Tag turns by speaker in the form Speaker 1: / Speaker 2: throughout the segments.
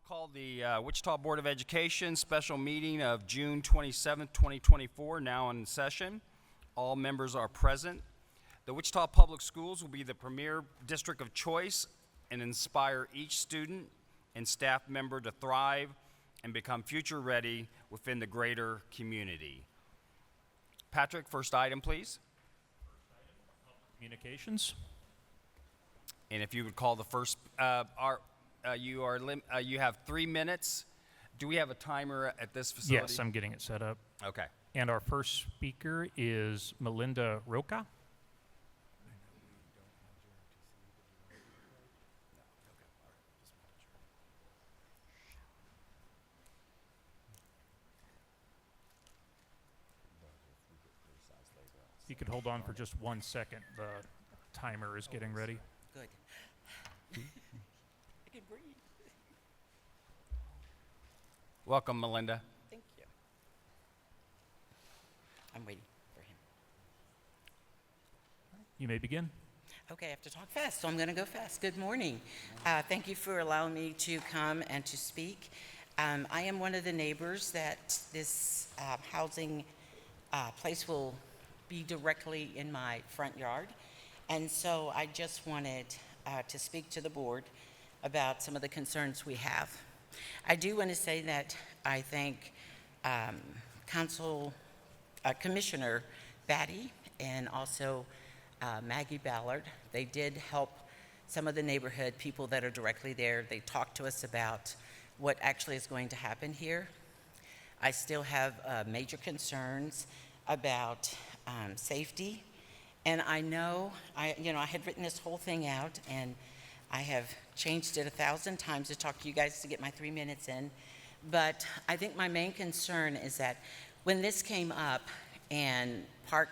Speaker 1: Call the Wichita Board of Education special meeting of June 27th, 2024, now in session. All members are present. The Wichita Public Schools will be the premier district of choice and inspire each student and staff member to thrive and become future ready within the greater community. Patrick, first item, please.
Speaker 2: Communications.
Speaker 1: And if you would call the first, you have 3 minutes. Do we have a timer at this facility?
Speaker 2: Yes, I'm getting it set up.
Speaker 1: Okay.
Speaker 2: And our first speaker is Melinda Roca. If you could hold on for just 1 second, the timer is getting ready.
Speaker 3: Good. I can breathe.
Speaker 1: Welcome, Melinda.
Speaker 3: Thank you. I'm waiting for him.
Speaker 2: You may begin.
Speaker 3: Okay, I have to talk fast, so I'm going to go fast. Good morning. Thank you for allowing me to come and to speak. I am one of the neighbors that this housing place will be directly in my front yard. And so I just wanted to speak to the board about some of the concerns we have. I do want to say that I thank Commissioner Batty and also Maggie Ballard. They did help some of the neighborhood people that are directly there. They talked to us about what actually is going to happen here. I still have major concerns about safety. And I know, I had written this whole thing out, and I have changed it 1,000 times to talk to you guys to get my 3 minutes in. But I think my main concern is that when this came up and Park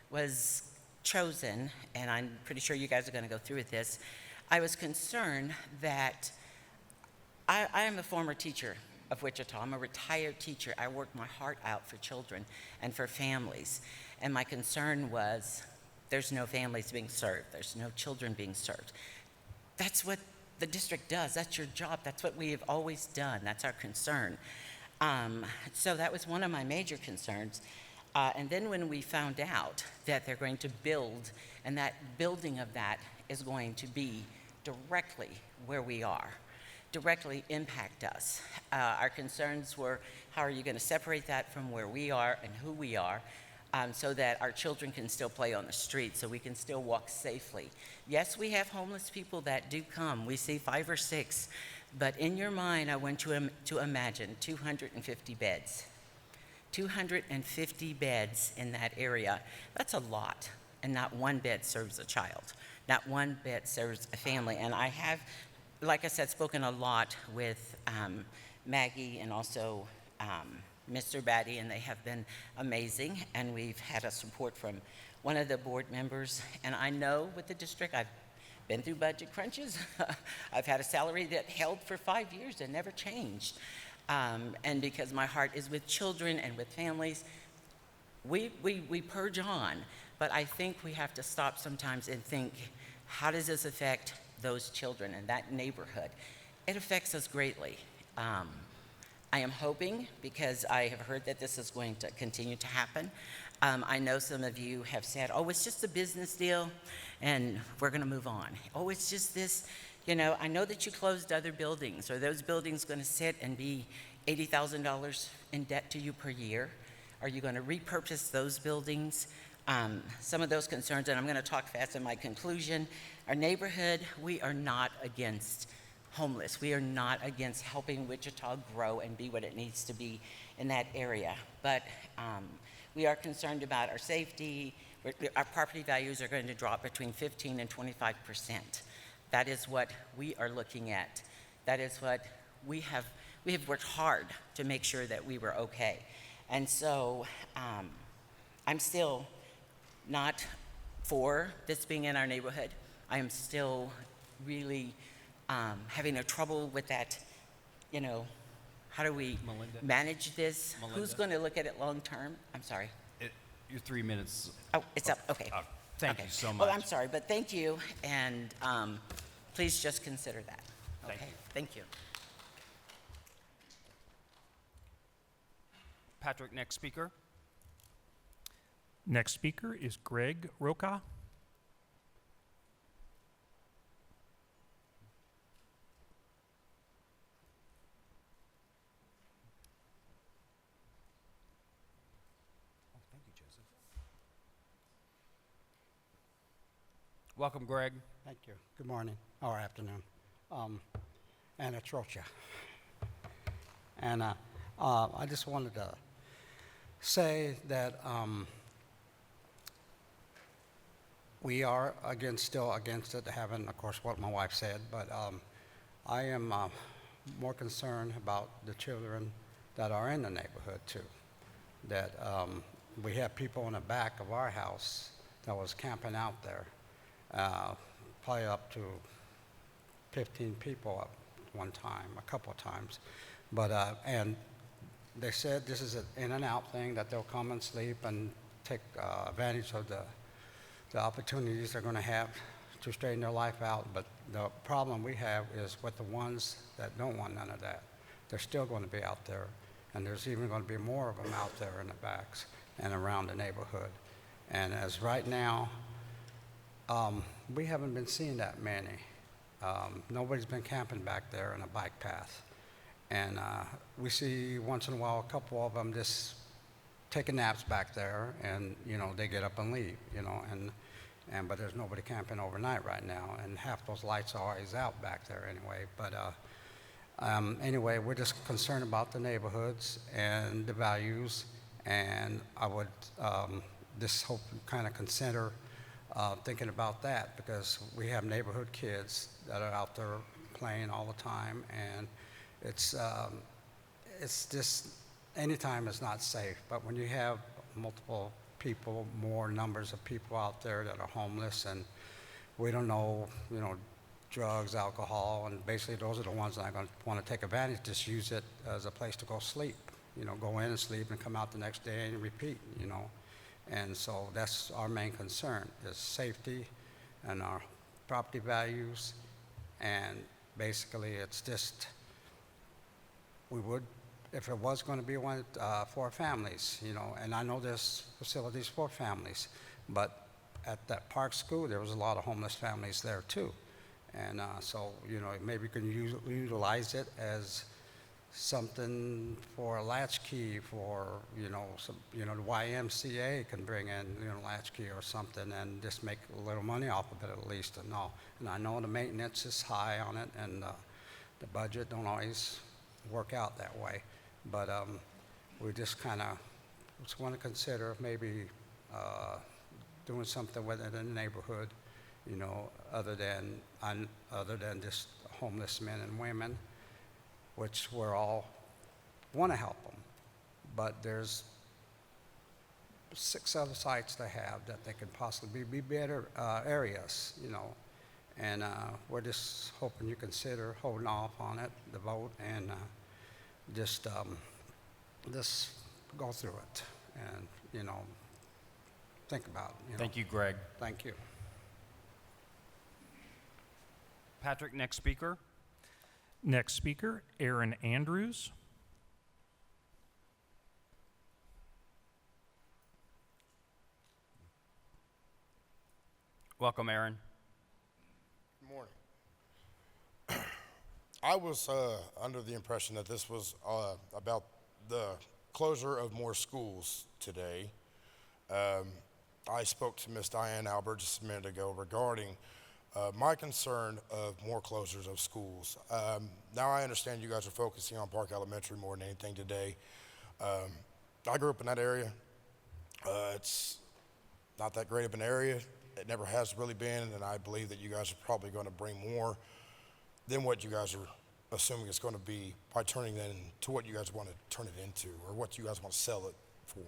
Speaker 3: was chosen, and I'm pretty sure you guys are going to go through with this, I was concerned that I am a former teacher of Wichita. I'm a retired teacher. I work my heart out for children and for families. And my concern was there's no families being served. There's no children being served. That's what the district does. That's your job. That's what we have always done. That's our concern. So that was one of my major concerns. And then when we found out that they're going to build, and that building of that is going to be directly where we are, directly impact us. Our concerns were, how are you going to separate that from where we are and who we are? So that our children can still play on the street, so we can still walk safely. Yes, we have homeless people that do come. We see 5 or 6. But in your mind, I want you to imagine 250 beds. 250 beds in that area. That's a lot. And not one bed serves a child. Not one bed serves a family. And I have, like I said, spoken a lot with Maggie and also Mr. Batty, and they have been amazing, and we've had a support from one of the board members. And I know with the district, I've been through budget crunches. I've had a salary that held for 5 years and never changed. And because my heart is with children and with families, we purge on. But I think we have to stop sometimes and think, how does this affect those children and that neighborhood? It affects us greatly. I am hoping, because I have heard that this is going to continue to happen. I know some of you have said, oh, it's just a business deal, and we're going to move on. Oh, it's just this, I know that you closed other buildings. Are those buildings going to sit and be $80,000 in debt to you per year? Are you going to repurpose those buildings? Some of those concerns, and I'm going to talk fast in my conclusion. Our neighborhood, we are not against homeless. We are not against helping Wichita grow and be what it needs to be in that area. But we are concerned about our safety. Our property values are going to drop between 15 and 25%. That is what we are looking at. That is what we have worked hard to make sure that we were okay. And so I'm still not for this being in our neighborhood. I am still really having a trouble with that, how do we manage this?
Speaker 1: Melinda?
Speaker 3: Who's going to look at it long term? I'm sorry.
Speaker 1: Your 3 minutes.
Speaker 3: Oh, it's up, okay.
Speaker 1: Thank
Speaker 3: Okay.
Speaker 1: you so much.
Speaker 3: Well, I'm sorry, but thank you, and please just consider that.
Speaker 1: Thank
Speaker 3: Okay,
Speaker 1: you.
Speaker 3: thank you.
Speaker 1: Patrick, next speaker.
Speaker 2: Next speaker is Greg Roca.
Speaker 1: Thank you, Joseph. Welcome, Greg.
Speaker 4: Thank you. Good morning or afternoon. And it's Rocha. And I just wanted to say that we are still against it, having, of course, what my wife said, but I am more concerned about the children that are in the neighborhood too. That we have people in the back of our house that was camping out there, probably up to 15 people at one time, a couple of times. But, and they said this is an in and out thing, that they'll come and sleep and take advantage of the opportunities they're going to have to straighten their life out. But the problem we have is with the ones that don't want none of that. They're still going to be out there, and there's even going to be more of them out there in the backs and around the neighborhood. And as right now, we haven't been seeing that many. Nobody's been camping back there in a bike path. And we see once in a while a couple of them just taking naps back there, and they get up and leave, but there's nobody camping overnight right now, and half those lights are always out back there anyway. But anyway, we're just concerned about the neighborhoods and the values, and I would just hope you kind of consider thinking about that, because we have neighborhood kids that are out there playing all the time, and it's just anytime is not safe. But when you have multiple people, more numbers of people out there that are homeless, and we don't know, drugs, alcohol, and basically those are the ones that are going to want to take advantage, just use it as a place to go sleep, go in and sleep and come out the next day and repeat, And so that's our main concern, is safety and our property values. And basically it's just, we would, if it was going to be one for families, and I know there's facilities for families, but at that Park School, there was a lot of homeless families there too. And so, maybe you can utilize it as something for a latchkey for, the YMCA can bring in, latchkey or something, and just make a little money off of it at least and all. And I know the maintenance is high on it, and the budget don't always work out that way. But we just kind of want to consider maybe doing something with it in the neighborhood, other than just homeless men and women, which we're all want to help them. But there's 6 other sites they have that they could possibly be better areas, And we're just hoping you consider holding off on it, the vote, and just go through it and, think about it.
Speaker 1: Thank you, Greg.
Speaker 4: Thank you.
Speaker 1: Patrick, next speaker.
Speaker 2: Next speaker, Aaron Andrews.
Speaker 1: Welcome, Aaron.
Speaker 5: Good morning. I was under the impression that this was about the closure of more schools today. I spoke to Ms. Diane Albert just a minute ago regarding my concern of more closures of schools. Now I understand you guys are focusing on Park Elementary more than anything today. I grew up in that area. It's not that great of an area. It never has really been, and I believe that you guys are probably going to bring more than what you guys are assuming it's going to be by turning it into what you guys want to turn it into, or what you guys want to sell it for.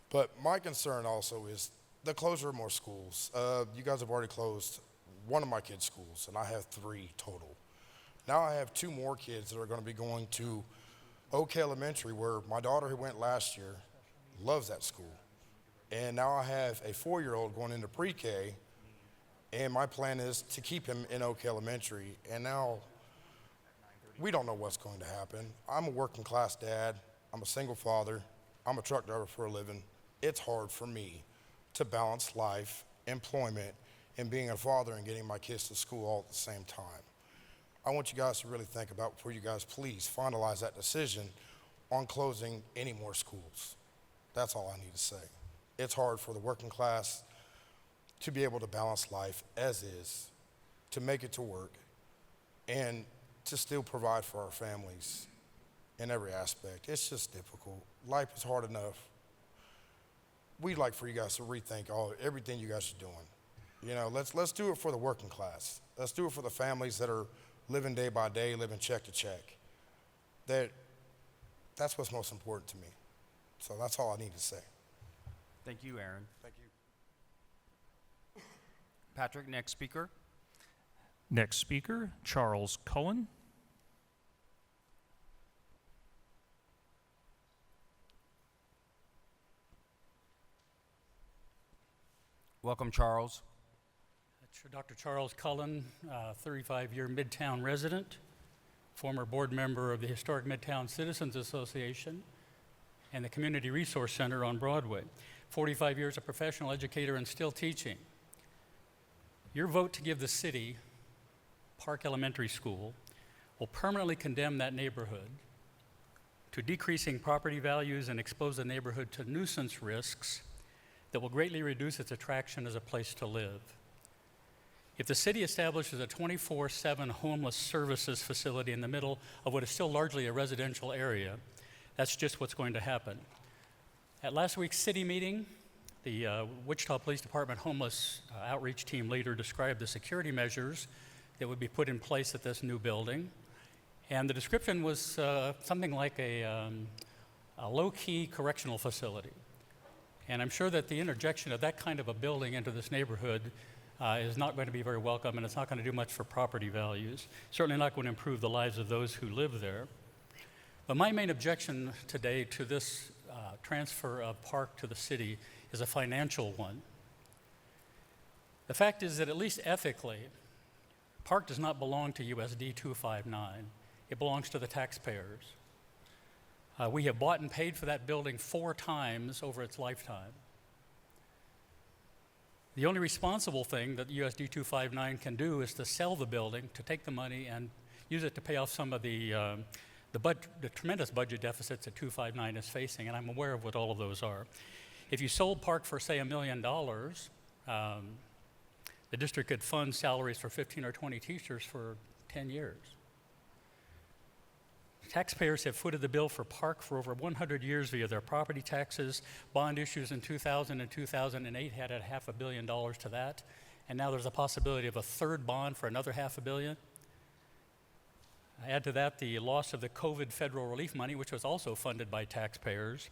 Speaker 5: But my concern also is the closure of more schools. You guys have already closed one of my kids' schools, and I have 3 total. Now I have 2 more kids that are going to be going to Oak Elementary, where my daughter who went last year loves that school. And now I have a 4-year-old going into pre-K, and my plan is to keep him in Oak Elementary. And now we don't know what's going to happen. I'm a working class dad. I'm a single father. I'm a truck driver for a living. It's hard for me to balance life, employment, and being a father and getting my kids to school all at the same time. I want you guys to really think about before you guys please finalize that decision on closing any more schools. That's all I need to say. It's hard for the working class to be able to balance life as is, to make it to work, and to still provide for our families in every aspect. It's just difficult. Life is hard enough. We'd like for you guys to rethink everything you guys are doing. You know, let's do it for the working class. Let's do it for the families that are living day by day, living check to check. That's what's most important to me. So that's all I need to say.
Speaker 1: Thank you, Aaron.
Speaker 5: Thank you.
Speaker 1: Patrick, next speaker.
Speaker 2: Next speaker, Charles Cullen.
Speaker 1: Welcome, Charles.
Speaker 6: That's Dr. Charles Cullen, 35-year Midtown resident, former board member of the Historic Midtown Citizens Association and the Community Resource Center on Broadway. 45 years a professional educator and still teaching. Your vote to give the city Park Elementary School will permanently condemn that neighborhood to decreasing property values and expose the neighborhood to nuisance risks that will greatly reduce its attraction as a place to live. If the city establishes a 24/7 homeless services facility in the middle of what is still largely a residential area, that's just what's going to happen. At last week's city meeting, the Wichita Police Department homeless outreach team leader described the security measures that would be put in place at this new building. And the description was something like a low-key correctional facility. And I'm sure that the interjection of that kind of a building into this neighborhood is not going to be very welcome, and it's not going to do much for property values. Certainly not going to improve the lives of those who live there. But my main objection today to this transfer of Park to the city is a financial one. The fact is that at least ethically, Park does not belong to USD 259. It belongs to the taxpayers. We have bought and paid for that building 4 times over its lifetime. The only responsible thing that USD 259 can do is to sell the building, to take the money and use it to pay off some of the tremendous budget deficits that 259 is facing, and I'm aware of what all of those are. If you sold Park for, say, $1 million, the district could fund salaries for 15 or 20 teachers for 10 years. Taxpayers have footed the bill for Park for over 100 years via their property taxes. Bond issues in 2000 and 2008 had $500 million to that, and now there's a possibility of a third bond for another $500 million. Add to that the loss of the COVID federal relief money, which was also funded by taxpayers,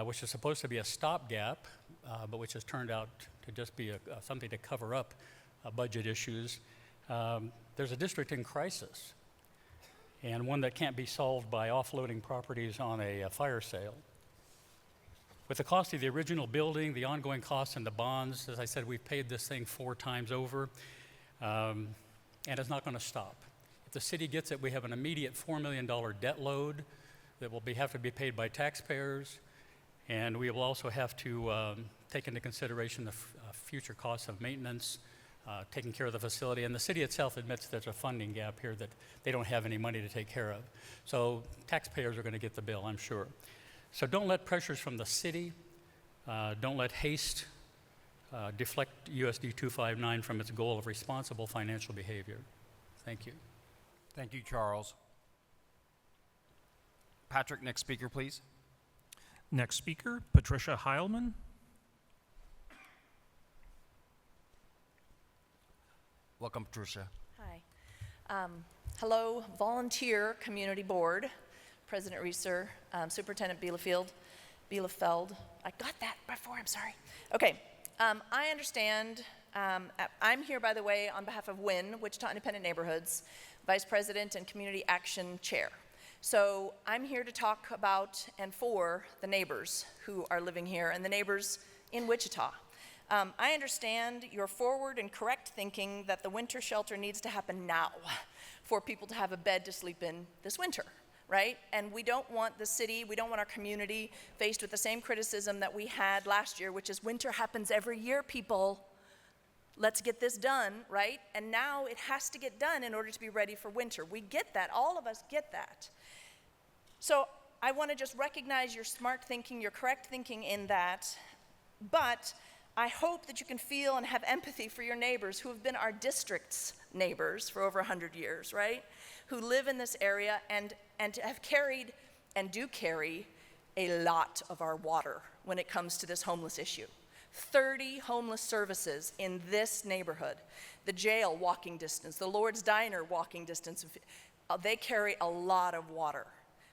Speaker 6: which is supposed to be a stopgap, but which has turned out to just be something to cover up budget issues. There's a district in crisis, and one that can't be solved by offloading properties on a fire sale. With the cost of the original building, the ongoing costs and the bonds, as I said, we've paid this thing 4 times over, and it's not going to stop. If the city gets it, we have an immediate $4 million debt load that will have to be paid by taxpayers, and we will also have to take into consideration the future costs of maintenance, taking care of the facility, and the city itself admits there's a funding gap here that they don't have any money to take care of. So taxpayers are going to get the bill, I'm sure. So don't let pressures from the city, don't let haste deflect USD 259 from its goal of responsible financial behavior. Thank you.
Speaker 1: Thank you, Charles. Patrick, next speaker, please.
Speaker 2: Next speaker, Patricia Heilman.
Speaker 1: Welcome, Patricia.
Speaker 7: Hi. Hello, volunteer community board, President Reeser, Superintendent Bielefeld. I got that before, I'm sorry. Okay, I understand, I'm here, by the way, on behalf of WIN, Wichita Independent Neighborhoods, Vice President and Community Action Chair. So I'm here to talk about and for the neighbors who are living here and the neighbors in Wichita. I understand your forward and correct thinking that the winter shelter needs to happen now for people to have a bed to sleep in this winter. right? And we don't want the city, we don't want our community faced with the same criticism that we had last year, which is winter happens every year, people. Let's get this done, right? And now it has to get done in order to be ready for winter. We get that. All of us get that. So I want to just recognize your smart thinking, your correct thinking in that, but I hope that you can feel and have empathy for your neighbors who have been our district's neighbors for over 100 years, right? Who live in this area and have carried and do carry a lot of our water when it comes to this homeless issue. 30 homeless services in this neighborhood. The jail walking distance, the Lord's Diner walking distance. They carry a lot of water.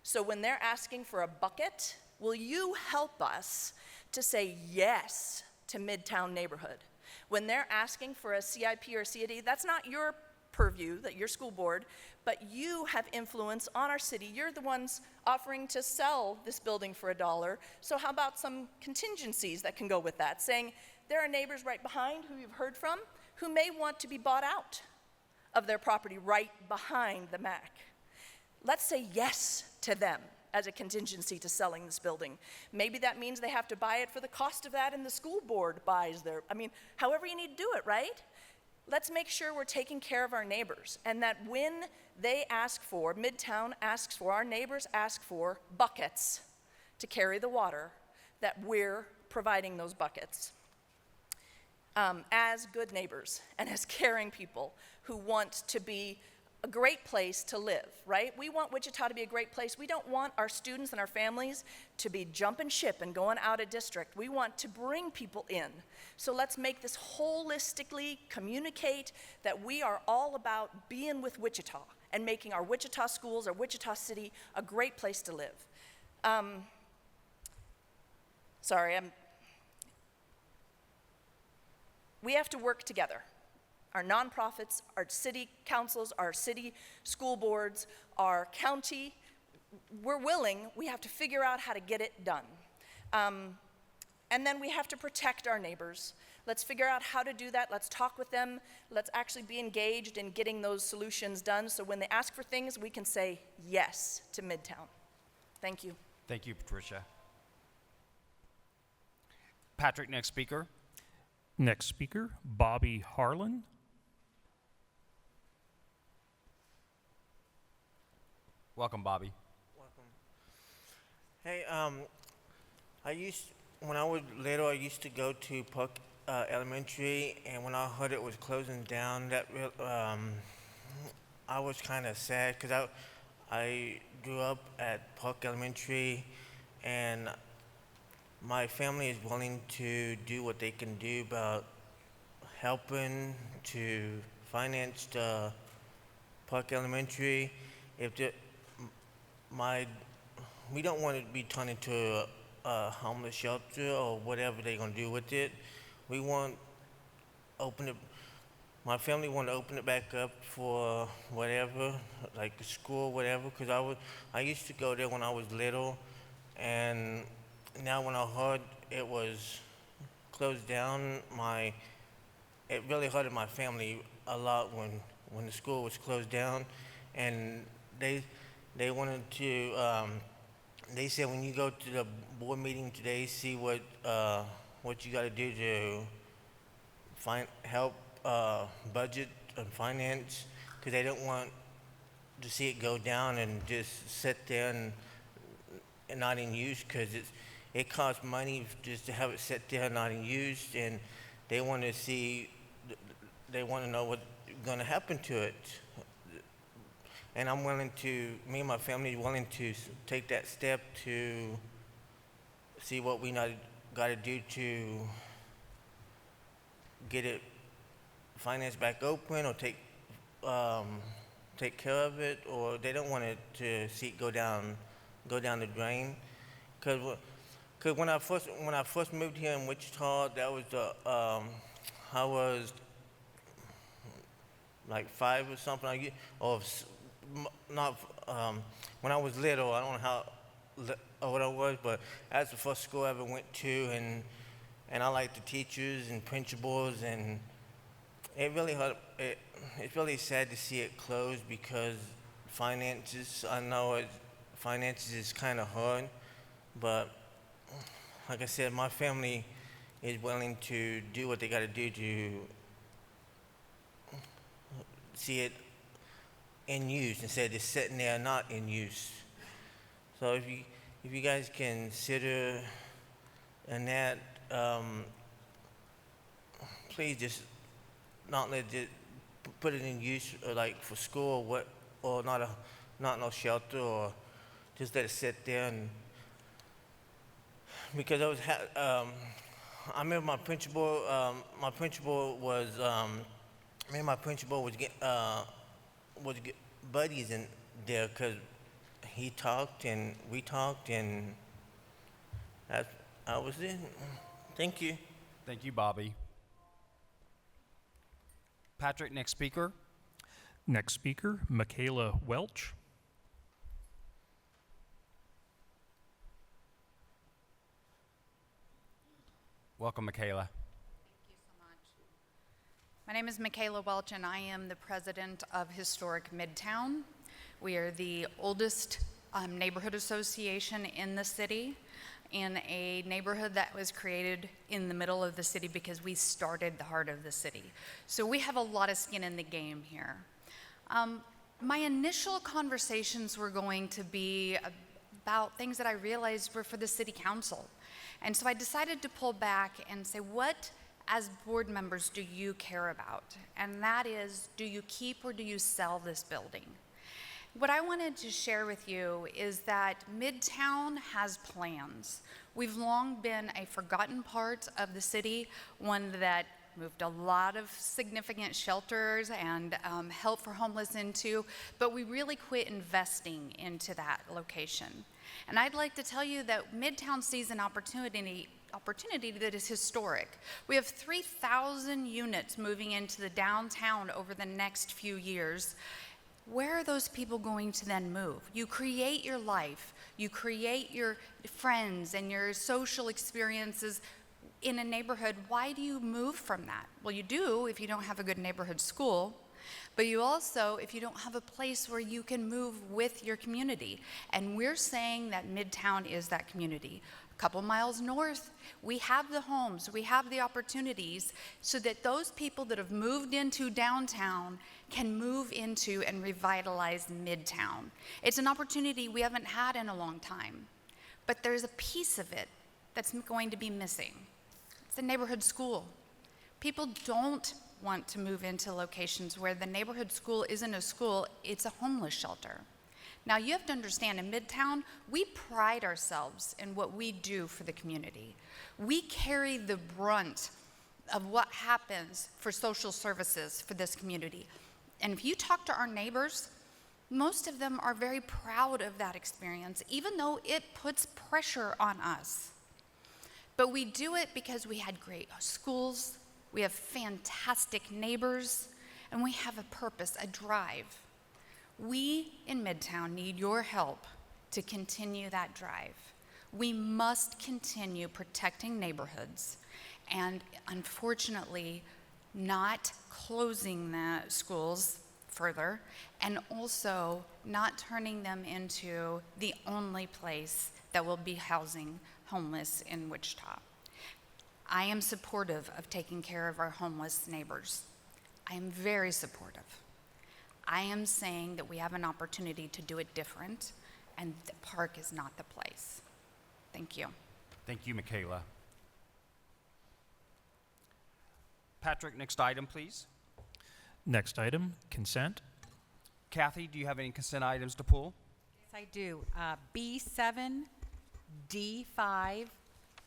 Speaker 7: So when they're asking for a bucket, will you help us to say yes to Midtown neighborhood? When they're asking for a CIP or CAD, that's not your purview, that your school board, but you have influence on our city. You're the ones offering to sell this building for $1. So how about some contingencies that can go with that? Saying there are neighbors right behind who you've heard from who may want to be bought out of their property right behind the MAC. Let's say yes to them as a contingency to selling this building. Maybe that means they have to buy it for the cost of that and the school board buys their, however you need to do it, right? Let's make sure we're taking care of our neighbors and that when they ask for, Midtown asks for, our neighbors ask for buckets to carry the water, that we're providing those buckets. As good neighbors and as caring people who want to be a great place to live, right? We want Wichita to be a great place. We don't want our students and our families to be jumping ship and going out of district. We want to bring people in. So let's make this holistically communicate that we are all about being with Wichita and making our Wichita schools, our Wichita city, a great place to live. We have to work together. Our nonprofits, our city councils, our city school boards, our county, we're willing, we have to figure out how to get it done. And then we have to protect our neighbors. Let's figure out how to do that. Let's talk with them. Let's actually be engaged in getting those solutions done so when they ask for things, we can say yes to Midtown. Thank you.
Speaker 1: Thank you, Patricia. Patrick, next speaker.
Speaker 2: Next speaker, Bobby Harlan.
Speaker 1: Welcome, Bobby.
Speaker 8: Welcome. Hey, when I was little, I used to go to Puck Elementary, and when I heard it was closing down, I was kind of sad because I grew up at Puck Elementary, and my family is willing to do what they can do about helping to finance the Puck Elementary. We don't want it to be turned into a homeless shelter or whatever they're gonna do with it. We want my family want to open it back up for whatever, like the school, whatever. Cause I used to go there when I was little, and now when I heard it was closed down, it really hurted my family a lot when the school was closed down, and they wanted to. They said when you go to the board meeting today, see what you got to do to help budget and finance, because they don't want to see it go down and just sit there and not in use, because it costs money just to have it sit there and not in use, and they want to know what's going to happen to it. And me and my family are willing to take that step to see what we got to do to get it financed back open, or take care of it, or they don't want it to see it go down the drain. Cause when I first moved here in Wichita, that was I was like 5 or something, when I was little. I don't know how old I was, but that's the first school I ever went to, and I liked the teachers and principals, and it really hurt. It's really sad to see it close because finances. I know finances is kind of hard, but like I said, my family is willing to do what they got to do to see it in use instead of just sitting there not in use. So if you guys consider Annette, please just not let it put it in use like for school or what, or not no shelter, or just let it sit there. And because I remember my principal was me and my principal was get buddies in there because he talked and we talked, and that was it. Thank you.
Speaker 1: Thank you, Bobby. Patrick, next speaker.
Speaker 2: Next speaker, Michaela Welch.
Speaker 1: Welcome, Michaela.
Speaker 9: My name is Michaela Welch, and I am the president of Historic Midtown. We are the oldest neighborhood association in the city, in a neighborhood that was created in the middle of the city because we started the heart of the city. So we have a lot of skin in the game here. My initial conversations were going to be about things that I realized were for the city council. And so I decided to pull back and say, what, as board members, do you care about? And that is, do you keep or do you sell this building? What I wanted to share with you is that Midtown has plans. We've long been a forgotten part of the city, one that moved a lot of significant shelters and help for homeless into, but we really quit investing into that location. And I'd like to tell you that Midtown sees an opportunity that is historic. We have 3,000 units moving into the downtown over the next few years. Where are those people going to then move? You create your life, you create your friends and your social experiences in a neighborhood. Why do you move from that? Well, you do if you don't have a good neighborhood school, but you also if you don't have a place where you can move with your community. And we're saying that Midtown is that community. A couple miles north, we have the homes, we have the opportunities so that those people that have moved into downtown can move into and revitalize Midtown. It's an opportunity we haven't had in a long time, but there's a piece of it that's going to be missing. It's a neighborhood school. People don't want to move into locations where the neighborhood school isn't a school, it's a homeless shelter. Now, you have to understand, in Midtown, we pride ourselves in what we do for the community. We carry the brunt of what happens for social services for this community. And if you talk to our neighbors, most of them are very proud of that experience, even though it puts pressure on us. But we do it because we had great schools, we have fantastic neighbors, and we have a purpose, a drive. We in Midtown need your help to continue that drive. We must continue protecting neighborhoods and, unfortunately, not closing the schools further, and also not turning them into the only place that will be housing homeless in Wichita. I am supportive of taking care of our homeless neighbors. I am very supportive. I am saying that we have an opportunity to do it different, and the park is not the place. Thank you.
Speaker 1: Thank you, Michaela. Patrick, next item, please.
Speaker 2: Next item, consent.
Speaker 1: Kathy, do you have any consent items to pull?
Speaker 10: Yes, I do. B7, D5,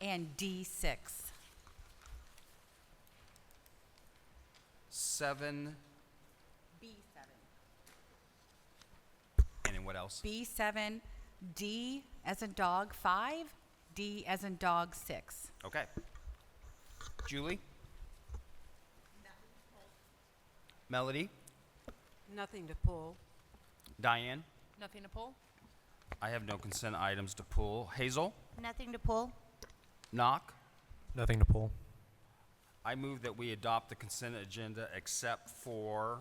Speaker 10: and D6.
Speaker 1: 7,
Speaker 10: B7.
Speaker 1: and then what else?
Speaker 10: B7, D as in dog 5, D as in dog 6.
Speaker 1: Okay. Julie? Melody?
Speaker 11: Nothing to pull.
Speaker 1: Diane?
Speaker 7: Nothing to pull?
Speaker 1: I have no consent items to pull. Hazel?
Speaker 11: Nothing to pull.
Speaker 1: Knock?
Speaker 12: Nothing to pull.
Speaker 1: I move that we adopt the consent agenda except for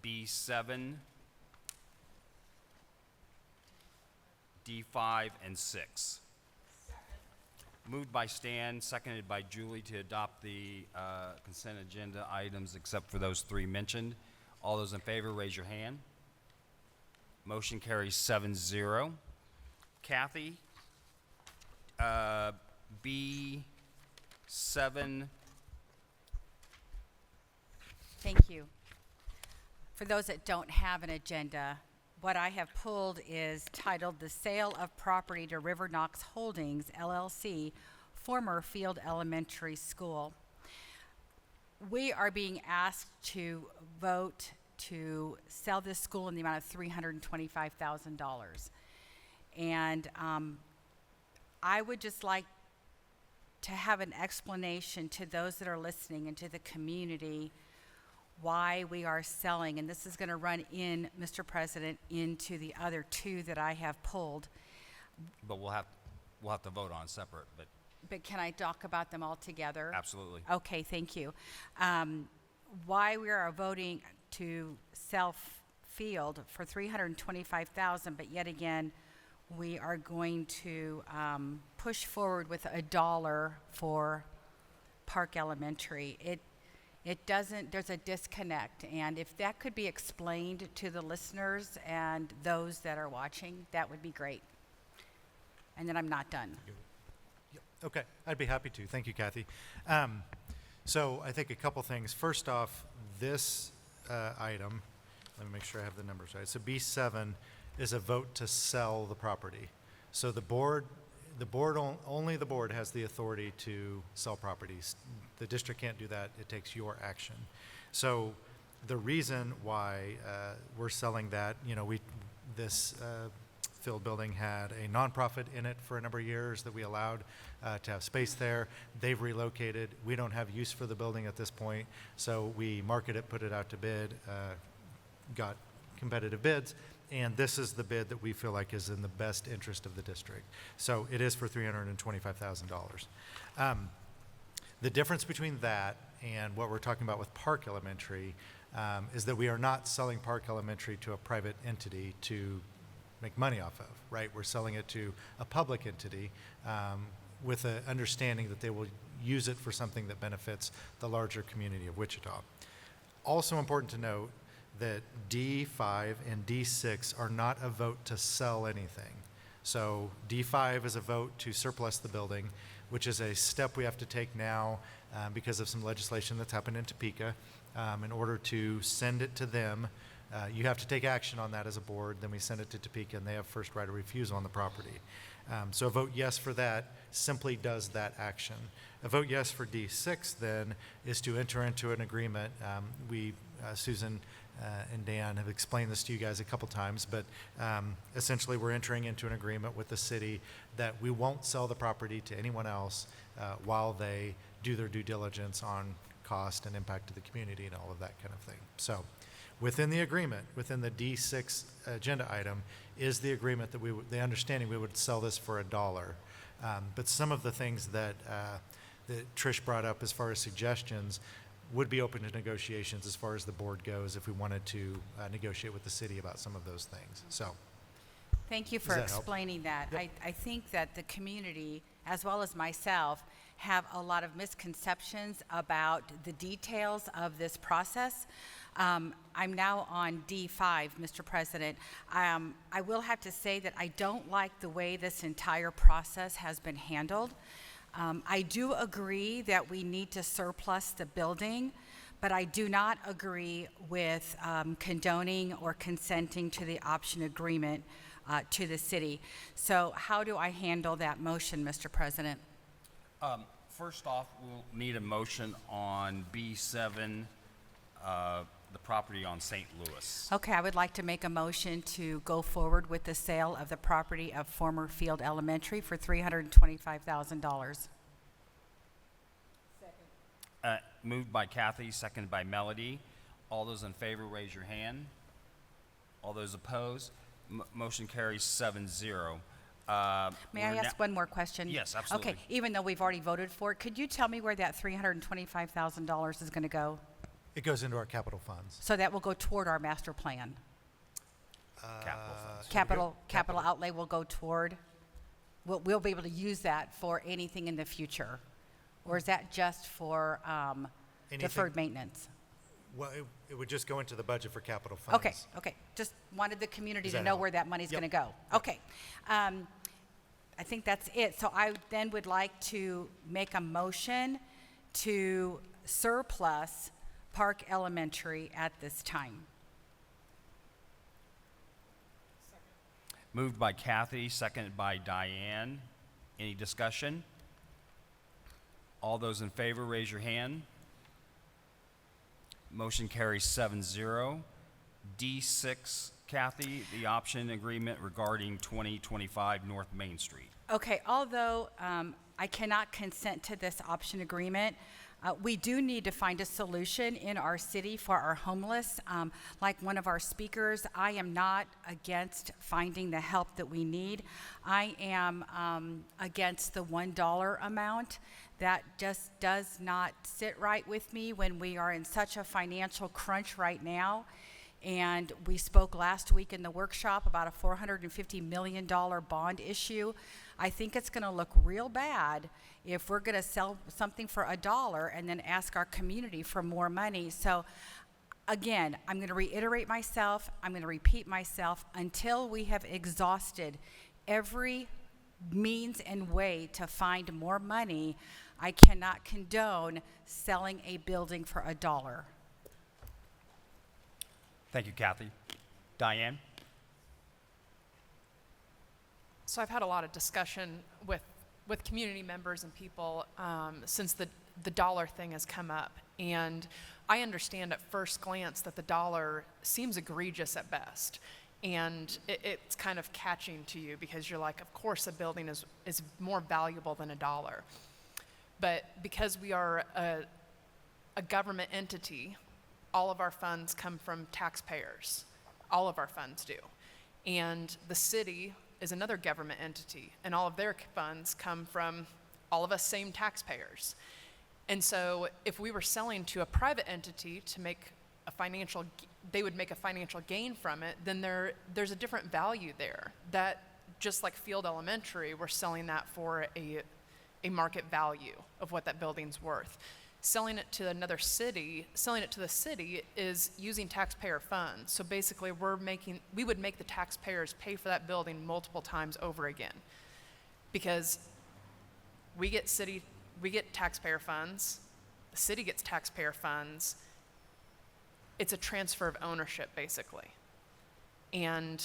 Speaker 1: B7, D5, and 6. Moved by Stan, seconded by Julie to adopt the consent agenda items except for those 3 mentioned. All those in favor, raise your hand. Motion carries 7-0. Kathy, B7.
Speaker 10: Thank you. For those that don't have an agenda, what I have pulled is titled "The Sale of Property to River Knox Holdings, LLC, former Field Elementary School." We are being asked to vote to sell this school in the amount of $325,000. And I would just like to have an explanation to those that are listening and to the community why we are selling, and this is going to run in, Mr. President, into the other 2 that I have pulled.
Speaker 1: But we'll have to vote on separate, but
Speaker 10: But can I talk about them all together?
Speaker 1: absolutely.
Speaker 10: Okay, thank you. Why we are voting to sell field for $325,000, but yet again, we are going to push forward with $1 for Park Elementary. It doesn't, there's a disconnect, and if that could be explained to the listeners and those that are watching, that would be great. And then I'm not done.
Speaker 12: Okay, I'd be happy to. Thank you, Kathy. So I think a couple things. First off, this item, let me make sure I have the numbers right. So B7 is a vote to sell the property. So only the board has the authority to sell properties. The district can't do that. It takes your action. So the reason why we're selling that, this field building had a nonprofit in it for a number of years that we allowed to have space there. They've relocated. We don't have use for the building at this point, so we market it, put it out to bid, got competitive bids, and this is the bid that we feel like is in the best interest of the district. So it is for $325,000. The difference between that and what we're talking about with Park Elementary is that we are not selling Park Elementary to a private entity to make money off of, right? We're selling it to a public entity with an understanding that they will use it for something that benefits the larger community of Wichita. Also important to note that D5 and D6 are not a vote to sell anything. So D5 is a vote to surplus the building, which is a step we have to take now because of some legislation that's happened in Topeka. In order to send it to them, you have to take action on that as a board, then we send it to Topeka and they have first right of refusal on the property. So a vote yes for that simply does that action. A vote yes for D6 then is to enter into an agreement. Susan and Dan have explained this to you guys a couple times, but essentially we're entering into an agreement with the city that we won't sell the property to anyone else while they do their due diligence on cost and impact to the community and all of that kind of thing. So within the agreement, within the D6 agenda item, is the agreement that the understanding we would sell this for $1. But some of the things that Trish brought up as far as suggestions would be open to negotiations as far as the board goes if we wanted to negotiate with the city about some of those things. So
Speaker 10: Thank you for
Speaker 12: Does that help?
Speaker 10: explaining that.
Speaker 12: Yep.
Speaker 10: I think that the community, as well as myself, have a lot of misconceptions about the details of this process. I'm now on D5, Mr. President. I will have to say that I don't like the way this entire process has been handled. I do agree that we need to surplus the building, but I do not agree with condoning or consenting to the option agreement to the city. So how do I handle that motion, Mr. President?
Speaker 1: First off, we'll need a motion on B7, the property on St. Louis.
Speaker 10: Okay, I would like to make a motion to go forward with the sale of the property of former Field Elementary for $325,000.
Speaker 1: Moved by Kathy, seconded by Melody. All those in favor, raise your hand. All those opposed, motion carries 7-0.
Speaker 10: May I ask one more question?
Speaker 1: Yes, absolutely.
Speaker 10: Okay, even though we've already voted for it, could you tell me where that $325,000 is going to go?
Speaker 12: it goes into our capital funds.
Speaker 10: So that will go toward our master plan.
Speaker 1: capital funds?
Speaker 10: Capital outlay will go toward, we'll be able to use that for anything in the future? Or is that just for deferred maintenance?
Speaker 12: Well, it would just go into the budget for capital funds.
Speaker 10: Okay, okay. Just wanted the community
Speaker 12: Does
Speaker 10: to
Speaker 12: that
Speaker 10: know
Speaker 12: help?
Speaker 10: where that money's
Speaker 12: Yep.
Speaker 10: going to go. Okay. I think that's it. So I then would like to make a motion to surplus Park Elementary at this time.
Speaker 1: Moved by Kathy, seconded by Diane. Any discussion? All those in favor, raise your hand. Motion carries 7-0. D6, Kathy, the option agreement regarding 2025 North Main Street.
Speaker 10: Okay, although I cannot consent to this option agreement, we do need to find a solution in our city for our homeless. Like one of our speakers, I am not against finding the help that we need. I am against the $1 amount. That just does not sit right with me when we are in such a financial crunch right now. And we spoke last week in the workshop about a $450 million bond issue. I think it's going to look real bad if we're going to sell something for $1 and then ask our community for more money. So again, I'm going to reiterate myself. I'm going to repeat myself until we have exhausted every means and way to find more money. I cannot condone selling a building for $1.
Speaker 1: Thank you, Kathy. Diane?
Speaker 13: So I've had a lot of discussion with community members and people since the dollar thing has come up. And I understand at first glance that the dollar seems egregious at best. And it's kind of catching to you because you're like, of course a building is more valuable than $1. But because we are a government entity, all of our funds come from taxpayers. All of our funds do. And the city is another government entity, and all of their funds come from all of us same taxpayers. And so if we were selling to a private entity to make they would make a financial gain from it, then there's a different value there. That, just like Field Elementary, we're selling that for a market value of what that building's worth. Selling it to another city, selling it to the city is using taxpayer funds. So basically we would make the taxpayers pay for that building multiple times over again. Because we get taxpayer funds, the city gets taxpayer funds. It's a transfer of ownership, basically. And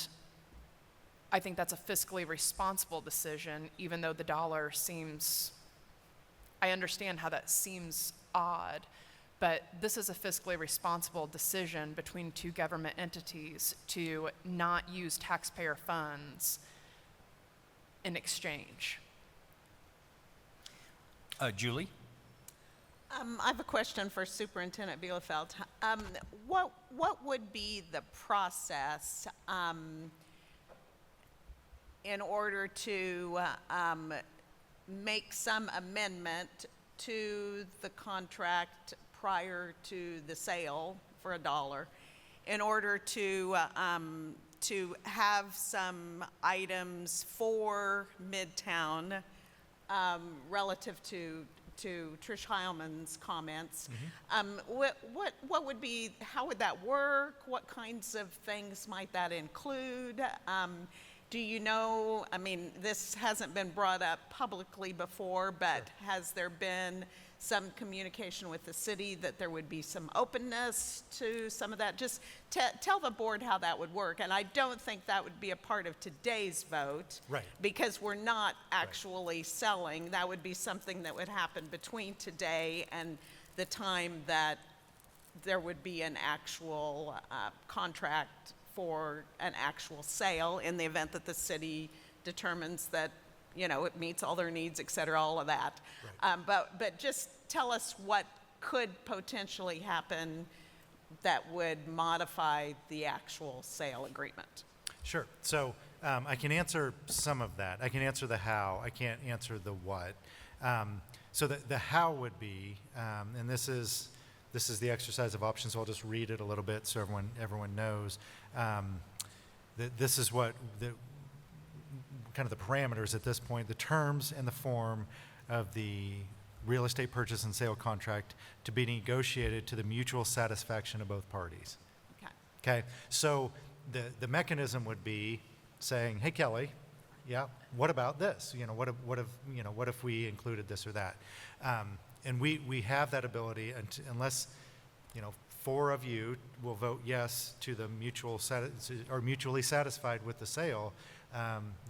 Speaker 13: I think that's a fiscally responsible decision, even though the dollar seems, I understand how that seems odd, but this is a fiscally responsible decision between two government entities to not use taxpayer funds in exchange.
Speaker 1: Julie?
Speaker 11: I have a question for Superintendent Bielefeld. What would be the process in order to make some amendment to the contract prior to the sale for $1 in order to have some items for Midtown relative to Trish Heilman's comments? What would be, how would that work? What kinds of things might that include? Do you know, I mean, this hasn't been brought up publicly before, but has there been some communication with the city that there would be some openness to some of that? Just tell the board how that would work. And I don't think that would be a part of today's vote.
Speaker 12: Right.
Speaker 11: Because we're not actually selling. That would be something that would happen between today and the time that there would be an actual contract for an actual sale in the event that the city determines that, you know, it meets all their needs, et cetera, all of that.
Speaker 12: Right.
Speaker 11: But just tell us what could potentially happen that would modify the actual sale agreement.
Speaker 12: Sure. So I can answer some of that. I can answer the how. I can't answer the what. So the how would be, and this is the exercise of options, so I'll just read it a little bit so everyone knows. this is what the kind of the parameters at this point, the terms and the form of the real estate purchase and sale contract to be negotiated to the mutual satisfaction of both parties.
Speaker 11: Okay.
Speaker 12: Okay, so the mechanism would be saying, hey, Kelly, yeah, what about this? What if we included this or that? And we have that ability unless, 4 of you will vote yes to the mutually satisfied with the sale,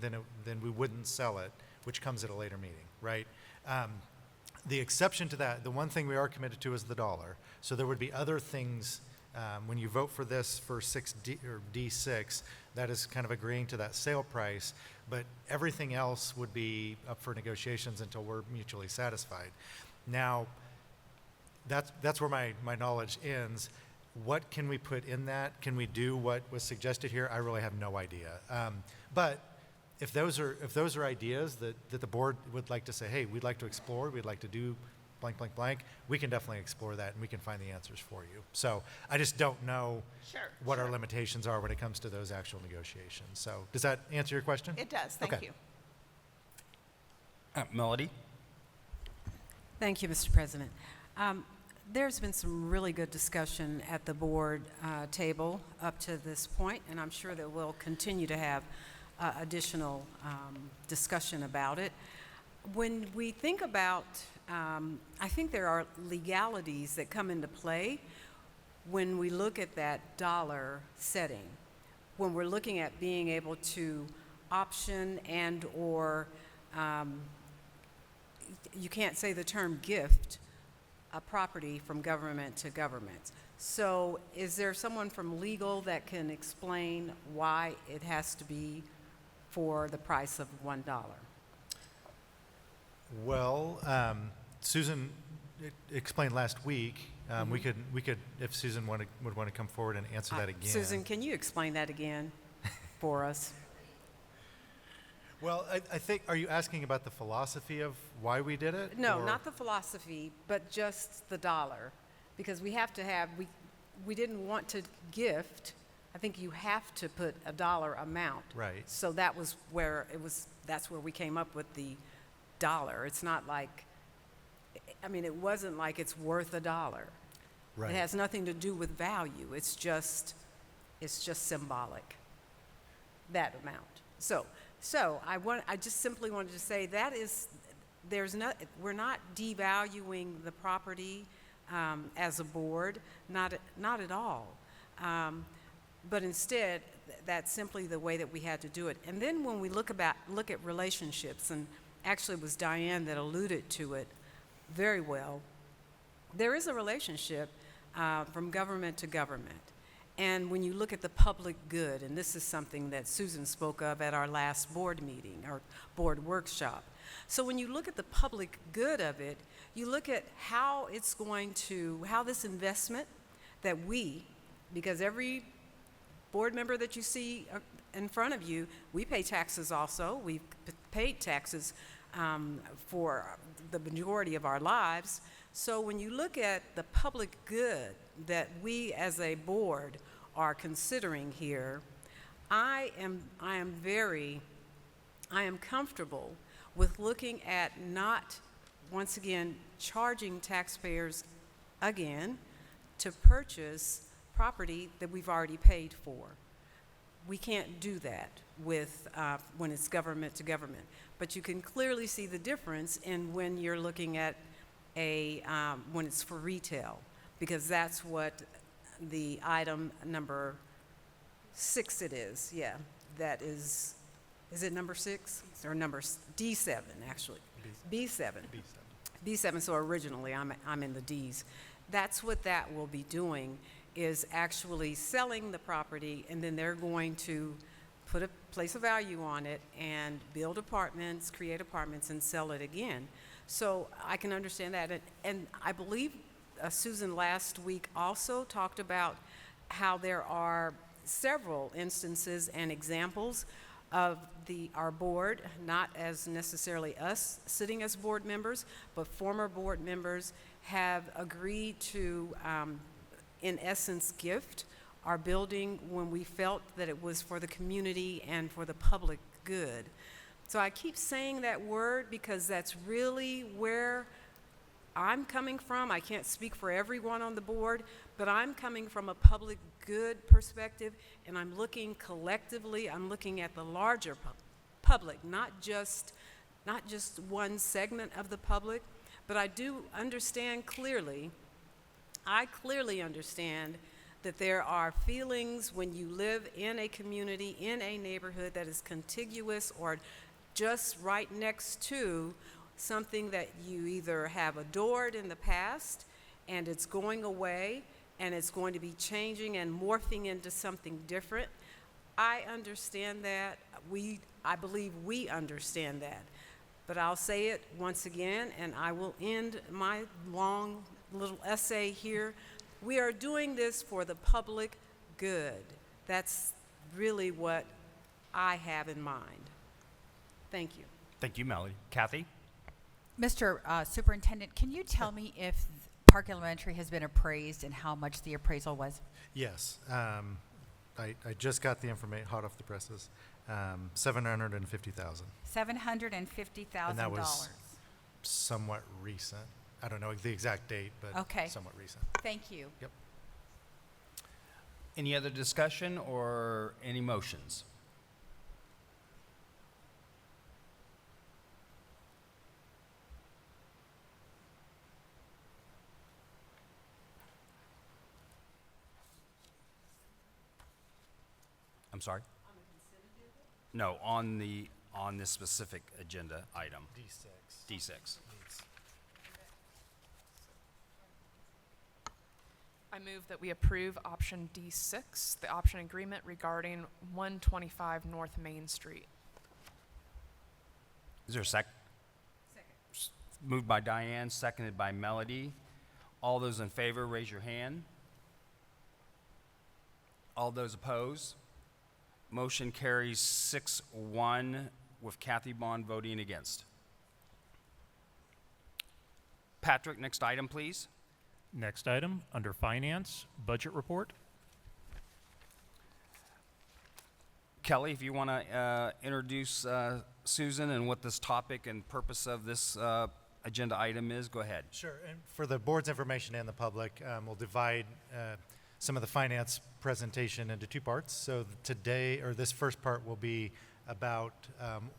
Speaker 12: then we wouldn't sell it, which comes at a later meeting, right? The exception to that, the one thing we are committed to is the dollar. So there would be other things, when you vote for this for 6D or D6, that is kind of agreeing to that sale price, but everything else would be up for negotiations until we're mutually satisfied. Now, that's where my knowledge ends. What can we put in that? Can we do what was suggested here? I really have no idea. But if those are ideas that the board would like to say, hey, we'd like to explore, we'd like to do blank, blank, blank, we can definitely explore that and we can find the answers for you. So I just don't know what our limitations are when it comes to those actual negotiations. So does that answer your question?
Speaker 11: It does, thank you.
Speaker 1: Melody?
Speaker 14: Thank you, Mr. President. There's been some really good discussion at the board table up to this point, and I'm sure that we'll continue to have additional discussion about it. When we think about, I think there are legalities that come into play when we look at that dollar setting, when we're looking at being able to option and or, you can't say the term gift, a property from government to government. So is there someone from legal that can explain why it has to be for the price of $1?
Speaker 12: Well, Susan explained last week. We could, if Susan would want to come forward and answer that again.
Speaker 14: Susan, can you explain that again for us?
Speaker 12: Well, I think, are you asking about the philosophy of why we did it?
Speaker 14: No,
Speaker 12: or-
Speaker 14: not the philosophy, but just the dollar. Because we have to have, we didn't want to gift. I think you have to put a dollar amount.
Speaker 12: Right.
Speaker 14: So that was where that's where we came up with the dollar. It's not like, it wasn't like it's worth $1.
Speaker 12: Right.
Speaker 14: It has nothing to do with value. It's just symbolic, that amount. So I just simply wanted to say that we're not devaluing the property as a board, not at all. But instead, that's simply the way that we had to do it. And then when we look at relationships, and actually it was Diane that alluded to it very well, there is a relationship from government to government. And when you look at the public good, and this is something that Susan spoke of at our last board meeting, our board workshop. So when you look at the public good of it, you look at how this investment that because every board member that you see in front of you, we pay taxes also. We've paid taxes for the majority of our lives. So when you look at the public good that we as a board are considering here, I am comfortable with looking at not, once again, charging taxpayers again to purchase property that we've already paid for. We can't do that with when it's government to government. But you can clearly see the difference in when you're looking at when it's for retail, because that's what the item number 6 it is. Yeah, that is it number 6 or number D7 actually? B7. B7. So originally I'm in the D's. That's what that will be doing, is actually selling the property, and then they're going to place a value on it and build apartments, create apartments, and sell it again. So I can understand that. And I believe Susan last week also talked about how there are several instances and examples of our board, not as necessarily us sitting as board members, but former board members have agreed to, in essence, gift our building when we felt that it was for the community and for the public good. So I keep saying that word because that's really where I'm coming from. I can't speak for everyone on the board, but I'm coming from a public good perspective, and I'm looking collectively, I'm looking at the larger public, not just one segment of the public, but I do understand clearly, I clearly understand that there are feelings when you live in a community, in a neighborhood that is contiguous or just right next to something that you either have adored in the past and it's going away and it's going to be changing and morphing into something different. I understand that. I believe we understand that. But I'll say it once again, and I will end my long little essay here. We are doing this for the public good. That's really what I have in mind. Thank you.
Speaker 1: Thank you, Melody. Kathy?
Speaker 10: Mr. Superintendent, can you tell me if Park Elementary has been appraised and how much the appraisal was?
Speaker 12: Yes. I just got the information hot off the presses. $750,000.
Speaker 10: $750,000.
Speaker 12: And that was somewhat recent. I don't know the exact date, but
Speaker 10: Okay.
Speaker 12: somewhat recent.
Speaker 10: Thank you.
Speaker 12: Yep.
Speaker 1: Any other discussion or any motions? I'm sorry? No, on this specific agenda item. D6.
Speaker 13: I move that we approve option D6, the option agreement regarding 125 North Main Street.
Speaker 1: Is there a second? Moved by Diane, seconded by Melody. All those in favor, raise your hand. All those opposed? Motion carries 6-1 with Kathy Bond voting against. Patrick, next item, please.
Speaker 2: Next item, under Finance, Budget Report.
Speaker 1: Kelly, if you want to introduce Susan and what this topic and purpose of this agenda item is, go ahead.
Speaker 12: Sure. And for the board's information and the public, we'll divide some of the finance presentation into two parts. So today, or this first part will be about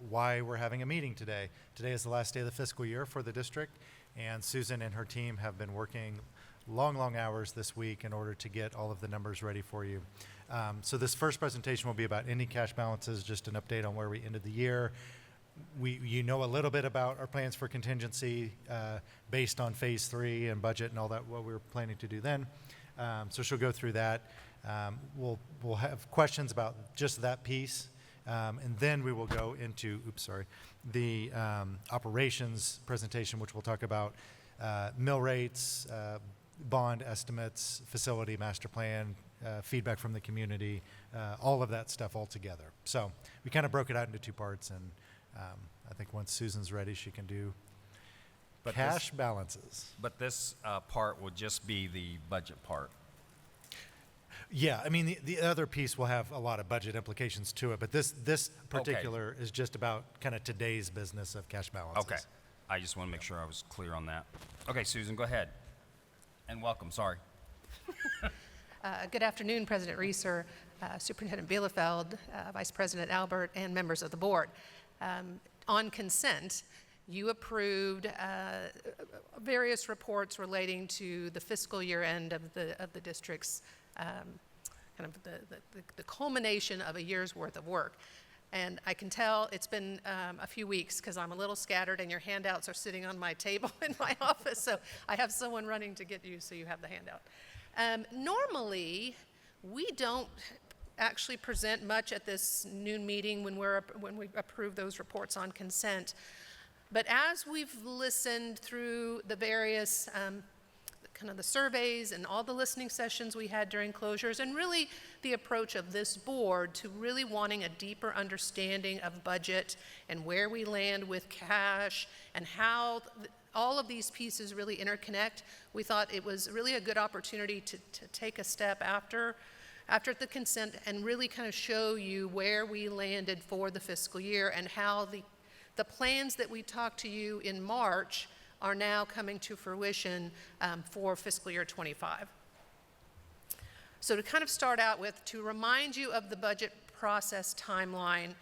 Speaker 12: why we're having a meeting today. Today is the last day of the fiscal year for the district, and Susan and her team have been working long hours this week in order to get all of the numbers ready for you. So this first presentation will be about ending cash balances, just an update on where we ended the year. You know a little bit about our plans for contingency based on phase 3 and budget and all that, what we were planning to do then. So she'll go through that. We'll have questions about just that piece, and then we will go into, the operations presentation, which will talk about mill rates, bond estimates, facility master plan, feedback from the community, all of that stuff all together. So we kind of broke it out into two parts, and I think once Susan's ready, she can do cash balances.
Speaker 1: But this part will just be the budget part.
Speaker 12: Yeah, I mean, the other piece will have a lot of budget implications to it, but this particular is just about kind of today's business of cash balances.
Speaker 1: Okay. I just want to make sure I was clear on that. Okay, Susan, go ahead. And welcome, sorry.
Speaker 15: Good afternoon, President Reeser, Superintendent Bielefeld, Vice President Albert, and members of the board. On consent, you approved various reports relating to the fiscal year end of the district's kind of the culmination of a year's worth of work. And I can tell it's been a few weeks because I'm a little scattered and your handouts are sitting on my table in my office, so I have someone running to get you so you have the handout. Normally, we don't actually present much at this noon meeting when we approve those reports on consent. But as we've listened through the various kind of the surveys and all the listening sessions we had during closures, and really the approach of this board to really wanting a deeper understanding of budget and where we land with cash and how all of these pieces really interconnect, we thought it was really a good opportunity to take a step after after the consent and really kind of show you where we landed for the fiscal year and how the plans that we talked to you in March are now coming to fruition for fiscal year 25. So to kind of start out with, to remind you of the budget process timeline,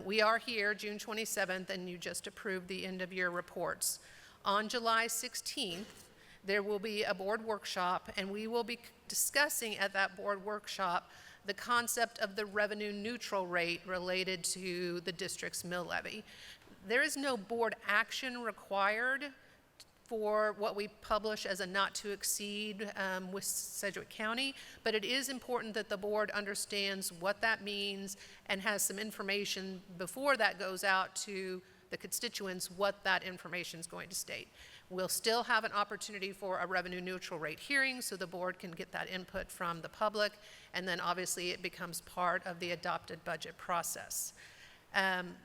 Speaker 15: we are here June 27th, and you just approved the end-of-year reports. On July 16th, there will be a board workshop, and we will be discussing at that board workshop the concept of the revenue neutral rate related to the district's mill levy. There is no board action required for what we publish as a not to exceed with Sedgwick County, but it is important that the board understands what that means and has some information before that goes out to the constituents what that information is going to state. We'll still have an opportunity for a revenue neutral rate hearing so the board can get that input from the public, and then obviously it becomes part of the adopted budget process.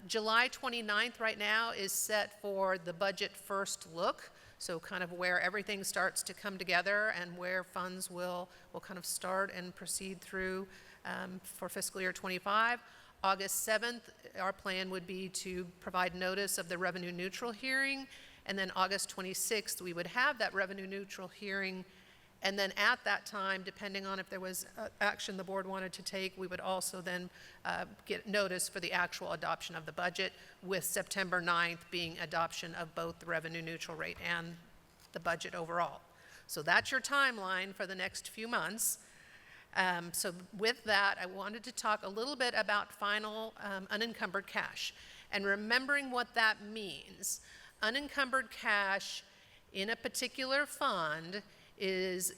Speaker 15: July 29th right now is set for the budget first look, so kind of where everything starts to come together and where funds will kind of start and proceed through for fiscal year 25. August 7th, our plan would be to provide notice of the revenue neutral hearing, and then August 26th, we would have that revenue neutral hearing, and then at that time, depending on if there was action the board wanted to take, we would also then get notice for the actual adoption of the budget, with September 9th being adoption of both the revenue neutral rate and the budget overall. So that's your timeline for the next few months. So with that, I wanted to talk a little bit about final unencumbered cash and remembering what that means. Unencumbered cash in a particular fund is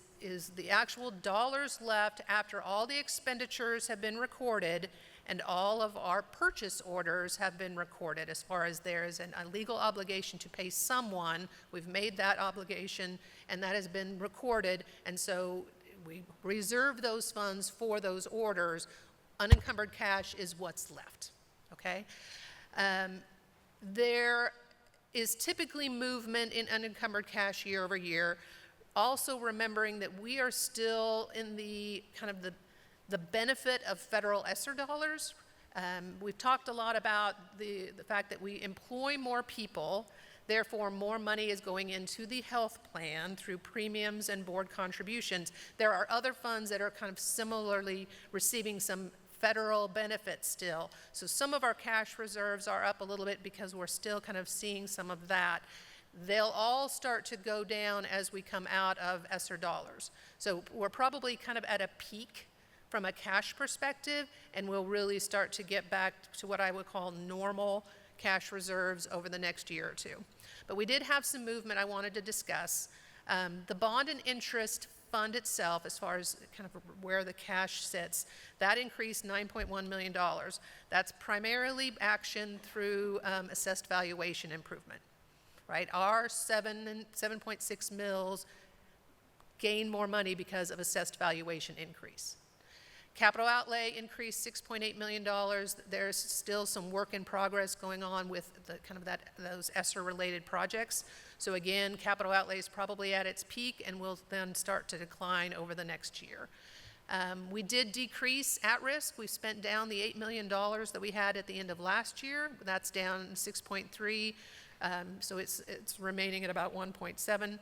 Speaker 15: the actual dollars left after all the expenditures have been recorded and all of our purchase orders have been recorded. As far as there is a legal obligation to pay someone, we've made that obligation and that has been recorded, and so we reserve those funds for those orders. Unencumbered cash is what's left, okay? There is typically movement in unencumbered cash year over year. Also remembering that we are still in the kind of the benefit of federal ESSER dollars. We've talked a lot about the fact that we employ more people, therefore more money is going into the health plan through premiums and board contributions. There are other funds that are kind of similarly receiving some federal benefits still. So some of our cash reserves are up a little bit because we're still kind of seeing some of that. They'll all start to go down as we come out of ESSER dollars. So we're probably kind of at a peak from a cash perspective, and we'll really start to get back to what I would call normal cash reserves over the next year or two. But we did have some movement I wanted to discuss. The bond and interest fund itself, as far as kind of where the cash sits, that increased $9.1 million. That's primarily action through assessed valuation improvement. Right, our 7.6 mills gain more money because of assessed valuation increase. Capital outlay increased $6.8 million. There's still some work in progress going on with the kind of those ESSER-related projects. So again, capital outlay is probably at its peak and will then start to decline over the next year. We did decrease at risk. We spent down the $8 million that we had at the end of last year. That's down 6.3. So it's remaining at about 1.7.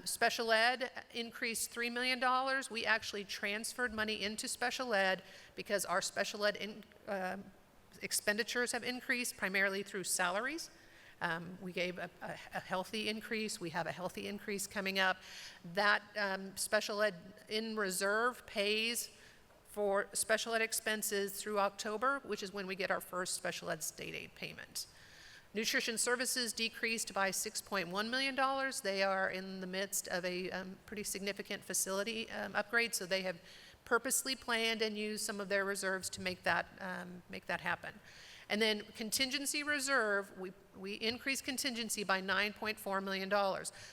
Speaker 15: Special ed increased $3 million. We actually transferred money into special ed because our special ed expenditures have increased primarily through salaries. We gave a healthy increase. We have a healthy increase coming up. That special ed in reserve pays for special ed expenses through October, which is when we get our first special ed state aid payment. Nutrition services decreased by $6.1 million. They are in the midst of a pretty significant facility upgrade, so they have purposely planned and used some of their reserves to make that happen. And then contingency reserve, we increased contingency by $9.4 million.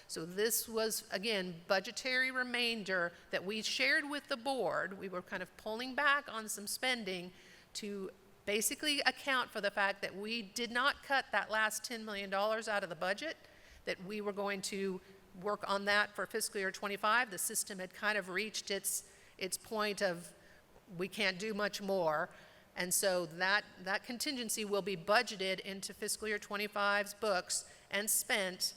Speaker 15: So this was, again, budgetary remainder that we shared with the board. We were kind of pulling back on some spending to basically account for the fact that we did not cut that last $10 million out of the budget, that we were going to work on that for fiscal year 25. The system had kind of reached its point of we can't do much more. And so that contingency will be budgeted into fiscal year 25's books and spent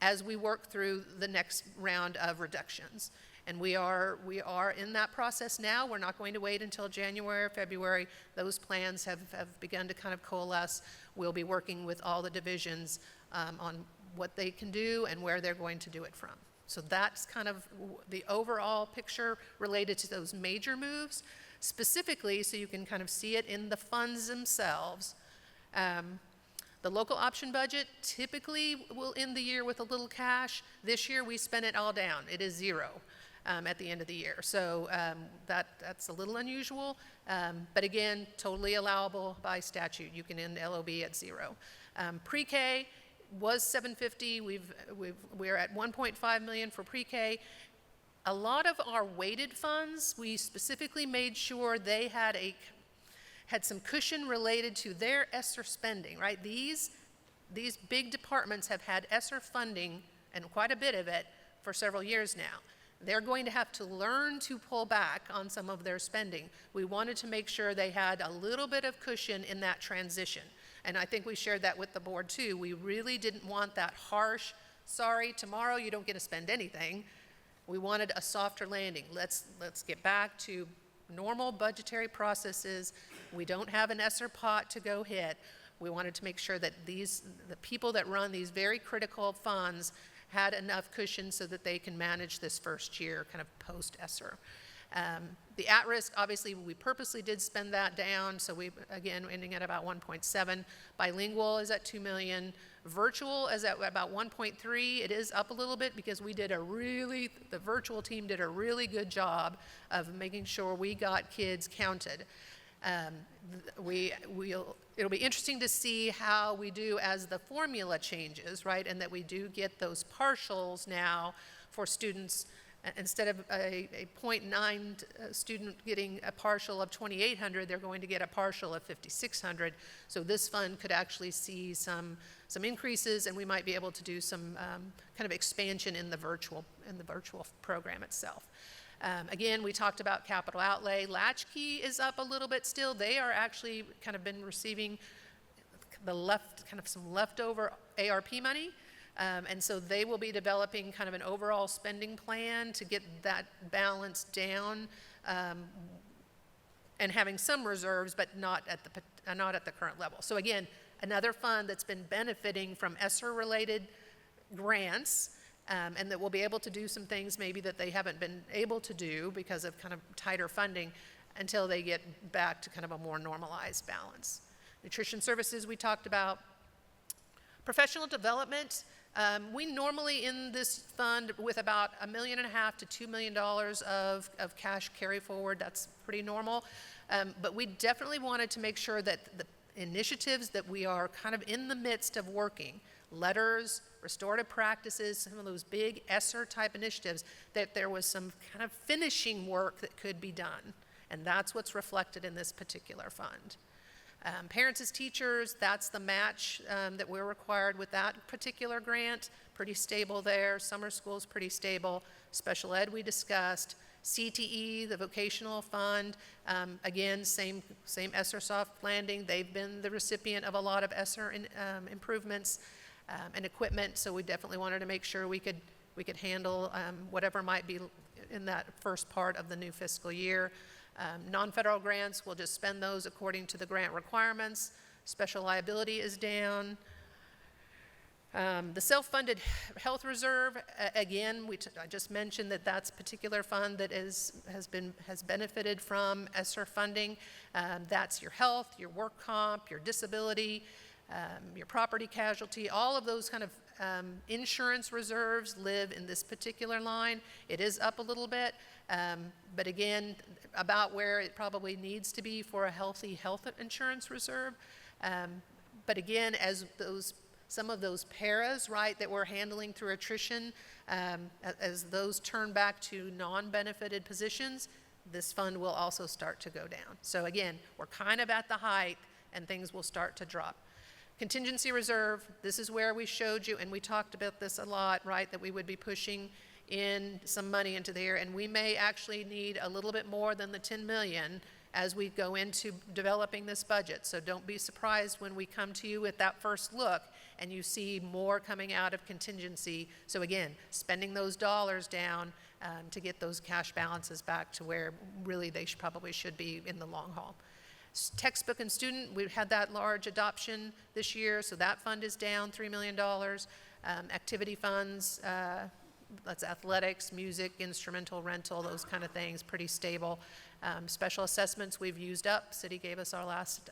Speaker 15: as we work through the next round of reductions. And we are in that process now. We're not going to wait until January or February. Those plans have begun to kind of coalesce. We'll be working with all the divisions on what they can do and where they're going to do it from. So that's kind of the overall picture related to those major moves. Specifically, so you can kind of see it in the funds themselves. The local option budget typically will end the year with a little cash. This year, we spent it all down. It is zero at the end of the year. So that's a little unusual, but again, totally allowable by statute. You can end LOB at zero. Pre-K was $750. We're at $1.5 million for pre-K. A lot of our weighted funds, we specifically made sure they had some cushion related to their ESSER spending, right? These big departments have had ESSER funding, and quite a bit of it, for several years now. They're going to have to learn to pull back on some of their spending. We wanted to make sure they had a little bit of cushion in that transition. And I think we shared that with the board too. We really didn't want that harsh, sorry, tomorrow you don't get to spend anything. We wanted a softer landing. Let's get back to normal budgetary processes. We don't have an ESSER pot to go hit. We wanted to make sure that the people that run these very critical funds had enough cushion so that they can manage this first year kind of post-ESSER. The at-risk, obviously, we purposely did spend that down, so we, again, ending at about 1.7. Bilingual is at 2 million. Virtual is at about 1.3. It is up a little bit because the virtual team did a really good job of making sure we got kids counted. It'll be interesting to see how we do as the formula changes, right? And that we do get those partials now for students. Instead of a 0.9 student getting a partial of 2,800, they're going to get a partial of 5,600. So this fund could actually see some increases, and we might be able to do some kind of expansion in the virtual program itself. Again, we talked about capital outlay. Latchkey is up a little bit still. They are actually kind of been receiving some leftover ARP money. And so they will be developing kind of an overall spending plan to get that balance down and having some reserves, but not at the current level. So again, another fund that's been benefiting from ESSER-related grants, and that will be able to do some things maybe that they haven't been able to do because of kind of tighter funding until they get back to kind of a more normalized balance. Nutrition services we talked about. Professional development, we normally in this fund with about $1.5 million to $2 million of cash carry forward. That's pretty normal. But we definitely wanted to make sure that the initiatives that we are kind of in the midst of working, letters, restorative practices, some of those big ESSER type initiatives, that there was some kind of finishing work that could be done. And that's what's reflected in this particular fund. Parents as teachers, that's the match that we're required with that particular grant. Pretty stable there. Summer school's pretty stable. Special ed we discussed. CTE, the vocational fund, again, same ESSER soft landing. They've been the recipient of a lot of ESSER improvements and equipment, so we definitely wanted to make sure we could handle whatever might be in that first part of the new fiscal year. Non-federal grants, we'll just spend those according to the grant requirements. Special liability is down. The self-funded health reserve, again, I just mentioned that that's a particular fund that has benefited from ESSER funding. That's your health, your work comp, your disability, your property casualty, all of those kind of insurance reserves live in this particular line. It is up a little bit, but again, about where it probably needs to be for a healthy health insurance reserve. But again, as some of those paras, right, that we're handling through attrition, as those turn back to non-benefited positions, this fund will also start to go down. So again, we're kind of at the height and things will start to drop. Contingency reserve, this is where we showed you, and we talked about this a lot, right, that we would be pushing in some money into there, and we may actually need a little bit more than the 10 million as we go into developing this budget. So don't be surprised when we come to you with that first look and you see more coming out of contingency. So again, spending those dollars down to get those cash balances back to where really they probably should be in the long haul. Textbook and student, we've had that large adoption this year, so that fund is down $3 million. Activity funds, that's athletics, music, instrumental rental, those kind of things, pretty stable. Special assessments we've used up. City gave us our last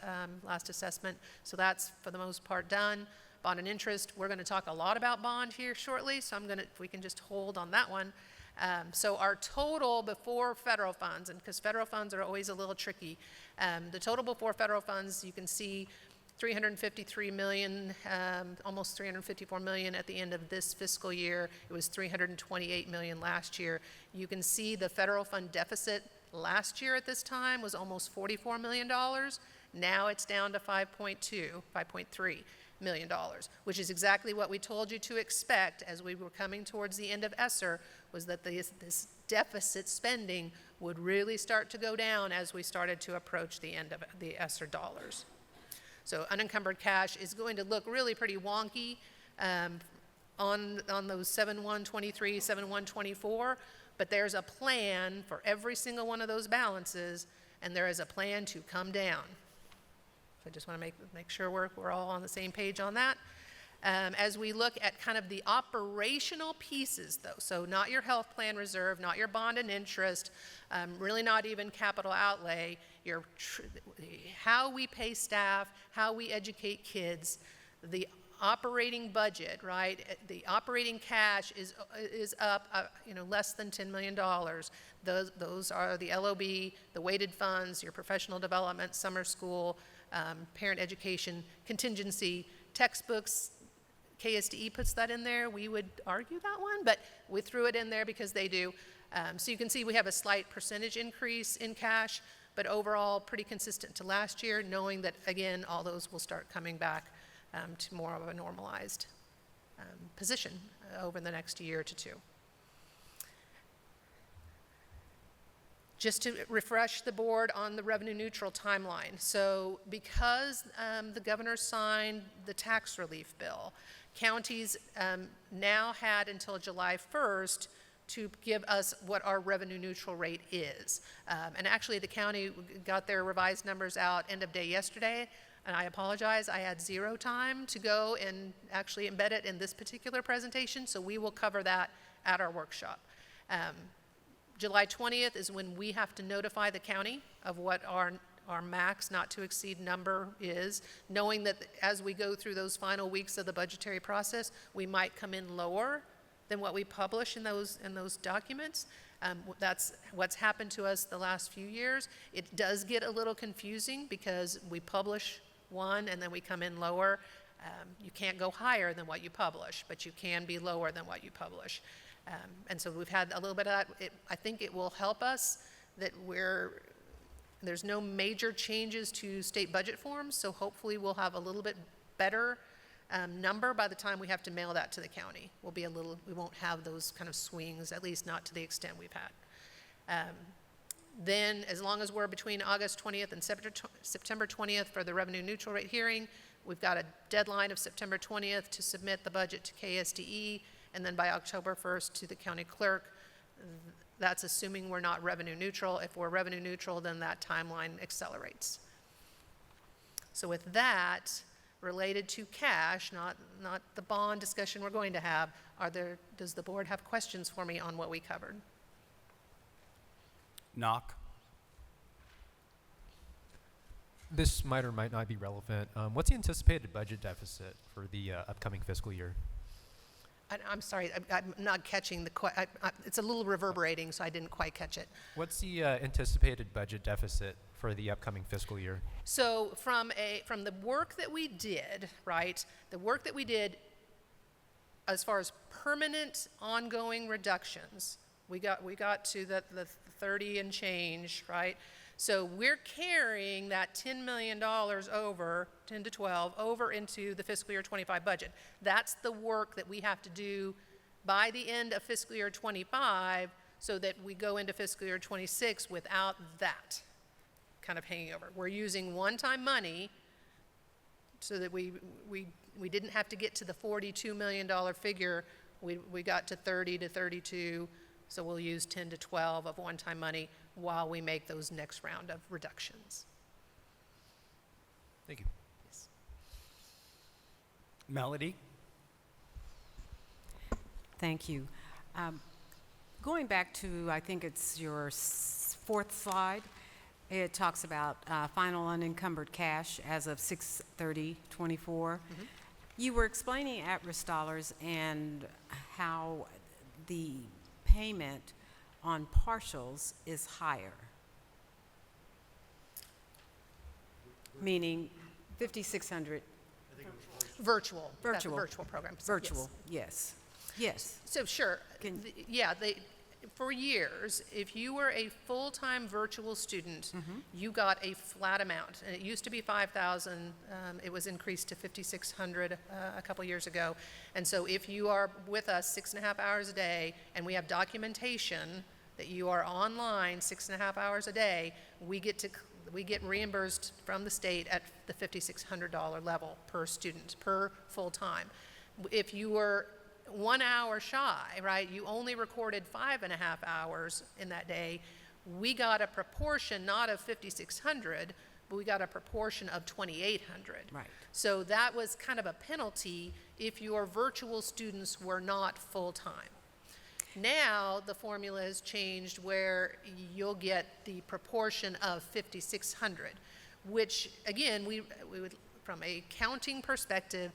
Speaker 15: assessment, so that's for the most part done. Bond and interest, we're going to talk a lot about bond here shortly, so if we can just hold on that one. So our total before federal funds, and because federal funds are always a little tricky, the total before federal funds, you can see 353 million, almost 354 million at the end of this fiscal year. It was 328 million last year. You can see the federal fund deficit last year at this time was almost $44 million. Now it's down to $5.3 million, which is exactly what we told you to expect as we were coming towards the end of ESSER, was that this deficit spending would really start to go down as we started to approach the end of the ESSER dollars. So unencumbered cash is going to look really pretty wonky on those 7/1/23, 7/1/24, but there's a plan for every single one of those balances, and there is a plan to come down. So I just want to make sure we're all on the same page on that. As we look at kind of the operational pieces, though, so not your health plan reserve, not your bond and interest, really not even capital outlay, how we pay staff, how we educate kids, the operating budget, right? The operating cash is up, less than $10 million. Those are the LOB, the weighted funds, your professional development, summer school, parent education, contingency, textbooks. KSDE puts that in there. We would argue that one, but we threw it in there because they do. So you can see we have a slight percentage increase in cash, but overall pretty consistent to last year, knowing that, again, all those will start coming back to more of a normalized position over the next year to two. Just to refresh the board on the revenue neutral timeline. So because the governor signed the tax relief bill, counties now had until July 1st to give us what our revenue neutral rate is. And actually the county got their revised numbers out end of day yesterday, and I apologize, I had zero time to go and actually embed it in this particular presentation, so we will cover that at our workshop. July 20th is when we have to notify the county of what our max not to exceed number is, knowing that as we go through those final weeks of the budgetary process, we might come in lower than what we publish in those documents. That's what's happened to us the last few years. It does get a little confusing because we publish one and then we come in lower. You can't go higher than what you publish, but you can be lower than what you publish. And so we've had a little bit of that. I think it will help us that there's no major changes to state budget forms, so hopefully we'll have a little bit better number by the time we have to mail that to the county. We won't have those kind of swings, at least not to the extent we've had. Then, as long as we're between August 20th and September 20th for the revenue neutral rate hearing, we've got a deadline of September 20th to submit the budget to KSDE, and then by October 1st to the county clerk. That's assuming we're not revenue neutral. If we're revenue neutral, then that timeline accelerates. So with that, related to cash, not the bond discussion we're going to have, does the board have questions for me on what we covered?
Speaker 1: Knock.
Speaker 16: This might or might not be relevant. What's the anticipated budget deficit for the upcoming fiscal year?
Speaker 15: I'm sorry, I'm not catching it's a little reverberating, so I didn't quite catch it.
Speaker 16: What's the anticipated budget deficit for the upcoming fiscal year?
Speaker 15: So from the work that we did, right, the work that we did as far as permanent ongoing reductions, we got to the 30 and change, right? So we're carrying that $10 million over, 10 to 12, over into the fiscal year 25 budget. That's the work that we have to do by the end of fiscal year '25, so that we go into fiscal year '26 without that kind of hanging over. We're using one-time money so that we didn't have to get to the $42 million figure. We got to 30 to 32, so we'll use 10 to 12 of one-time money while we make those next round of reductions.
Speaker 16: Thank you.
Speaker 1: Melody?
Speaker 14: Thank you. Going back to, I think it's your fourth slide, it talks about final unencumbered cash as of 6/30/24. You were explaining at-risk dollars and how the payment on partials is higher, meaning 5,600.
Speaker 15: Virtual. That's a
Speaker 14: Virtual.
Speaker 15: virtual program.
Speaker 14: Virtual, yes. Yes.
Speaker 15: So sure, for years, if you were a full-time virtual student, you got a flat amount. And it used to be 5,000. It was increased to 5,600 a couple years ago. And so if you are with us 6.5 hours a day, and we have documentation that you are online 6.5 hours a day, we get reimbursed from the state at the $5,600 level per student, per full-time. If you were 1 hour shy, right, you only recorded 5.5 hours in that day, we got a proportion not of 5,600, but we got a proportion of 2,800.
Speaker 14: Right.
Speaker 15: So that was kind of a penalty if your virtual students were not full-time. Now, the formula has changed where you'll get the proportion of 5,600, which, again, we would, from a counting perspective,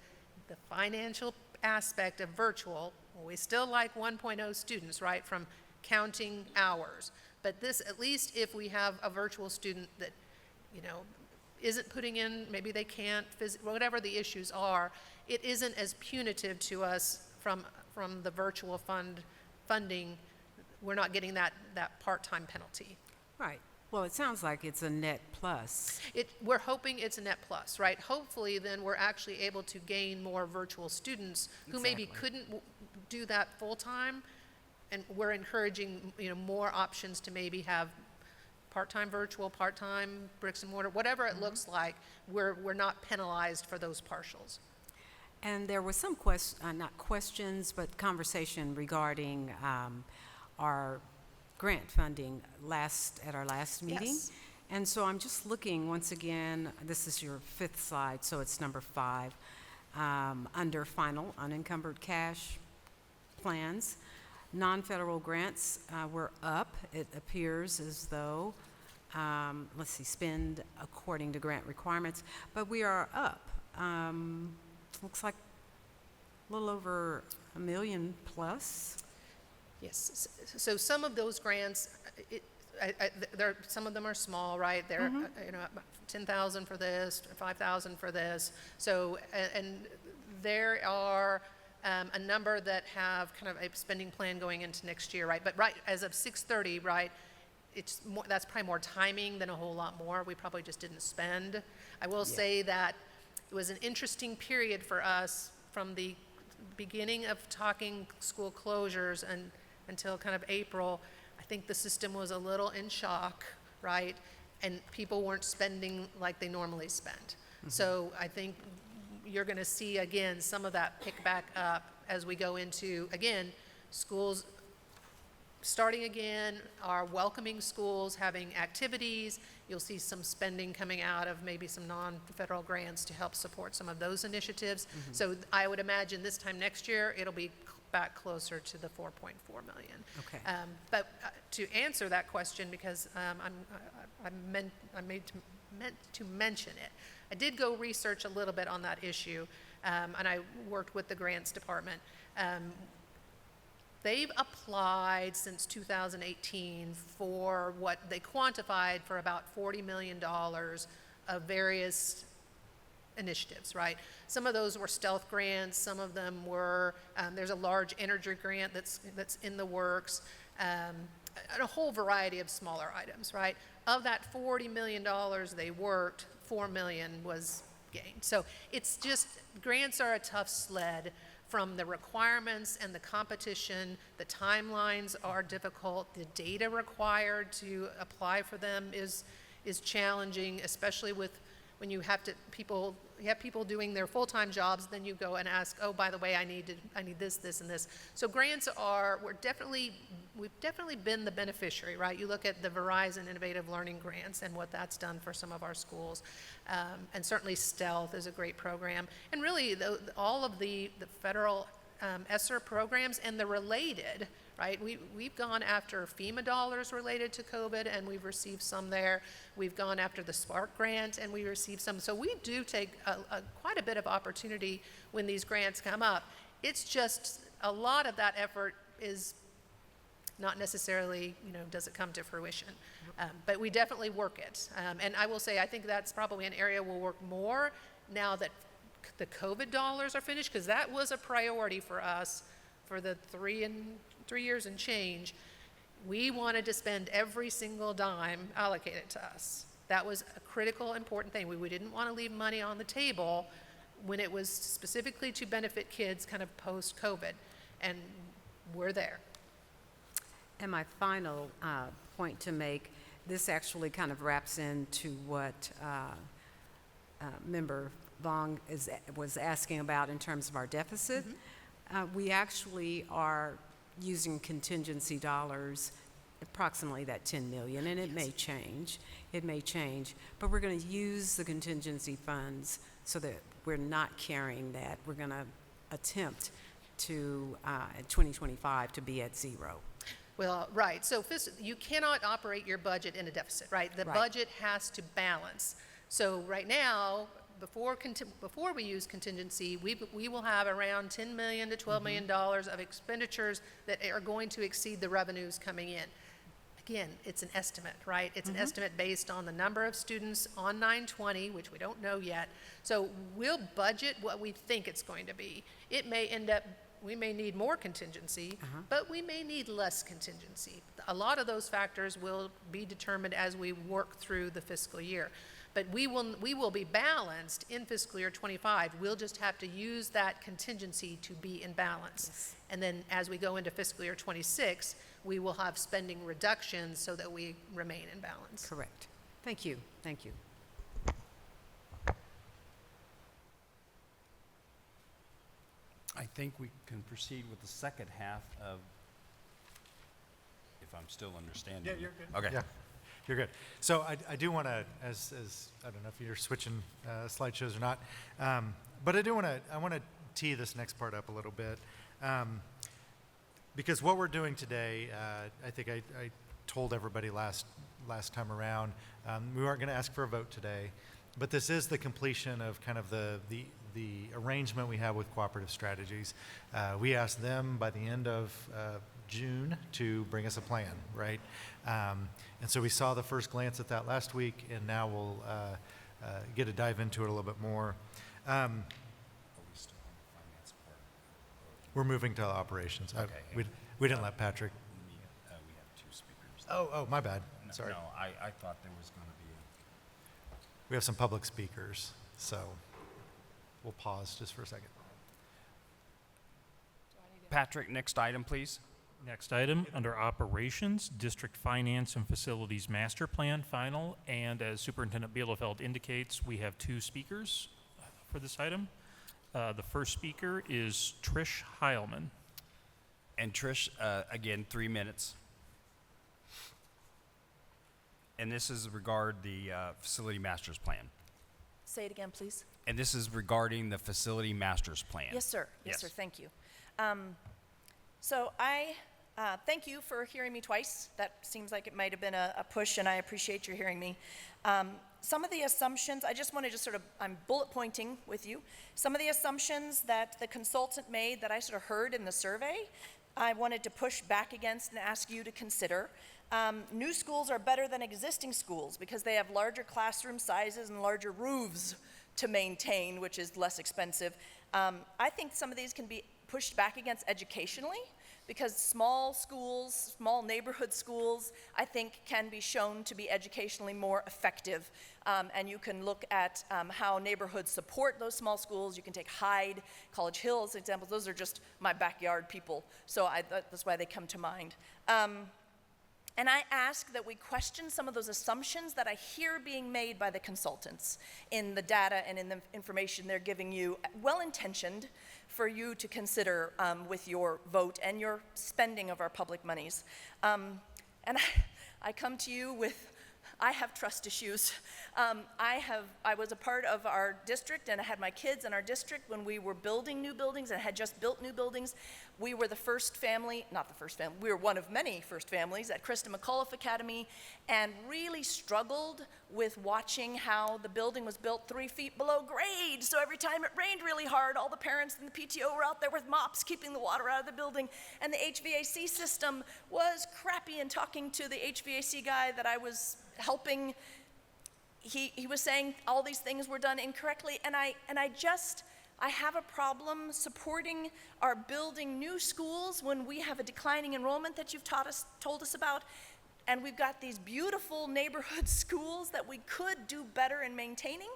Speaker 15: the financial aspect of virtual, we still like 1.0 students, right, from counting hours. But this, at least if we have a virtual student that, isn't putting in, maybe they can't, whatever the issues are, it isn't as punitive to us from the virtual funding. We're not getting that part-time penalty.
Speaker 14: Right. Well, it sounds like it's a net plus.
Speaker 15: We're hoping it's a net plus, right? Hopefully, then we're actually able to gain more virtual students who maybe couldn't do that full-time, and we're encouraging, more options to maybe have part-time virtual, part-time bricks and mortar, whatever it looks like. We're not penalized for those partials.
Speaker 14: And there was some not questions, but conversation regarding our grant funding at our last meeting.
Speaker 15: Yes.
Speaker 14: And so I'm just looking, once again, this is your fifth slide, so it's number 5, under final unencumbered cash plans. Non-federal grants were up. It appears as though, spend according to grant requirements, but we are up. Looks like a little over $1 million plus.
Speaker 15: Yes, so some of those grants, some of them are small, right? They're, 10,000 for this, 5,000 for this. So, and there are a number that have kind of a spending plan going into next year, right? But as of 6/30, right, that's probably more timing than a whole lot more. We probably just didn't spend. I will say that it was an interesting period for us from the beginning of talking school closures and until kind of April. I think the system was a little in shock, right? And people weren't spending like they normally spend. So I think you're going to see, again, some of that pick back up as we go into, again, schools starting again, our welcoming schools, having activities. You'll see some spending coming out of maybe some non-federal grants to help support some of those initiatives. So I would imagine this time next year, it'll be back closer to the 4.4 million.
Speaker 14: Okay.
Speaker 15: But to answer that question, because I meant to mention it, I did go research a little bit on that issue, and I worked with the grants department. They've applied since 2018 for what they quantified for about $40 million of various initiatives, right? Some of those were stealth grants, some of them were, there's a large energy grant that's in the works, and a whole variety of smaller items, right? Of that $40 million they worked, $4 million was gained. So it's just, grants are a tough sled from the requirements and the competition. The timelines are difficult. The data required to apply for them is challenging, especially when you have people doing their full-time jobs, then you go and ask, oh, by the way, I need this, and this. So grants we've definitely been the beneficiary, right? You look at the Verizon Innovative Learning Grants and what that's done for some of our schools. And certainly Stealth is a great program. And really, all of the federal ESSER programs and the related, right? We've gone after FEMA dollars related to COVID, and we've received some there. We've gone after the Spark grant, and we received some. So we do take quite a bit of opportunity when these grants come up. It's just a lot of that effort is not necessarily, does it come to fruition. But we definitely work it. And I will say, I think that's probably an area we'll work more now that the COVID dollars are finished, because that was a priority for us for the 3 years and change. We wanted to spend every single dime allocated to us. That was a critical, important thing. We didn't want to leave money on the table when it was specifically to benefit kids kind of post-COVID, and we're there.
Speaker 14: And my final point to make, this actually kind of wraps into what Member Vong was asking about in terms of our deficit. We actually are using contingency dollars, approximately that 10 million, and it may change. It may change, but we're going to use the contingency funds so that we're not carrying that. We're going to attempt to, in 2025, to be at zero.
Speaker 15: Well, right. So you cannot operate your budget in a deficit, right? The budget has to balance. So right now, before we use contingency, we will have around $10 million to $12 million of expenditures that are going to exceed the revenues coming in. Again, it's an estimate, right? It's an estimate based on the number of students on 920, which we don't know yet. So we'll budget what we think it's going to be. It may end up, we may need more contingency, but we may need less contingency. A lot of those factors will be determined as we work through the fiscal year. But we will be balanced in fiscal year 25. We'll just have to use that contingency to be in balance.
Speaker 14: Yes.
Speaker 15: And then as we go into fiscal year 26, we will have spending reductions so that we remain in balance.
Speaker 14: Correct. Thank you. Thank you.
Speaker 1: I think we can proceed with the second half of, if I'm still understanding.
Speaker 12: Yeah, you're good.
Speaker 1: Okay.
Speaker 12: Yeah, you're good. So I do want to, as I don't know if you're switching slideshows or not, but I want to tee this next part up a little bit, because what we're doing today, I think I told everybody last time around, we weren't going to ask for a vote today, but this is the completion of kind of the arrangement we have with Cooperative Strategies. We asked them by the end of June to bring us a plan, right? And so we saw the first glance at that last week, and now we'll get to dive into it a little bit more. We're moving to operations.
Speaker 1: Okay.
Speaker 12: We didn't let Patrick.
Speaker 1: We have two speakers.
Speaker 12: Oh, my bad. Sorry.
Speaker 1: No, I thought there was going to be
Speaker 12: We have some public speakers, so we'll pause just for a second.
Speaker 1: Patrick, next item, please.
Speaker 2: Next item, under Operations, District Finance and Facilities Master Plan Final, and as Superintendent Bielefeld indicates, we have two speakers for this item. The first speaker is Trish Heilman.
Speaker 1: And Trish, again, 3 minutes. And this is regard the Facility Master's Plan.
Speaker 7: Say it again, please.
Speaker 1: And this is regarding the Facility Master's Plan.
Speaker 7: Yes, sir. Yes,
Speaker 1: Yes.
Speaker 7: sir. Thank you. So I thank you for hearing me twice. That seems like it might have been a push, and I appreciate your hearing me. Some of the assumptions, I just want to I'm bullet pointing with you. Some of the assumptions that the consultant made that I sort of heard in the survey, I wanted to push back against and ask you to consider. New schools are better than existing schools because they have larger classroom sizes and larger roofs to maintain, which is less expensive. I think some of these can be pushed back against educationally because small schools, small neighborhood schools, I think can be shown to be educationally more effective. And you can look at how neighborhoods support those small schools. You can take Hyde, College Hill as examples. Those are just my backyard people, so that's why they come to mind. And I ask that we question some of those assumptions that I hear being made by the consultants in the data and in the information they're giving you, well-intentioned for you to consider with your vote and your spending of our public monies. And I come to you with, I have trust issues. I was a part of our district, and I had my kids in our district when we were building new buildings and had just built new buildings. We were the first family, not the first family, we were one of many first families at Krista McAuliffe Academy, and really struggled with watching how the building was built 3 feet below grade. So every time it rained really hard, all the parents and the PTO were out there with mops keeping the water out of the building, and the HVAC system was crappy. And talking to the HVAC guy that I was helping, he was saying all these things were done incorrectly, and I have a problem supporting our building new schools when we have a declining enrollment that you've told us about, and we've got these beautiful neighborhood schools that we could do better in maintaining.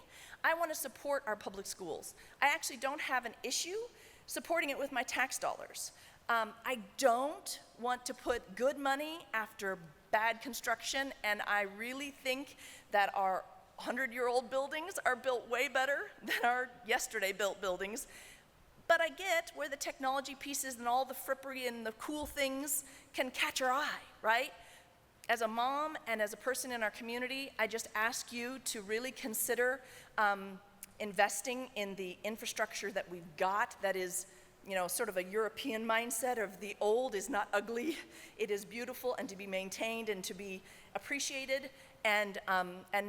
Speaker 7: I want to support our public schools. I actually don't have an issue supporting it with my tax dollars. I don't want to put good money after bad construction, and I really think that our 100-year-old buildings are built way better than our yesterday-built buildings. But I get where the technology pieces and all the frippery and the cool things can catch our eye, right? As a mom and as a person in our community, I just ask you to really consider investing in the infrastructure that we've got that is, you know, sort of a European mindset of the old is not ugly, it is beautiful and to be maintained and to be appreciated, and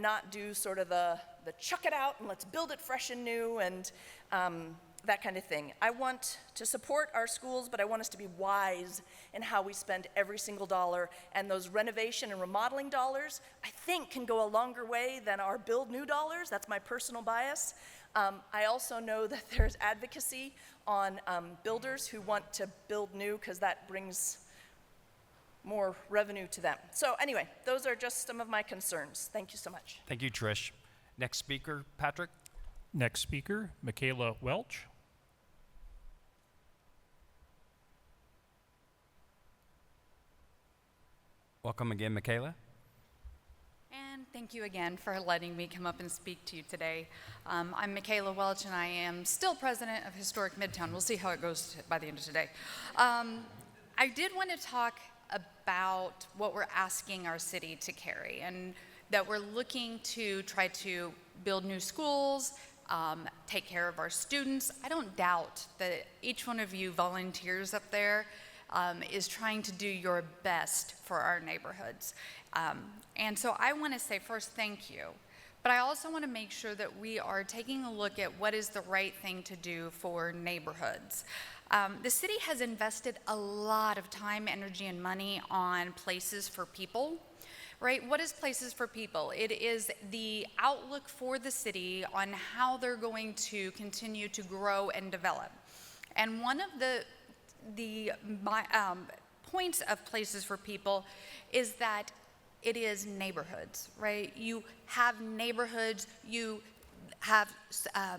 Speaker 7: not do sort of the chuck it out and let's build it fresh and new and that kind of thing. I want to support our schools, but I want us to be wise in how we spend every single dollar, and those renovation and remodeling dollars, I think, can go a longer way than our build new dollars. That's my personal bias. I also know that there's advocacy on builders who want to build new because that brings more revenue to them. So anyway, those are just some of my concerns. Thank you so much.
Speaker 1: Thank you, Trish. Next speaker, Patrick.
Speaker 2: Next speaker, Michaela Welch.
Speaker 1: Welcome again, Michaela.
Speaker 9: And thank you again for letting me come up and speak to you today. I'm Michaela Welch, and I am still president of Historic Midtown. We'll see how it goes by the end of today. I did want to talk about what we're asking our city to carry, and that we're looking to try to build new schools, take care of our students. I don't doubt that each one of you volunteers up there is trying to do your best for our neighborhoods. And so I want to say first, thank you. But I also want to make sure that we are taking a look at what is the right thing to do for neighborhoods. The city has invested a lot of time, energy, and money on Places for People. Right? What is Places for People? It is the outlook for the city on how they're going to continue to grow and develop. And one of the points of Places for People is that it is neighborhoods, right? You have neighborhoods, you have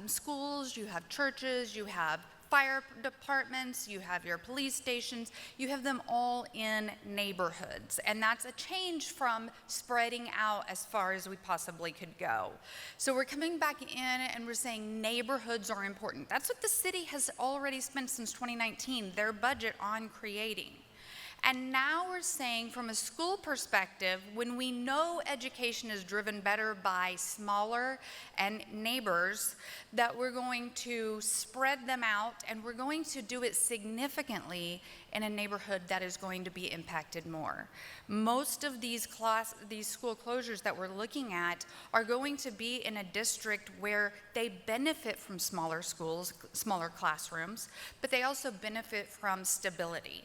Speaker 9: schools, you have churches, you have fire departments, you have your police stations, you have them all in neighborhoods. And that's a change from spreading out as far as we possibly could go. So we're coming back in and we're saying neighborhoods are important. That's what the city has already spent since 2019, their budget on creating. And now we're saying from a school perspective, when we know education is driven better by smaller and neighbors, that we're going to spread them out and we're going to do it significantly in a neighborhood that is going to be impacted more. Most of these school closures that we're looking at are going to be in a district where they benefit from smaller schools, smaller classrooms, but they also benefit from stability.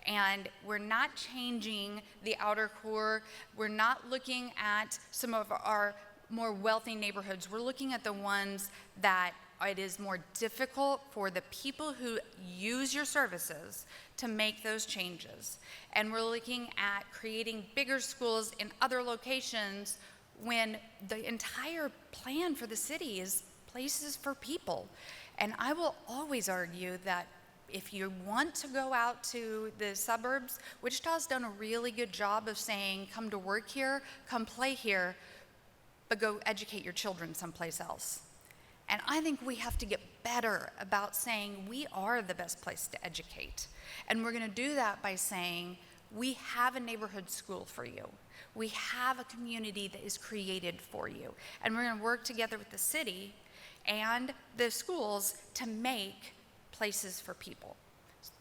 Speaker 9: And we're not changing the outer core. We're not looking at some of our more wealthy neighborhoods. We're looking at the ones that it is more difficult for the people who use your services to make those changes. And we're looking at creating bigger schools in other locations when the entire plan for the city is places for people. And I will always argue that if you want to go out to the suburbs, Wichita's done a really good job of saying, come to work here, come play here, but go educate your children someplace else. And I think we have to get better about saying we are the best place to educate. And we're going to do that by saying we have a neighborhood school for you. We have a community that is created for you. And we're going to work together with the city and the schools to make places for people.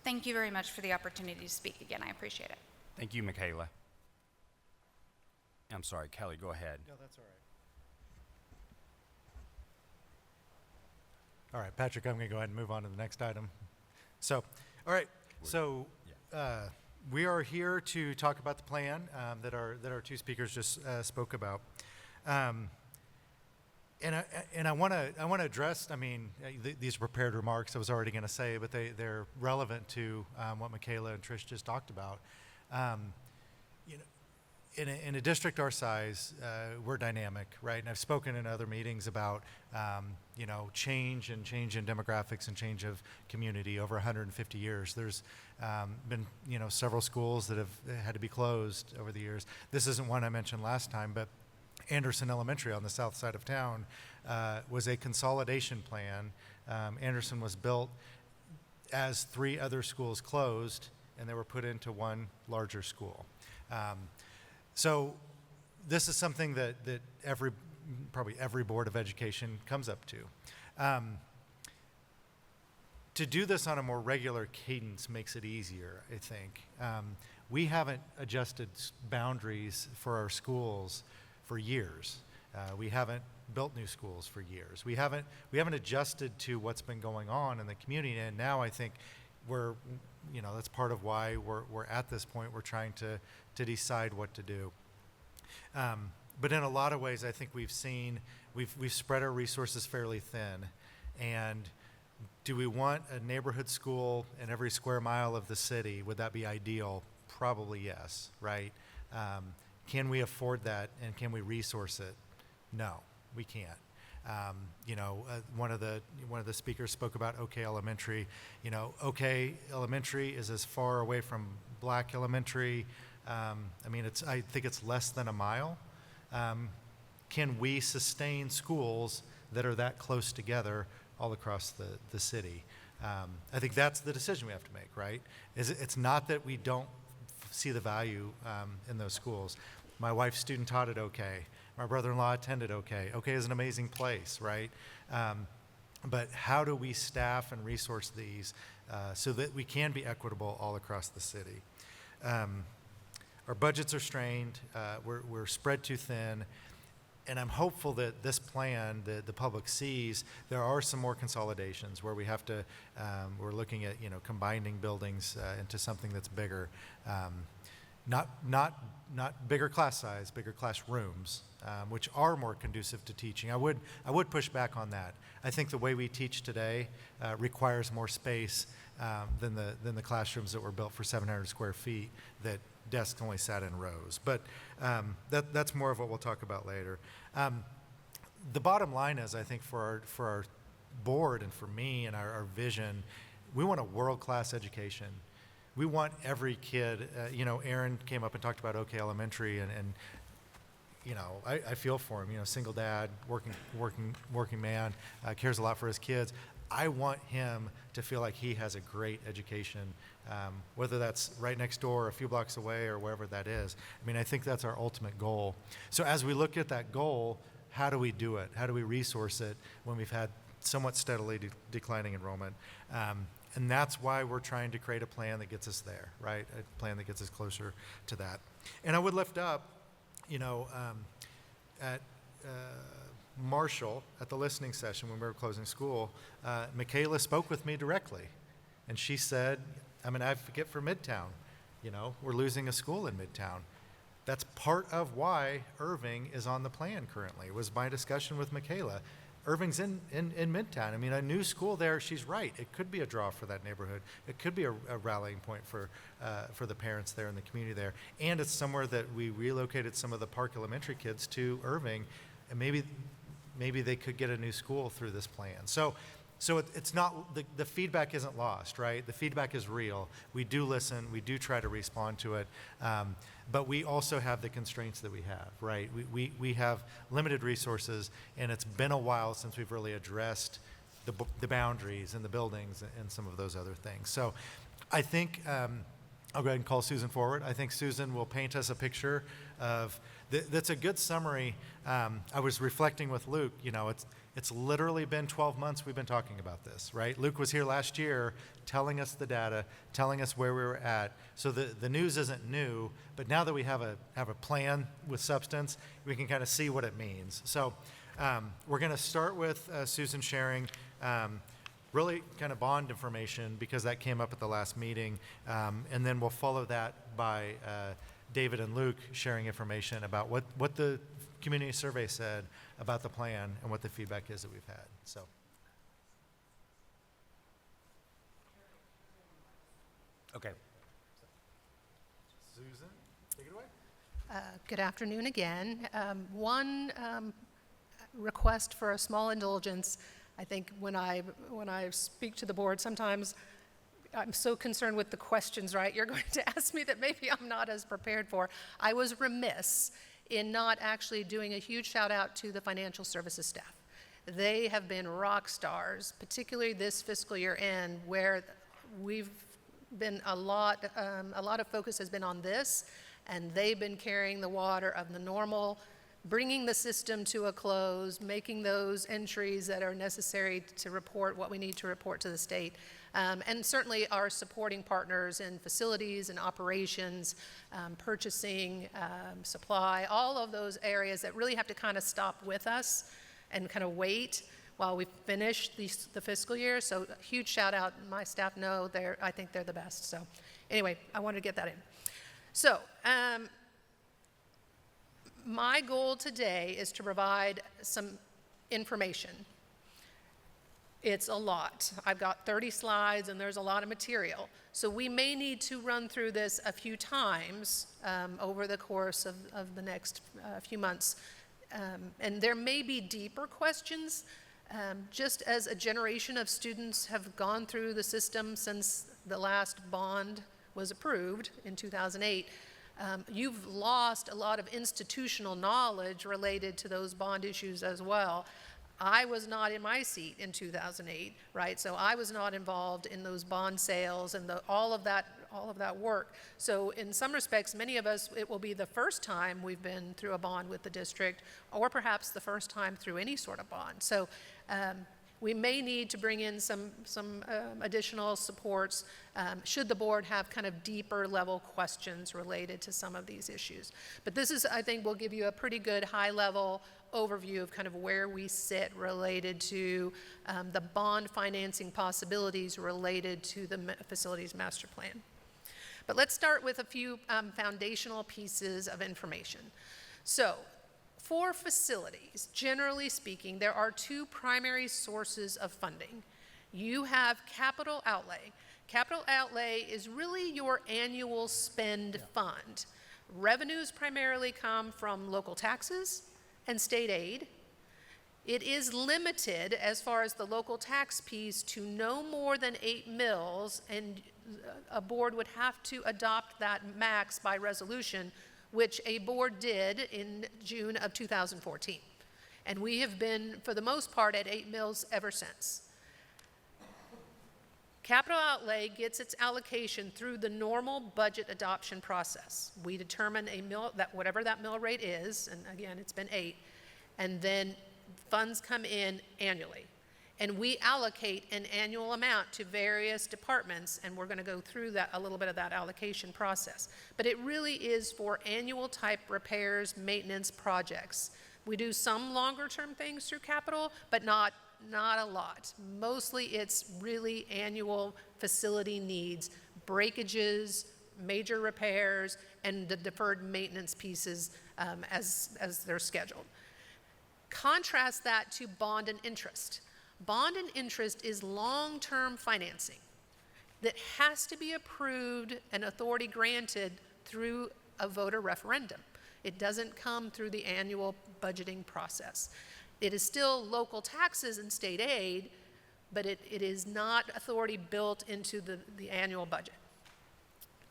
Speaker 9: Thank you very much for the opportunity to speak again. I appreciate it.
Speaker 1: Thank you, Michaela. I'm sorry, Kelly, go ahead.
Speaker 12: No, that's all right. All right, Patrick, I'm going to go ahead and move on to the next item. So, all right, so we are here to talk about the plan that our two speakers just spoke about. And I want to address. I mean, these are prepared remarks I was already going to say, but they're relevant to what Michaela and Trish just talked about. You know, in a district our size, we're dynamic, right? And I've spoken in other meetings about you know, change in demographics and change of community over 150 years. There's been, you know, several schools that have had to be closed over the years. This isn't one I mentioned last time, but Anderson Elementary on the south side of town was a consolidation plan. Anderson was built as 3 other schools closed, and they were put into one larger school. So this is something that probably every Board of Education comes up to. To do this on a more regular cadence makes it easier, I think. We haven't adjusted boundaries for our schools for years. We haven't built new schools for years. We haven't adjusted to what's been going on in the community, and now I think we're, you know, that's part of why we're at this point. We're trying to decide what to do. But in a lot of ways, I think we've spread our resources fairly thin. And do we want a neighborhood school in every square mile of the city? Would that be ideal? Probably yes, right? Can we afford that, and can we resource it? No, we can't. You know, one of the speakers spoke about OK Elementary. You know, OK Elementary is as far away from Black Elementary. I mean, I think it's less than a mile. Can we sustain schools that are that close together all across the city? I think that's the decision we have to make, right? It's not that we don't see the value in those schools. My wife's student taught at OK. My brother-in-law attended OK. OK is an amazing place, right? But how do we staff and resource these so that we can be equitable all across the city? Our budgets are strained. We're spread too thin. And I'm hopeful that this plan, the public sees, there are some more consolidations where we have to, we're looking at, you know, combining buildings into something that's bigger. Not bigger class size, bigger classrooms, which are more conducive to teaching. I would push back on that. I think the way we teach today requires more space than the classrooms that were built for 700 square feet that desks only sat in rows. But that's more of what we'll talk about later. The bottom line is, I think for our board and for me and our vision, we want a world-class education. We want every kid, you know, Aaron came up and talked about OK Elementary, and you know, I feel for him, you know, single dad, working man, cares a lot for his kids. I want him to feel like he has a great education, whether that's right next door, a few blocks away, or wherever that is. I mean, I think that's our ultimate goal. So as we look at that goal, how do we do it? How do we resource it when we've had somewhat steadily declining enrollment? And that's why we're trying to create a plan that gets us there, right? A plan that gets us closer to that. And I would lift up, you know, at Marshall, at the listening session when we were closing school, Michaela spoke with me directly. And she said, I'm an advocate for Midtown. You know, we're losing a school in Midtown. That's part of why Irving is on the plan currently, was my discussion with Michaela. Irving's in Midtown. I mean, a new school there, she's right. It could be a draw for that neighborhood. It could be a rallying point for the parents there and the community there. And it's somewhere that we relocated some of the Park Elementary kids to Irving, and maybe they could get a new school through this plan. So it's not, the feedback isn't lost, right? The feedback is real. We do listen. We do try to respond to it. But we also have the constraints that we have, right? We have limited resources, and it's been a while since we've really addressed the boundaries and the buildings and some of those other things. So I think I'll go ahead and call Susan forward. I think Susan will paint us a picture of, that's a good summary. I was reflecting with Luke, it's literally been 12 months we've been talking about this, right? Luke was here last year telling us the data, telling us where we were at. So the news isn't new, but now that we have a plan with substance, we can kind of see what it means. So we're going to start with Susan sharing really kind of bond information, because that came up at the last meeting, and then we'll follow that by David and Luke sharing information about what the community survey said about the plan and what the feedback is that we've had. So.
Speaker 1: Okay.
Speaker 12: Susan, take it away.
Speaker 15: Good afternoon again. One request for a small indulgence. I think when I speak to the board, sometimes I'm so concerned with the questions, right, you're going to ask me that maybe I'm not as prepared for. I was remiss in not actually doing a huge shout out to the financial services staff. They have been rock stars, particularly this fiscal year end, where we've been a lot of focus has been on this, and they've been carrying the water of the normal, bringing the system to a close, making those entries that are necessary to report what we need to report to the state. And certainly our supporting partners in facilities and operations, purchasing, supply, all of those areas that really have to kind of stop with us and kind of wait while we finish the fiscal year. So a huge shout out. My staff know I think they're the best. So anyway, I wanted to get that in. So my goal today is to provide some information. It's a lot. I've got 30 slides and there's a lot of material. So we may need to run through this a few times over the course of the next few months. And there may be deeper questions, just as a generation of students have gone through the system since the last bond was approved in 2008. You've lost a lot of institutional knowledge related to those bond issues as well. I was not in my seat in 2008, right? So I was not involved in those bond sales and all of that work. So in some respects, many of us, it will be the first time we've been through a bond with the district, or perhaps the first time through any sort of bond. So we may need to bring in some additional supports should the board have kind of deeper level questions related to some of these issues. But this is, I think, will give you a pretty good high level overview of kind of where we sit related to the bond financing possibilities related to the facilities master plan. But let's start with a few foundational pieces of information. So for facilities, generally speaking, there are two primary sources of funding. You have capital outlay. Capital outlay is really your annual spend fund. Revenues primarily come from local taxes and state aid. It is limited as far as the local tax piece to no more than 8 mills, and a board would have to adopt that max by resolution, which a board did in June of 2014. And we have been, for the most part, at 8 mills ever since. Capital outlay gets its allocation through the normal budget adoption process. We determine a mill, whatever that mill rate is, and again, it's been 8, and then funds come in annually. And we allocate an annual amount to various departments, and we're going to go through that, a little bit of that allocation process. But it really is for annual type repairs, maintenance projects. We do some longer term things through capital, but not a lot. Mostly it's really annual facility needs, breakages, major repairs, and the deferred maintenance pieces as they're scheduled. Contrast that to bond and interest. Bond and interest is long-term financing that has to be approved and authority granted through a voter referendum. It doesn't come through the annual budgeting process. It is still local taxes and state aid, but it is not authority built into the annual budget.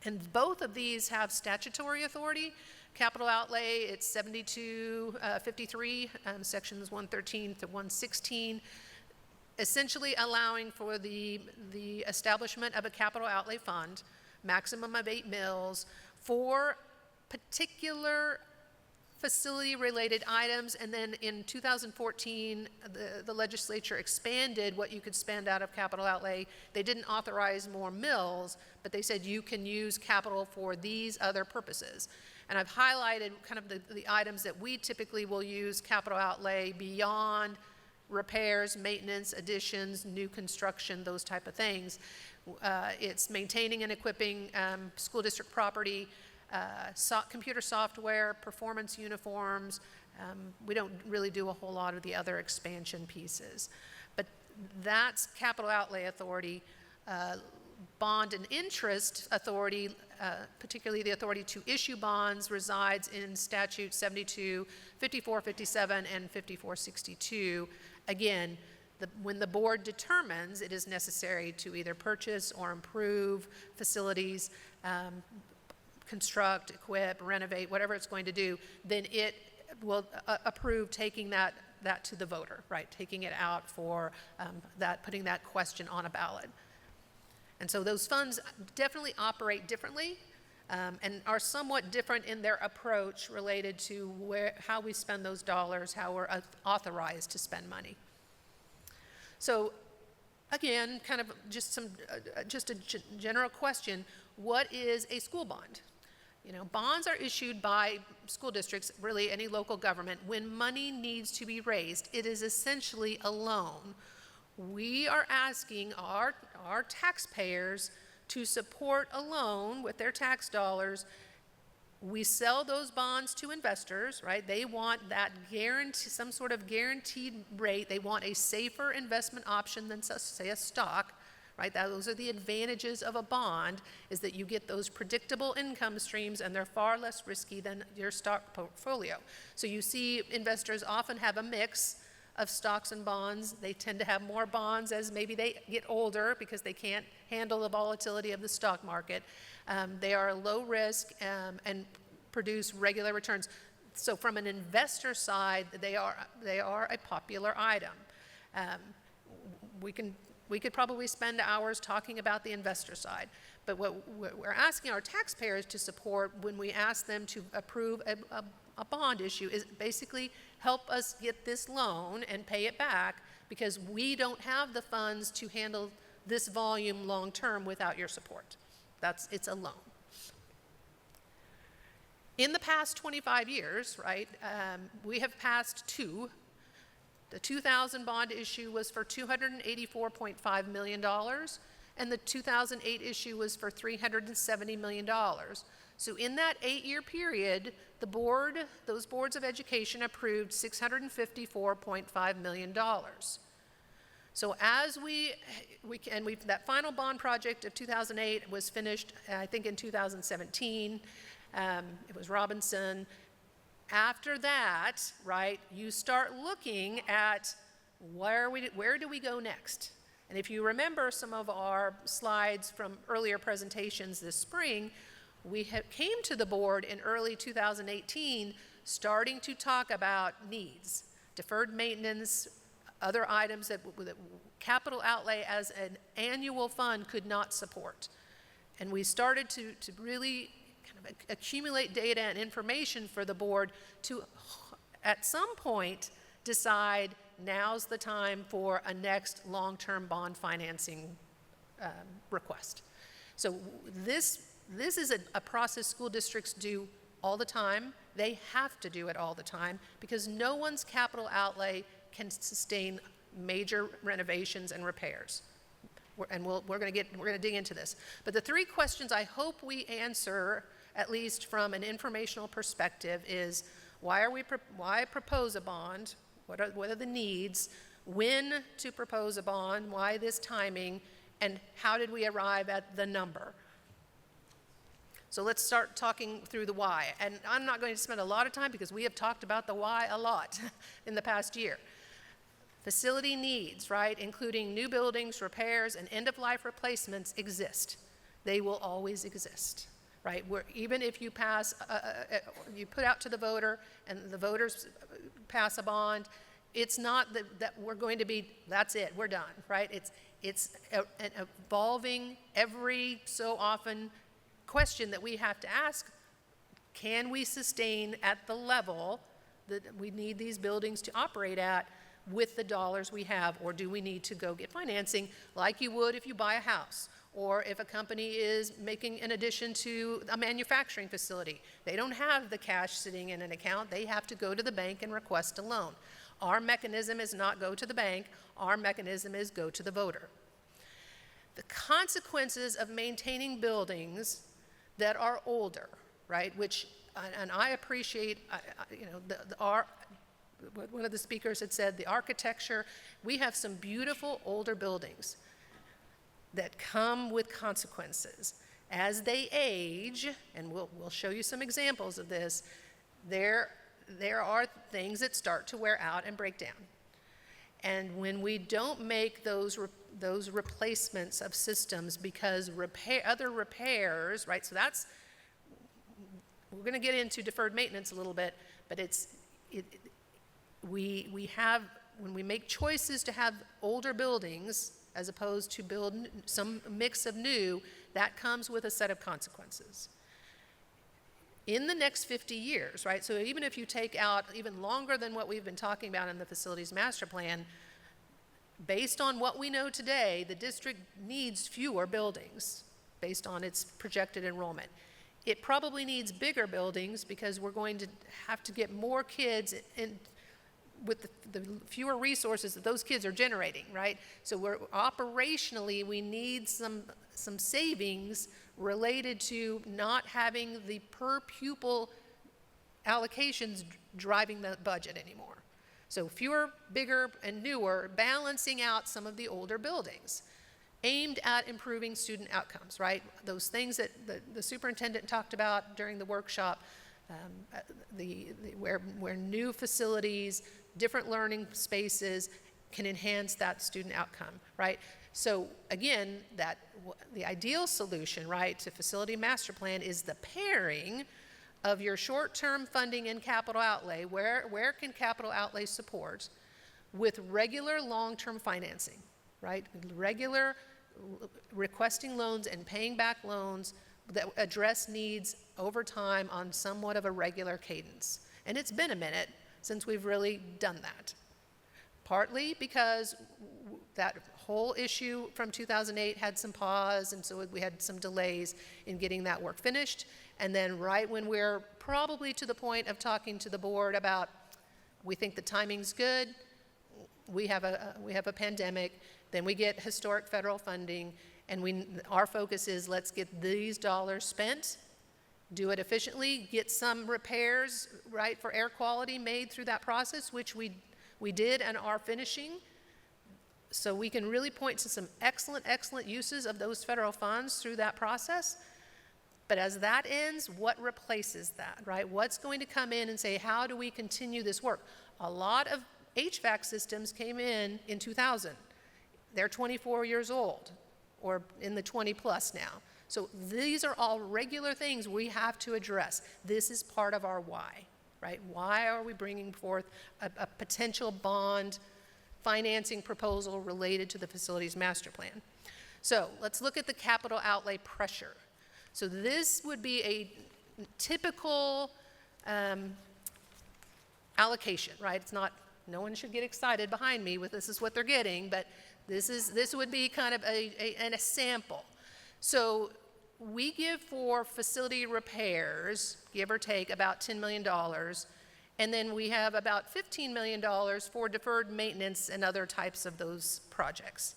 Speaker 15: And both of these have statutory authority. Capital outlay, it's 7253, sections 113 to 116, essentially allowing for the establishment of a capital outlay fund, maximum of 8 mills, for particular facility-related items. And then in 2014, the legislature expanded what you could spend out of capital outlay. They didn't authorize more mills, but they said you can use capital for these other purposes. And I've highlighted kind of the items that we typically will use capital outlay beyond repairs, maintenance, additions, new construction, those type of things. It's maintaining and equipping school district property, computer software, performance uniforms. We don't really do a whole lot of the other expansion pieces. But that's capital outlay authority. Bond and interest authority, particularly the authority to issue bonds, resides in statute 72, 5457, and 5462. Again, when the board determines it is necessary to either purchase or improve facilities, construct, equip, renovate, whatever it's going to do, then it will approve taking that to the voter, right? Taking it out for putting that question on a ballot. And so those funds definitely operate differently and are somewhat different in their approach related to how we spend those dollars, how we're authorized to spend money. So again, kind of just a general question, what is a school bond? You know, bonds are issued by school districts, really any local government, when money needs to be raised. It is essentially a loan. We are asking our taxpayers to support a loan with their tax dollars. We sell those bonds to investors, right? They want that guarantee, some sort of guaranteed rate. They want a safer investment option than, say, a stock, right? Those are the advantages of a bond, is that you get those predictable income streams and they're far less risky than your stock portfolio. So you see investors often have a mix of stocks and bonds. They tend to have more bonds as maybe they get older because they can't handle the volatility of the stock market. They are low risk and produce regular returns. So from an investor side, they are a popular item. We could probably spend hours talking about the investor side, but what we're asking our taxpayers to support when we ask them to approve a bond issue is basically help us get this loan and pay it back, because we don't have the funds to handle this volume long term without your support. It's a loan. In the past 25 years, right, we have passed two. The 2000 bond issue was for $284.5 million, and the 2008 issue was for $370 million. So in that 8-year period, those boards of education approved $654.5 million. So as that final bond project of 2008 was finished, I think in 2017, it was Robinson. After that, right, you start looking at where do we go next? And if you remember some of our slides from earlier presentations this spring, we came to the board in early 2018 starting to talk about needs, deferred maintenance, other items that capital outlay as an annual fund could not support. And we started to really kind of accumulate data and information for the board to, at some point, decide now's the time for a next long-term bond financing request. So this is a process school districts do all the time. They have to do it all the time because no one's capital outlay can sustain major renovations and repairs. We're going to dig into this. But the three questions I hope we answer, at least from an informational perspective, is why propose a bond? What are the needs? When to propose a bond? Why this timing? And how did we arrive at the number? So let's start talking through the why. And I'm not going to spend a lot of time because we have talked about the why a lot in the past year. Facility needs, right, including new buildings, repairs, and end-of-life replacements exist. They will always exist, right? Even if you pass, you put out to the voter and the voters pass a bond, it's not that we're going to be, that's it, we're done, right? It's an evolving, every so often question that we have to ask. Can we sustain at the level that we need these buildings to operate at with the dollars we have, or do we need to go get financing like you would if you buy a house, or if a company is making an addition to a manufacturing facility? They don't have the cash sitting in an account. They have to go to the bank and request a loan. Our mechanism is not go to the bank. Our mechanism is go to the voter. The consequences of maintaining buildings that are older, right, which, and I appreciate, one of the speakers had said the architecture, we have some beautiful older buildings that come with consequences. As they age, and we'll show you some examples of this, there are things that start to wear out and break down. And when we don't make those replacements of systems because other repairs, right, so that's, we're going to get into deferred maintenance a little bit, but we have, when we make choices to have older buildings as opposed to build some mix of new, that comes with a set of consequences. In the next 50 years, right, so even if you take out even longer than what we've been talking about in the facilities master plan, based on what we know today, the district needs fewer buildings based on its projected enrollment. It probably needs bigger buildings because we're going to have to get more kids in with the fewer resources that those kids are generating, right? So operationally, we need some savings related to not having the per pupil allocations driving the budget anymore. So fewer, bigger, and newer, balancing out some of the older buildings aimed at improving student outcomes, right? Those things that the superintendent talked about during the workshop, where new facilities, different learning spaces can enhance that student outcome, right? So again, the ideal solution, right, to facility master plan is the pairing of your short-term funding and capital outlay, where can capital outlay support, with regular long-term financing, right? Regular requesting loans and paying back loans that address needs over time on somewhat of a regular cadence. And it's been a minute since we've really done that. Partly because that whole issue from 2008 had some pause, and so we had some delays in getting that work finished. And then right when we're probably to the point of talking to the board about, we think the timing's good, we have a pandemic, then we get historic federal funding, and our focus is let's get these dollars spent, do it efficiently, get some repairs, right, for air quality made through that process, which we did and are finishing. So we can really point to some excellent uses of those federal funds through that process. But as that ends, what replaces that, right? What's going to come in and say, how do we continue this work? A lot of HVAC systems came in 2000. They're 24 years old, or in the 20 plus now. So these are all regular things we have to address. This is part of our why, right? Why are we bringing forth a potential bond financing proposal related to the facilities master plan? So let's look at the capital outlay pressure. So this would be a typical allocation, right? It's not, no one should get excited behind me with this is what they're getting, but this would be kind of a sample. So we give for facility repairs, give or take, about $10 million, and then we have about $15 million for deferred maintenance and other types of those projects.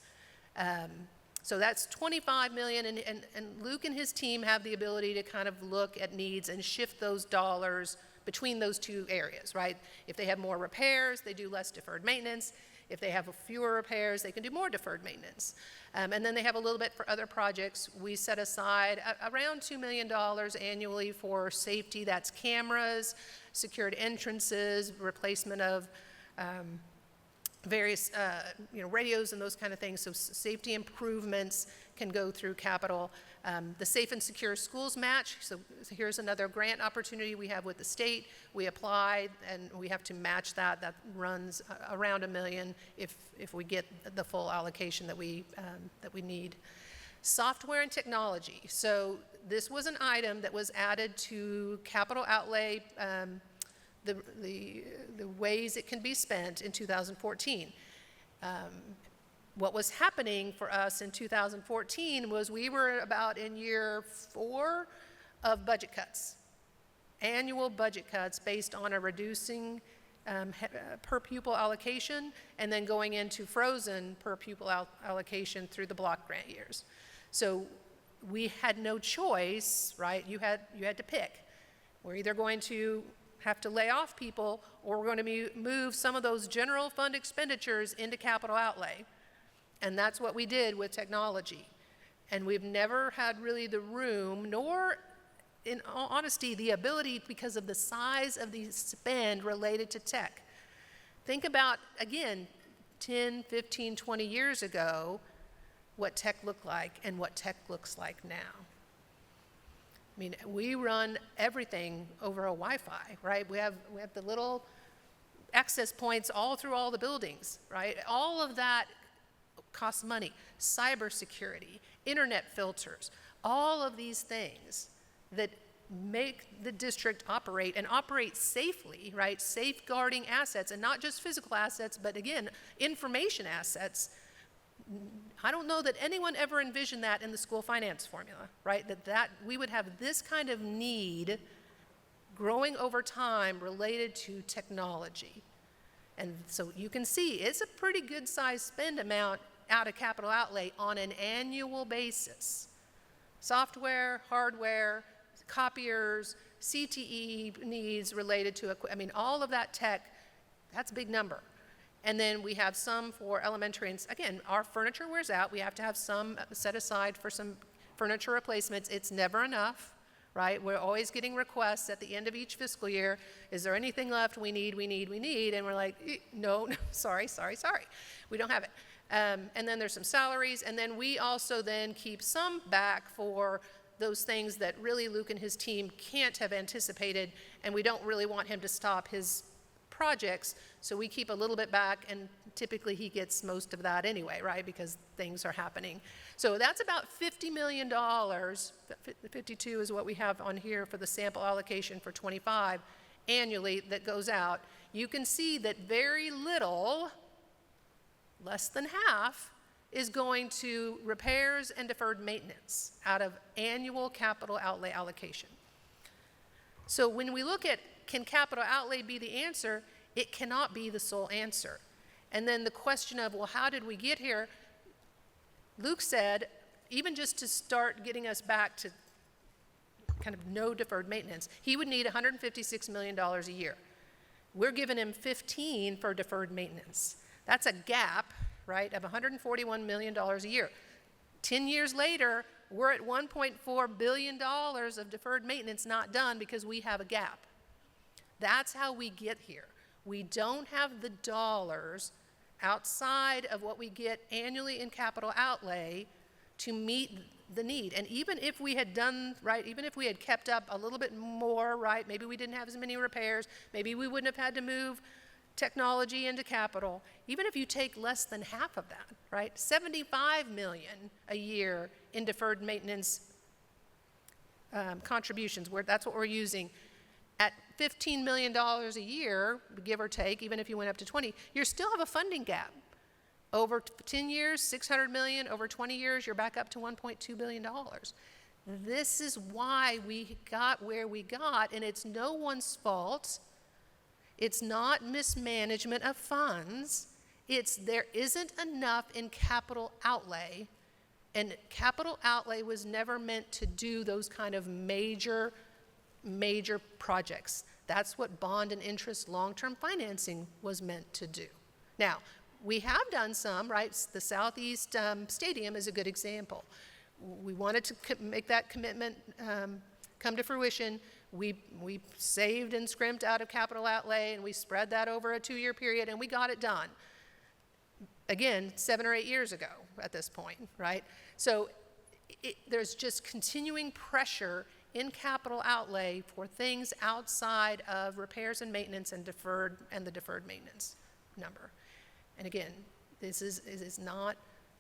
Speaker 15: So that's $25 million, and Luke and his team have the ability to kind of look at needs and shift those dollars between those two areas, right? If they have more repairs, they do less deferred maintenance. If they have fewer repairs, they can do more deferred maintenance. And then they have a little bit for other projects. We set aside around $2 million annually for safety. That's cameras, secured entrances, replacement of various radios and those kind of things. So safety improvements can go through capital. The Safe and Secure Schools Match, so here's another grant opportunity we have with the state. We applied and we have to match that. That runs around $1 million if we get the full allocation that we need. Software and technology. So this was an item that was added to capital outlay, the ways it can be spent in 2014. What was happening for us in 2014 was we were about in year 4 of budget cuts, annual budget cuts based on a reducing per pupil allocation and then going into frozen per pupil allocation through the block grant years. So we had no choice, right? You had to pick. We're either going to have to lay off people or we're going to move some of those general fund expenditures into capital outlay. And that's what we did with technology. And we've never had really the room, nor, in all honesty, the ability because of the size of the spend related to tech. Think about, again, 10, 15, 20 years ago, what tech looked like and what tech looks like now. I mean, we run everything over a Wi-Fi, right? We have the little access points all through all the buildings, right? All of that costs money. Cybersecurity, internet filters, all of these things that make the district operate and operate safely, right? Safeguarding assets, and not just physical assets, but again, information assets. I don't know that anyone ever envisioned that in the school finance formula, right? That we would have this kind of need growing over time related to technology. And so you can see it's a pretty good size spend amount out of capital outlay on an annual basis. Software, hardware, copiers, CTE needs related to, all of that tech, that's a big number. And then we have some for elementary, and again, our furniture wears out. We have to have some set aside for some furniture replacements. It's never enough, right? We're always getting requests at the end of each fiscal year. Is there anything left we need? And we're like, no, sorry. We don't have it. And then there's some salaries, and then we also then keep some back for those things that really Luke and his team can't have anticipated, and we don't really want him to stop his projects, so we keep a little bit back, and typically he gets most of that anyway, right, because things are happening. So that's about $50 million, 52 is what we have on here for the sample allocation for 25 annually that goes out. You can see that very little, less than half, is going to repairs and deferred maintenance out of annual capital outlay allocation. So when we look at can capital outlay be the answer, it cannot be the sole answer. And then the question of, well, how did we get here? Luke said, even just to start getting us back to kind of no deferred maintenance, he would need $156 million a year. We're giving him 15 for deferred maintenance. That's a gap, right, of $141 million a year. 10 years later, we're at $1.4 billion of deferred maintenance not done because we have a gap. That's how we get here. We don't have the dollars outside of what we get annually in capital outlay to meet the need. And even if we had done, right, even if we had kept up a little bit more, right, maybe we didn't have as many repairs, maybe we wouldn't have had to move technology into capital, even if you take less than half of that, right, $75 million a year in deferred maintenance contributions, that's what we're using. At $15 million a year, give or take, even if you went up to 20, you still have a funding gap. Over 10 years, $600 million. Over 20 years, you're back up to $1.2 billion. This is why we got where we got, and it's no one's fault. It's not mismanagement of funds. It's there isn't enough in capital outlay, and capital outlay was never meant to do those kind of major projects. That's what bond and interest long-term financing was meant to do. Now, we have done some, right? The Southeast Stadium is a good example. We wanted to make that commitment come to fruition. We saved and scrimped out of capital outlay, and we spread that over a 2-year period, and we got it done. Again, 7 or 8 years ago at this point, right? So there's just continuing pressure in capital outlay for things outside of repairs and maintenance and the deferred maintenance number. And again, this is not,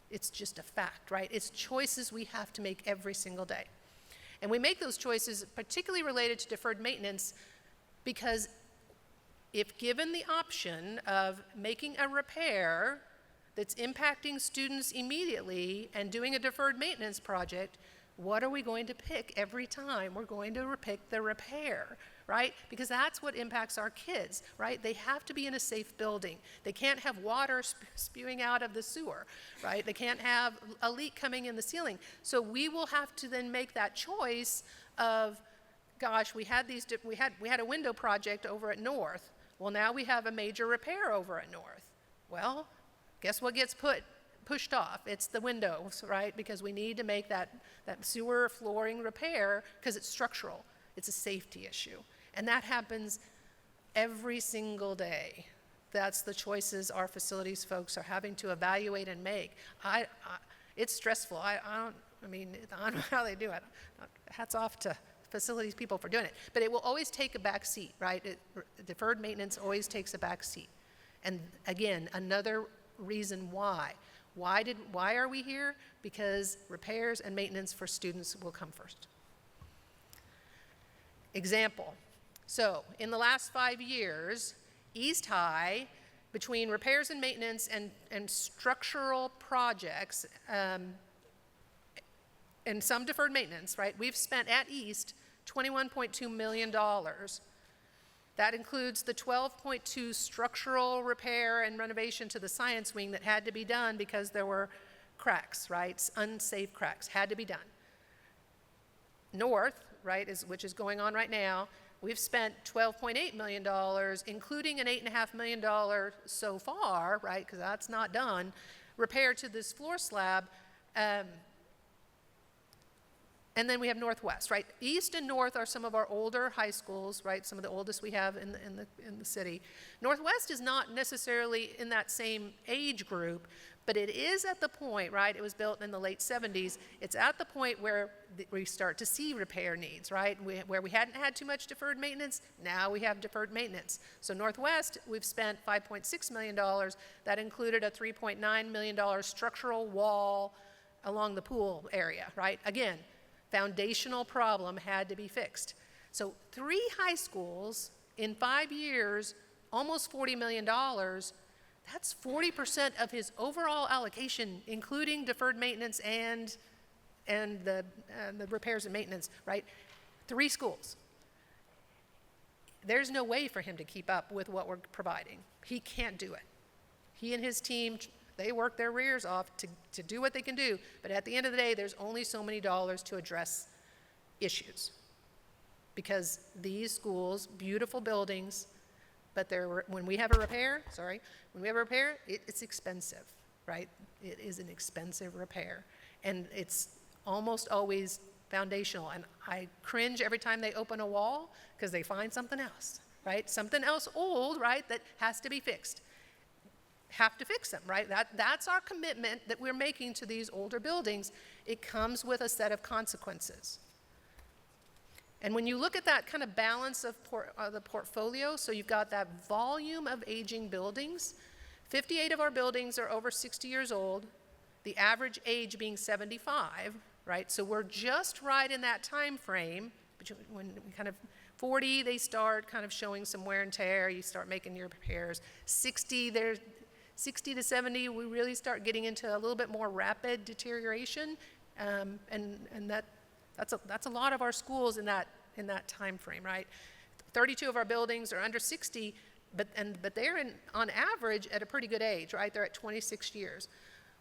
Speaker 15: it's just a fact, right? It's choices we have to make every single day. And we make those choices particularly related to deferred maintenance because if given the option of making a repair that's impacting students immediately and doing a deferred maintenance project, what are we going to pick every time? We're going to pick the repair, right? Because that's what impacts our kids, right? They have to be in a safe building. They can't have water spewing out of the sewer, right? They can't have a leak coming in the ceiling. So we will have to then make that choice of, gosh, we had a window project over at North. Well, now we have a major repair over at North. Well, guess what gets pushed off? It's the windows, right? Because we need to make that sewer flooring repair because it's structural. It's a safety issue. And that happens every single day. That's the choices our facilities folks are having to evaluate and make. It's stressful. I don't know how they do it. Hats off to facilities people for doing it. But it will always take a back seat, right? Deferred maintenance always takes a back seat. And again, another reason why. Why are we here? Because repairs and maintenance for students will come first. Example. So, in the last 5 years, East High, between repairs and maintenance and structural projects, and some deferred maintenance, right, we've spent at East $21.2 million. That includes the 12.2 structural repair and renovation to the science wing that had to be done because there were cracks, right? Unsafe cracks had to be done. North, right, which is going on right now, we've spent $12.8 million, including an $8.5 million so far, right, because that's not done, repair to this floor slab. And then we have Northwest, right? East and North are some of our older high schools, right? Some of the oldest we have in the city. Northwest is not necessarily in that same age group, but it is at the point, right? It was built in the late 70s. It's at the point where we start to see repair needs, right? Where we hadn't had too much deferred maintenance, now we have deferred maintenance. So Northwest, we've spent $5.6 million. That included a $3.9 million structural wall along the pool area, right? Again, foundational problem had to be fixed. So 3 high schools in 5 years, almost $40 million, that's 40% of his overall allocation, including deferred maintenance and the repairs and maintenance, right? 3 schools. There's no way for him to keep up with what we're providing. He can't do it. He and his team, they work their rears off to do what they can do, but at the end of the day, there's only so many dollars to address issues. Because these schools, beautiful buildings, but when we have a repair, it's expensive, right? It is an expensive repair. And it's almost always foundational. And I cringe every time they open a wall because they find something else, right? Something else old, right, that has to be fixed. Have to fix them, right? That's our commitment that we're making to these older buildings. It comes with a set of consequences. And when you look at that kind of balance of the portfolio, so you've got that volume of aging buildings, 58 of our buildings are over 60 years old, the average age being 75, right? So we're just right in that time frame, when we kind of 40, they start kind of showing some wear and tear, you start making your repairs. 60 to 70, we really start getting into a little bit more rapid deterioration, and that's a lot of our schools in that time frame, right? 32 of our buildings are under 60, but they're on average at a pretty good age, right? They're at 26 years.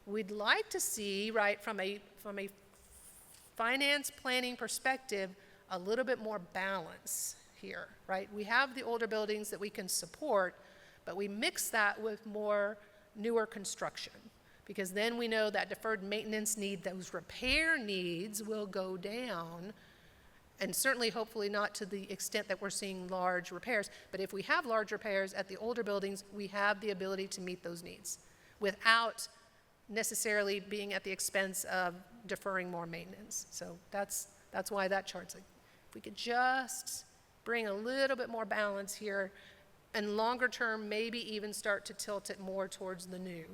Speaker 15: We'd like to see, right, from a finance planning perspective, a little bit more balance here, right? We have the older buildings that we can support, but we mix that with more newer construction, because then we know that deferred maintenance need, those repair needs will go down, and certainly hopefully not to the extent that we're seeing large repairs. But if we have large repairs at the older buildings, we have the ability to meet those needs without necessarily being at the expense of deferring more maintenance. So that's why that chart's like, if we could just bring a little bit more balance here, and longer term, maybe even start to tilt it more towards the new.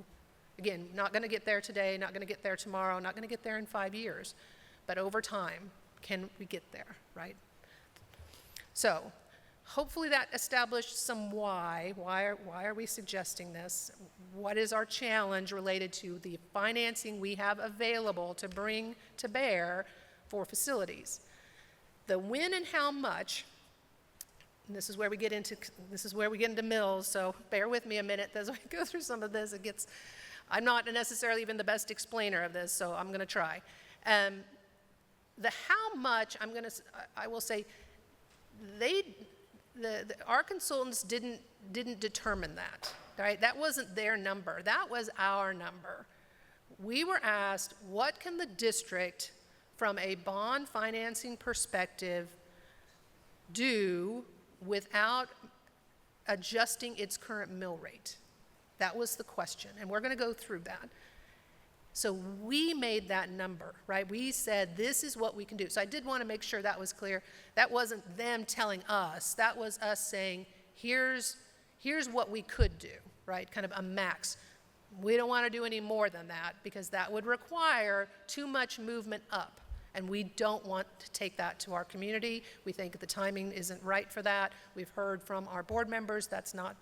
Speaker 15: Again, not going to get there today, not going to get there tomorrow, not going to get there in 5 years, but over time, can we get there, right? So hopefully that established some why. Why are we suggesting this? What is our challenge related to the financing we have available to bring to bear for facilities? The when and how much, and this is where we get into mills, so bear with me a minute as we go through some of this. I'm not necessarily even the best explainer of this, so I'm going to try. The how much, I will say, our consultants didn't determine that, right? That wasn't their number. That was our number. We were asked, what can the district, from a bond financing perspective, do without adjusting its current mill rate? That was the question, and we're going to go through that. So we made that number, right? We said, this is what we can do. So I did want to make sure that was clear. That wasn't them telling us. That was us saying, here's what we could do, right? Kind of a max. We don't want to do any more than that, because that would require too much movement up. And we don't want to take that to our community. We think the timing isn't right for that. We've heard from our board members that's not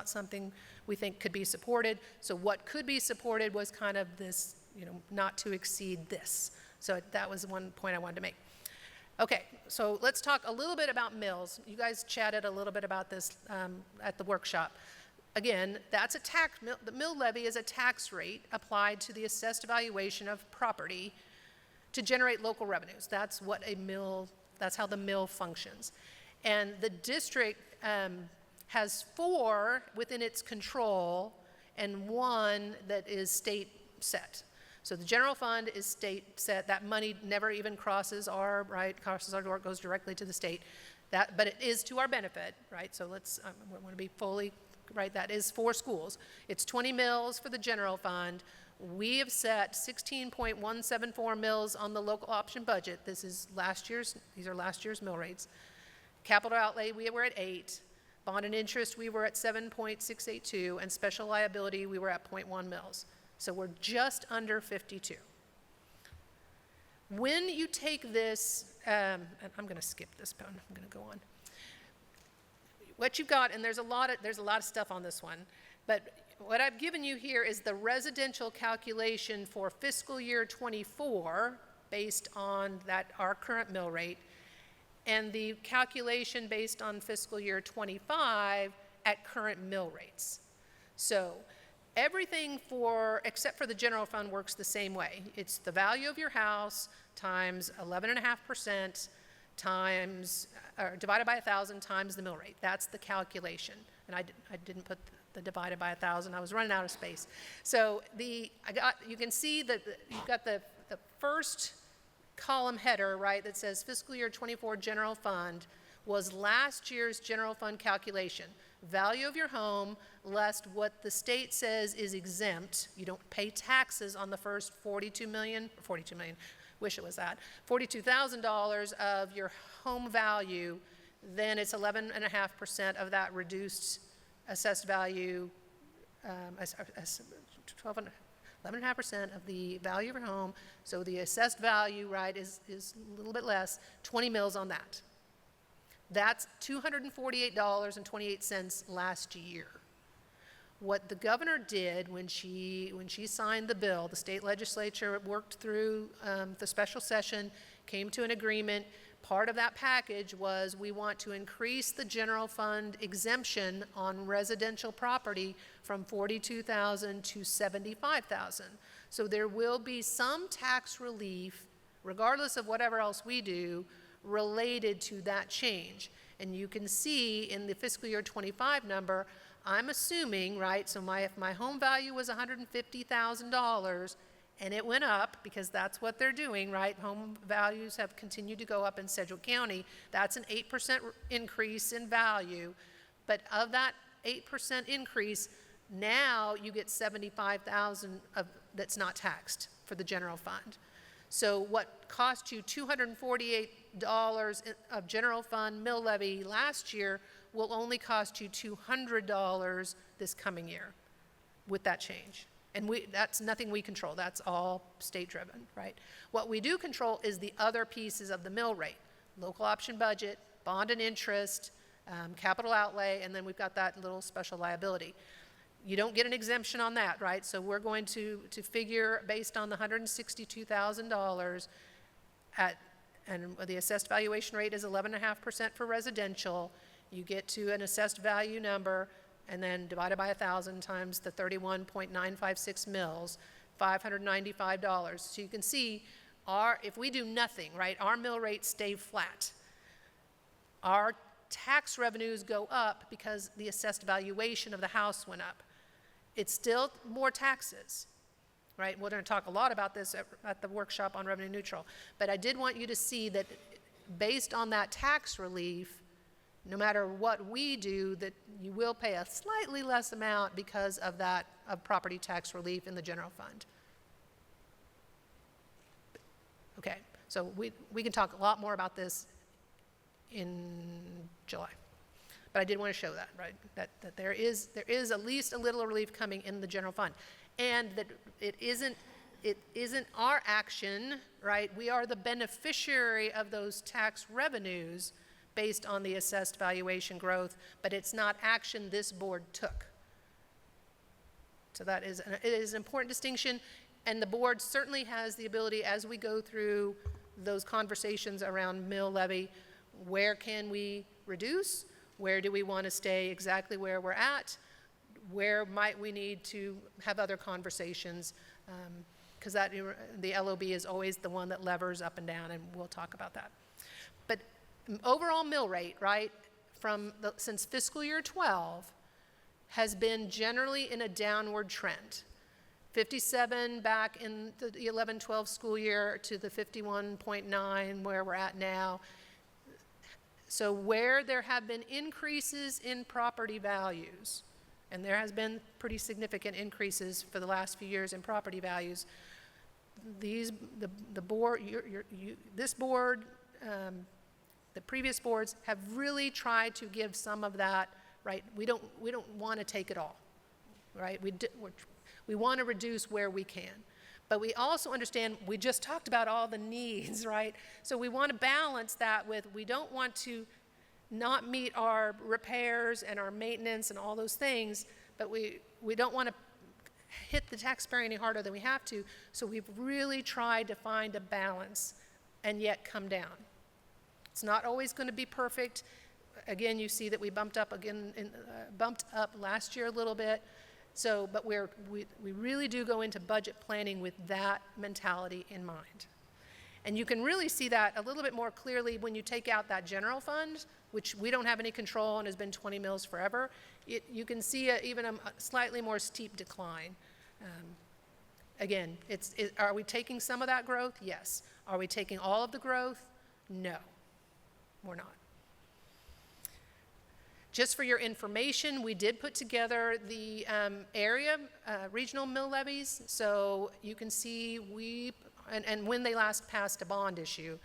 Speaker 15: something we think could be supported. So what could be supported was kind of this, not to exceed this. So that was one point I wanted to make. Okay, so let's talk a little bit about mills. You guys chatted a little bit about this at the workshop. Again, that's a tax. The mill levy is a tax rate applied to the assessed valuation of property to generate local revenues. That's how the mill functions. And the district has 4 within its control and 1 that is state set. So the general fund is state set. That money never even crosses our door, it goes directly to the state. But it is to our benefit, right? So I want to be fully, right, that is for schools. It's 20 mills for the general fund. We have set 16.174 mills on the local option budget. These are last year's mill rates. Capital outlay, we were at 8. Bond and interest, we were at 7.682. And special liability, we were at 0.1 mills. So we're just under 52. When you take this, and I'm going to skip this one, I'm going to go on. What you've got, and there's a lot of stuff on this one, but what I've given you here is the residential calculation for fiscal year 24 based on our current mill rate, and the calculation based on fiscal year 25 at current mill rates. So everything except for the general fund works the same way. It's the value of your house times 11.5% divided by 1,000 times the mill rate. That's the calculation. And I didn't put the divided by 1,000. I was running out of space. So you can see that you've got the first column header, right, that says fiscal year 24 general fund was last year's general fund calculation. Value of your home less what the state says is exempt. You don't pay taxes on the first $42 million, wish it was that, $42,000 of your home value, then it's 11.5% of that reduced assessed value, 11.5% of the value of your home. So the assessed value, right, is a little bit less, 20 mills on that. That's $248.28 last year. What the governor did when she signed the bill, the state legislature worked through the special session, came to an agreement. Part of that package was we want to increase the general fund exemption on residential property from $42,000 to $75,000. So there will be some tax relief, regardless of whatever else we do, related to that change. And you can see in the fiscal year '25 number, I'm assuming, right, so if my home value was $150,000 and it went up, because that's what they're doing, right? Home values have continued to go up in Sedgwick County. That's an 8% increase in value. But of that 8% increase, now you get $75,000 that's not taxed for the general fund. So what cost you $248 of general fund mill levy last year will only cost you $200 this coming year with that change. And that's nothing we control. That's all state-driven, right? What we do control is the other pieces of the mill rate: local option budget, bond and interest, capital outlay, and then we've got that little special liability. You don't get an exemption on that, right? So we're going to figure based on the $162,000 and the assessed valuation rate is 11.5% for residential. You get to an assessed value number, and then divided by 1,000 times the 31.956 mills, $595. So you can see if we do nothing, right, our mill rates stay flat. Our tax revenues go up because the assessed valuation of the house went up. It's still more taxes, right? We're going to talk a lot about this at the workshop on revenue neutral. But I did want you to see that based on that tax relief, no matter what we do, that you will pay a slightly less amount because of that, of property tax relief in the general fund. Okay, so we can talk a lot more about this in July. But I did want to show that, right? That there is at least a little relief coming in the general fund. And that it isn't our action, right? We are the beneficiary of those tax revenues based on the assessed valuation growth, but it's not action this board took. So it is an important distinction, and the board certainly has the ability, as we go through those conversations around mill levy, where can we reduce? Where do we want to stay exactly where we're at? Where might we need to have other conversations? Because the LOB is always the one that levers up and down, and we'll talk about that. But overall mill rate, right, since fiscal year 12 has been generally in a downward trend. 57 back in the 11-12 school year to the 51.9 where we're at now. So where there have been increases in property values, and there has been pretty significant increases for the last few years in property values, the board, this board, the previous boards have really tried to give some of that, right? We don't want to take it all, right? We want to reduce where we can. But we also understand, we just talked about all the needs, right? So we want to balance that with, we don't want to not meet our repairs and our maintenance and all those things, but we don't want to hit the taxpayer any harder than we have to. So we've really tried to find a balance and yet come down. It's not always going to be perfect. Again, you see that we bumped up last year a little bit. So, but we really do go into budget planning with that mentality in mind. And you can really see that a little bit more clearly when you take out that general fund, which we don't have any control and has been 20 mills forever. You can see even a slightly more steep decline. Again, are we taking some of that growth? Yes. Are we taking all of the growth? No, we're not. Just for your information, we did put together the area regional mill levies, so you can see and when they last passed a bond issue.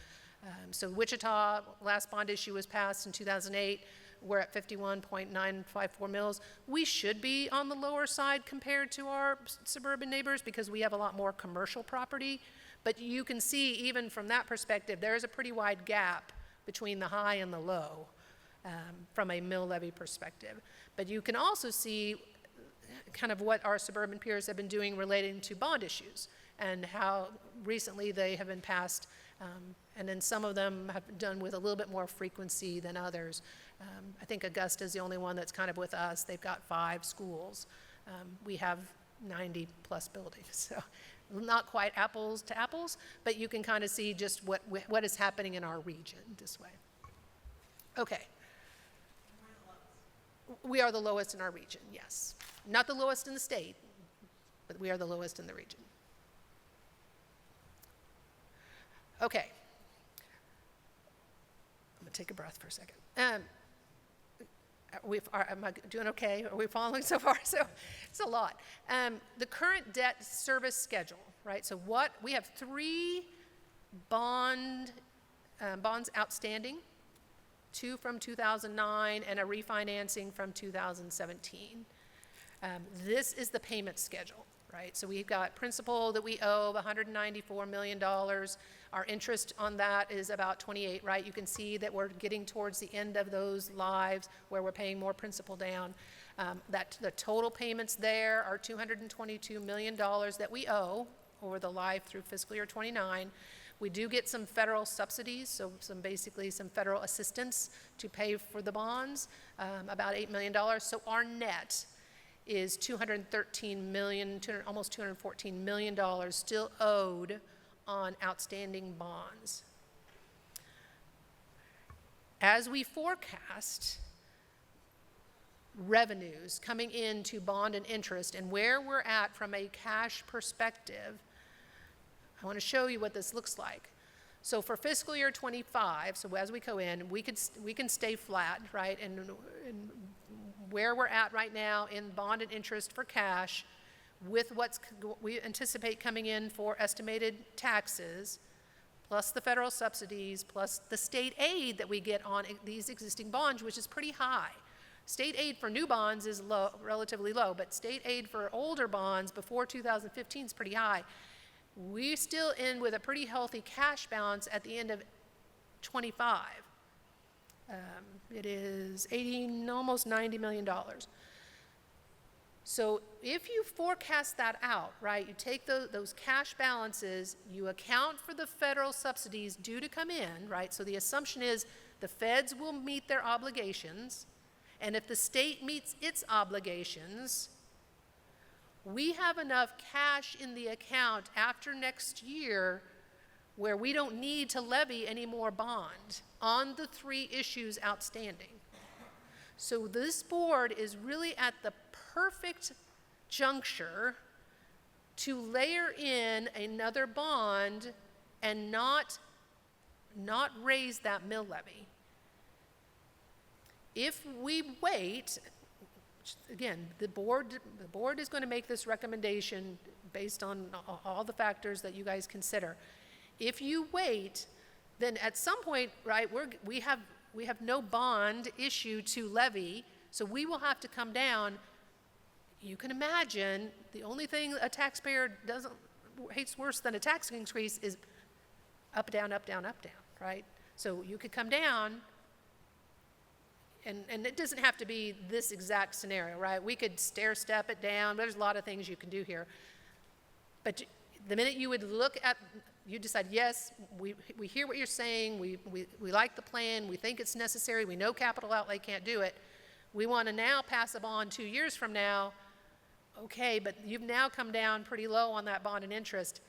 Speaker 15: So Wichita, last bond issue was passed in 2008. We're at 51.954 mills. We should be on the lower side compared to our suburban neighbors because we have a lot more commercial property. But you can see even from that perspective, there is a pretty wide gap between the high and the low. From a mill levy perspective. But you can also see kind of what our suburban peers have been doing relating to bond issues and how recently they have been passed, and then some of them have done with a little bit more frequency than others. I think Augusta is the only one that's kind of with us. They've got 5 schools. We have 90 plus buildings, so not quite apples to apples, but you can kind of see just what is happening in our region this way. Okay. We are the lowest in our region, yes. Not the lowest in the state, but we are the lowest in the region. Okay. I'm going to take a breath for a second. Am I doing okay? Are we following so far? So it's a lot. The current debt service schedule, right? So we have 3 bonds outstanding, 2 from 2009 and a refinancing from 2017. This is the payment schedule, right? So we've got principal that we owe of $194 million. Our interest on that is about 28, right? You can see that we're getting towards the end of those lives where we're paying more principal down. The total payments there are $222 million that we owe over the life through fiscal year 29. We do get some federal subsidies, so basically some federal assistance to pay for the bonds, about $8 million. So our net is $213 million, almost $214 million still owed on outstanding bonds. As we forecast revenues coming into bond and interest and where we're at from a cash perspective, I want to show you what this looks like. So for fiscal year 25, so as we go in, we can stay flat, right? And where we're at right now in bond and interest for cash, with we anticipate coming in for estimated taxes, plus the federal subsidies, plus the state aid that we get on these existing bonds, which is pretty high. State aid for new bonds is low, relatively low, but state aid for older bonds before 2015 is pretty high. We still end with a pretty healthy cash balance at the end of 25. It is almost $90 million. So if you forecast that out, right, you take those cash balances, you account for the federal subsidies due to come in, right? So the assumption is the feds will meet their obligations, and if the state meets its obligations, we have enough cash in the account after next year where we don't need to levy any more bond on the 3 issues outstanding. So this board is really at the perfect juncture to layer in another bond and not raise that mill levy. If we wait, again, the board is going to make this recommendation based on all the factors that you guys consider. If you wait, then at some point, right, we have no bond issue to levy, so we will have to come down. You can imagine the only thing a taxpayer hates worse than a tax increase is up, down, up, down, up, down, right? So you could come down, and it doesn't have to be this exact scenario, right? We could stair step it down. There's a lot of things you can do here. But the minute you would look at, you decide, yes, we hear what you're saying, we like the plan, we think it's necessary, we know capital outlay can't do it. We want to now pass a bond 2 years from now. Okay, but you've now come down pretty low on that bond and interest.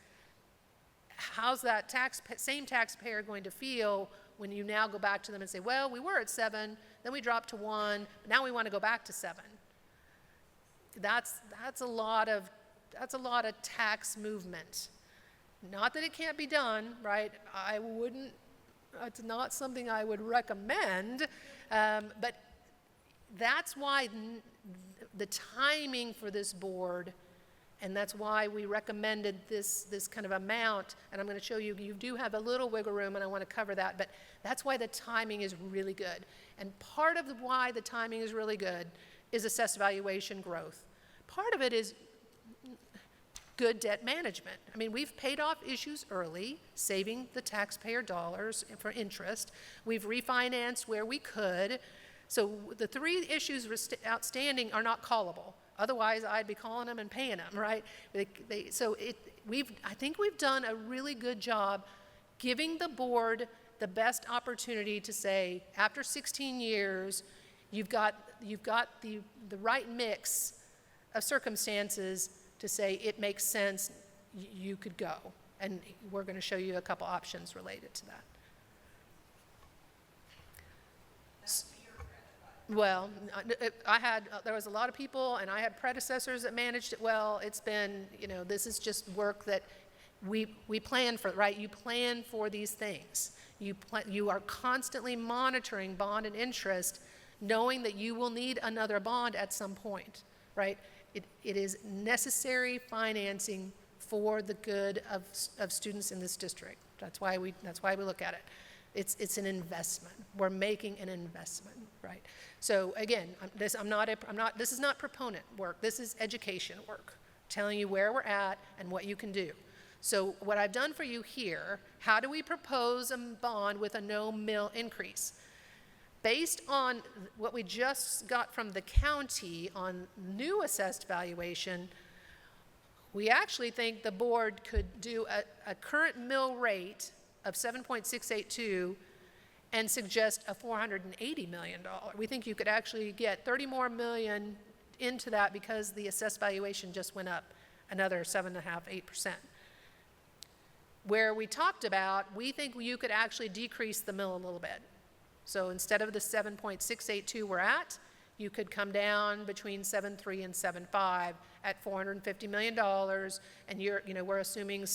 Speaker 15: How's that same taxpayer going to feel when you now go back to them and say, well, we were at 7, then we dropped to 1, now we want to go back to 7. That's a lot of tax movement. Not that it can't be done, right? It's not something I would recommend, but that's why the timing for this board, and that's why we recommended this kind of amount, and I'm going to show you, you do have a little wiggle room, and I want to cover that, but that's why the timing is really good. And part of why the timing is really good is assessed valuation growth. Part of it is good debt management. I mean, we've paid off issues early, saving the taxpayer dollars for interest. We've refinanced where we could. So the 3 issues outstanding are not callable. Otherwise, I'd be calling them and paying them, right? I think we've done a really good job giving the board the best opportunity to say, after 16 years, you've got the right mix of circumstances to say it makes sense, you could go. And we're going to show you a couple options related to that. Well, there was a lot of people, and I had predecessors that managed it well. It's been, this is just work that we plan for, right? You plan for these things. You are constantly monitoring bond and interest, knowing that you will need another bond at some point, right? It is necessary financing for the good of students in this district. That's why we look at it. It's an investment. We're making an investment, right? So again, this is not proponent work. This is education work, telling you where we're at and what you can do. So what I've done for you here, how do we propose a bond with a no mill increase? Based on what we just got from the county on new assessed valuation, we actually think the board could do a current mill rate of 7.682 and suggest a $480 million. We think you could actually get 30 more million into that because the assessed valuation just went up another 7.5%, 8%. Where we talked about, we think you could actually decrease the mill a little bit. So instead of the 7.682 we're at, you could come down between 7.3 and 7.5 at $450 million, and we're assuming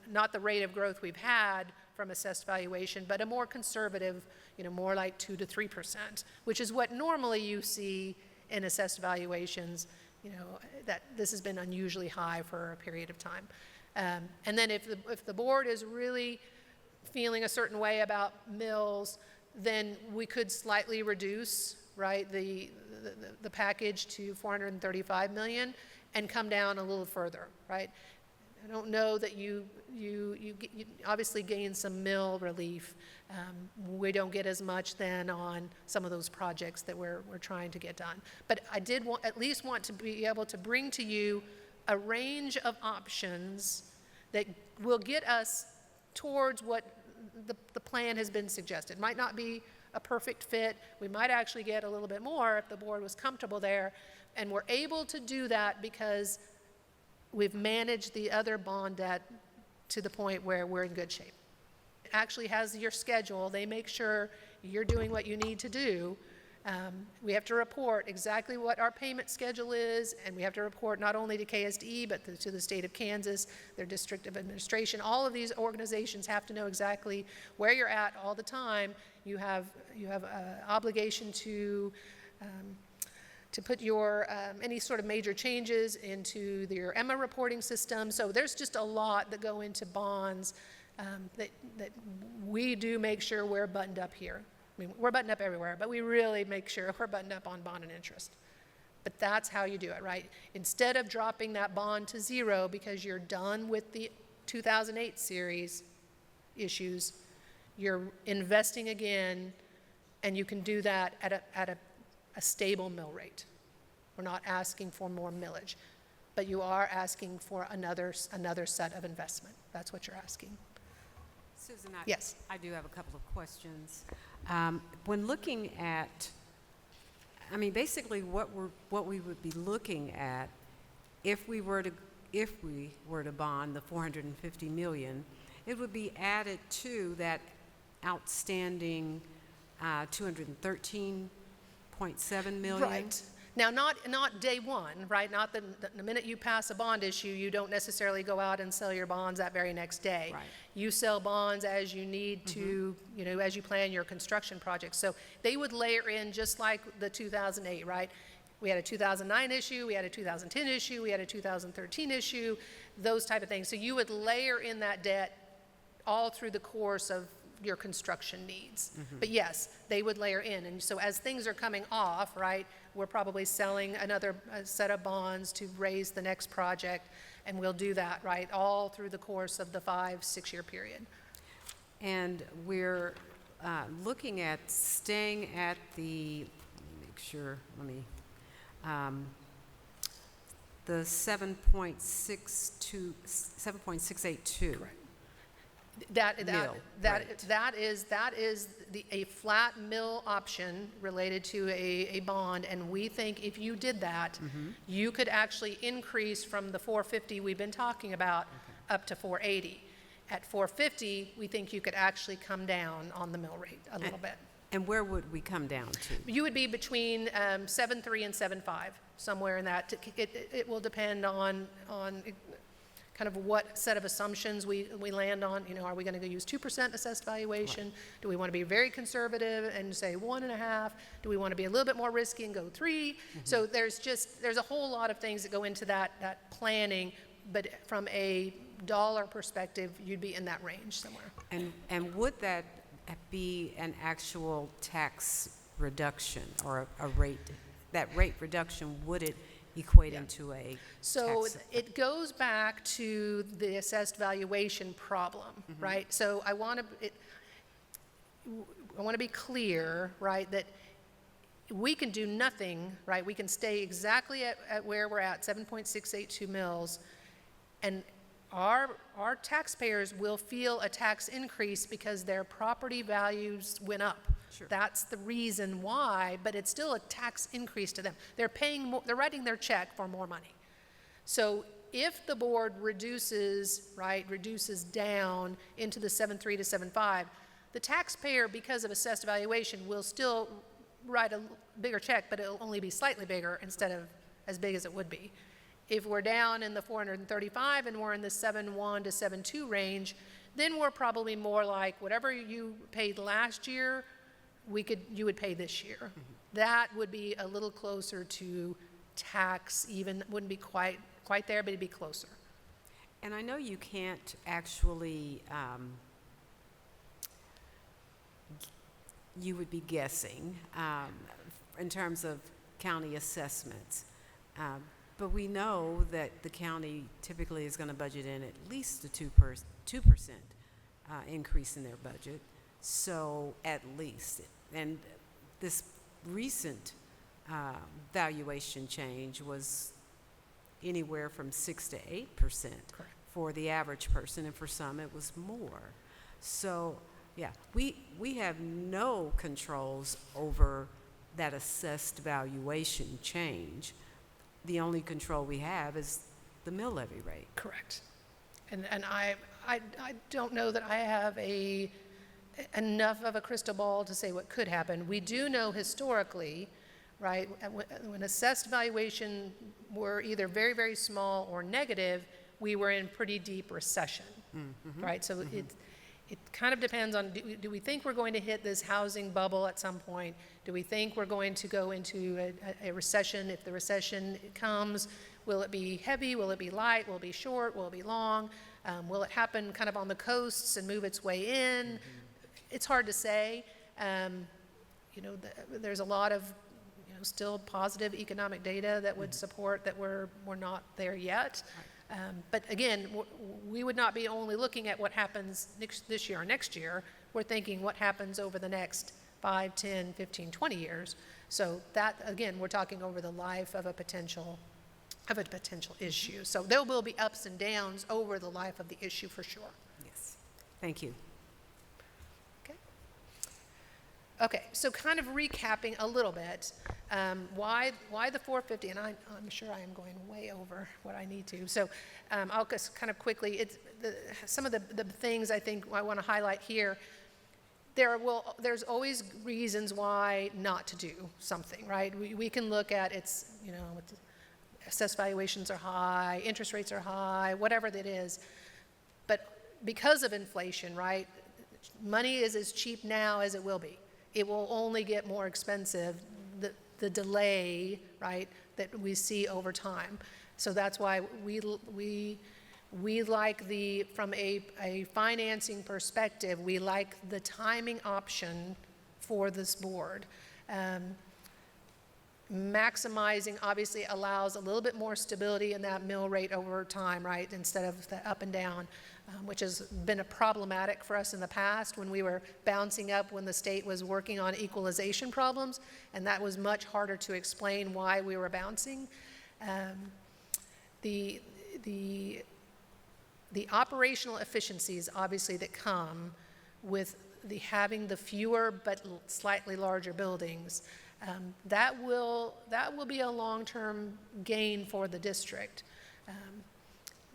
Speaker 15: not the rate of growth we've had from assessed valuation, but a more conservative, more like 2 to 3%, which is what normally you see in assessed valuations. That this has been unusually high for a period of time. And then if the board is really feeling a certain way about mills, then we could slightly reduce, right, the package to $435 million and come down a little further, right? I don't know that you obviously gain some mill relief. We don't get as much then on some of those projects that we're trying to get done. But I did at least want to be able to bring to you a range of options that will get us towards what the plan has been suggested. It might not be a perfect fit. We might actually get a little bit more if the board was comfortable there. And we're able to do that because we've managed the other bond debt to the point where we're in good shape. It actually has your schedule. They make sure you're doing what you need to do. We have to report exactly what our payment schedule is, and we have to report not only to KSDE, but to the state of Kansas, their district of administration. All of these organizations have to know exactly where you're at all the time. You have an obligation to put your any sort of major changes into your EMMA reporting system. So there's just a lot that go into bonds that we do make sure we're buttoned up here. I mean, we're buttoned up everywhere, but we really make sure we're buttoned up on bond and interest. But that's how you do it, right? Instead of dropping that bond to zero because you're done with the 2008 series issues, you're investing again, and you can do that at a stable mill rate. We're not asking for more millage, but you are asking for another set of investment. That's what you're asking.
Speaker 14: Susan,
Speaker 15: Yes.
Speaker 14: I do have a couple of questions. When looking at, basically what we would be looking at if we were to bond the $450 million, it would be added to that outstanding $213.7 million.
Speaker 15: Right. Now, not day one, right? Not the minute you pass a bond issue, you don't necessarily go out and sell your bonds that very next day.
Speaker 14: Right.
Speaker 15: You sell bonds as you need to, as you plan your construction projects. So they would layer in just like the 2008, right? We had a 2009 issue, we had a 2010 issue, we had a 2013 issue, those type of things. So you would layer in that debt all through the course of your construction needs. But yes, they would layer in. And so as things are coming off, right, we're probably selling another set of bonds to raise the next project, and we'll do that, right, all through the course of the 5-6 year period.
Speaker 14: And we're looking at staying at the, the 7.682.
Speaker 15: Correct. That is a flat mill option related to a bond, and we think if you did that, you could actually increase from the 450 we've been talking about up to 480. At 450, we think you could actually come down on the mill rate a little bit.
Speaker 14: And where would we come down to?
Speaker 15: You would be between 7.3 and 7.5, somewhere in that. It will depend on kind of what set of assumptions we land on. You know, are we going to use 2% assessed valuation? Do we want to be very conservative and say 1.5? Do we want to be a little bit more risky and go 3? So there's a whole lot of things that go into that planning, but from a dollar perspective, you'd be in that range somewhere.
Speaker 14: And would that be an actual tax reduction or a rate? That rate reduction, would it equate into a
Speaker 15: So
Speaker 14: tax?
Speaker 15: it goes back to the assessed valuation problem, right? So I want to be clear, right, that we can do nothing, right? We can stay exactly at where we're at, 7.682 mils, and our taxpayers will feel a tax increase because their property values went up.
Speaker 14: Sure.
Speaker 15: That's the reason why, but it's still a tax increase to them. They're paying more, they're writing their check for more money. So if the board reduces down into the 7.3 to 7.5, the taxpayer, because of assessed valuation, will still write a bigger check, but it'll only be slightly bigger instead of as big as it would be. If we're down in the 435 and we're in the 7.1 to 7.2 range, then we're probably more like whatever you paid last year, you would pay this year. That would be a little closer to tax, even wouldn't be quite there, but it'd be closer.
Speaker 14: And I know you can't actually, you would be guessing in terms of county assessments. But we know that the county typically is going to budget in at least a 2% increase in their budget. So at least. And this recent valuation change was anywhere from 6 to 8% for the average person, and for some it was more. So yeah, we have no controls over that assessed valuation change. The only control we have is the mill levy rate.
Speaker 15: Correct. And I don't know that I have enough of a crystal ball to say what could happen. We do know historically, right, when assessed valuation were either very, very small or negative, we were in pretty deep recession, right? So it kind of depends on, do we think we're going to hit this housing bubble at some point? Do we think we're going to go into a recession? If the recession comes, will it be heavy? Will it be light? Will it be short? Will it be long? Will it happen kind of on the coasts and move its way in? It's hard to say. There's a lot of still positive economic data that would support that we're not there yet. But again, we would not be only looking at what happens this year or next year. We're thinking what happens over the next 5, 10, 15, 20 years. So that, again, we're talking over the life of a potential issue. So there will be ups and downs over the life of the issue for sure.
Speaker 14: Yes. Thank you.
Speaker 15: Okay, so kind of recapping a little bit, why the 450, and I'm sure I am going way over what I need to. So I'll just kind of quickly, some of the things I think I want to highlight here. There's always reasons why not to do something, right? We can look at assessed valuations are high, interest rates are high, whatever that is. But because of inflation, right, money is as cheap now as it will be. It will only get more expensive, the delay, right, that we see over time. So that's why we like from a financing perspective, we like the timing option for this board. Maximizing obviously allows a little bit more stability in that mill rate over time, right, instead of the up and down, which has been problematic for us in the past when we were bouncing up when the state was working on equalization problems, and that was much harder to explain why we were bouncing. The operational efficiencies obviously that come with having the fewer but slightly larger buildings, that will be a long-term gain for the district.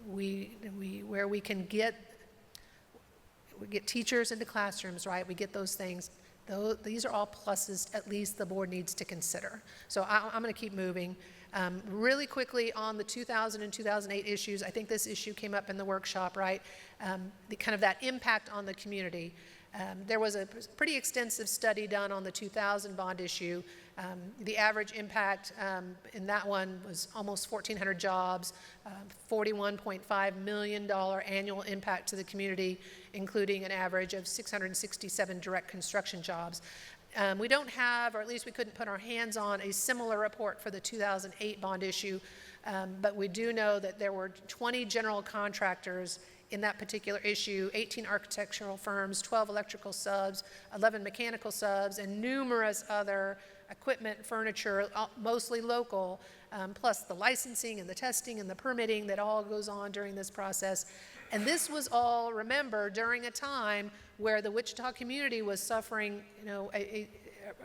Speaker 15: Where we can get teachers into classrooms, right? We get those things. These are all pluses at least the board needs to consider. So I'm going to keep moving. Really quickly on the 2000 and 2008 issues, I think this issue came up in the workshop, right? The kind of that impact on the community. There was a pretty extensive study done on the 2000 bond issue. The average impact in that one was almost 1,400 jobs, $41.5 million annual impact to the community, including an average of 667 direct construction jobs. We don't have, or at least we couldn't put our hands on, a similar report for the 2008 bond issue, but we do know that there were 20 general contractors in that particular issue, 18 architectural firms, 12 electrical subs, 11 mechanical subs, and numerous other equipment, furniture, mostly local, plus the licensing and the testing and the permitting that all goes on during this process. And this was all, remember, during a time where the Wichita community was suffering, a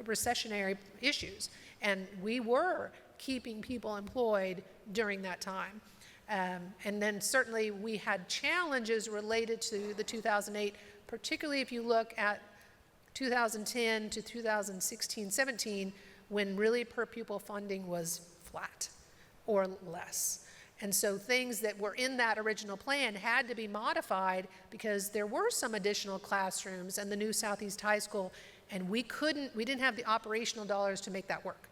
Speaker 15: recessionary issues. And we were keeping people employed during that time. And then certainly we had challenges related to the 2008, particularly if you look at 2010 to 2016-17, when really per pupil funding was flat or less. And so things that were in that original plan had to be modified because there were some additional classrooms and the new Southeast High School, and we didn't have the operational dollars to make that work.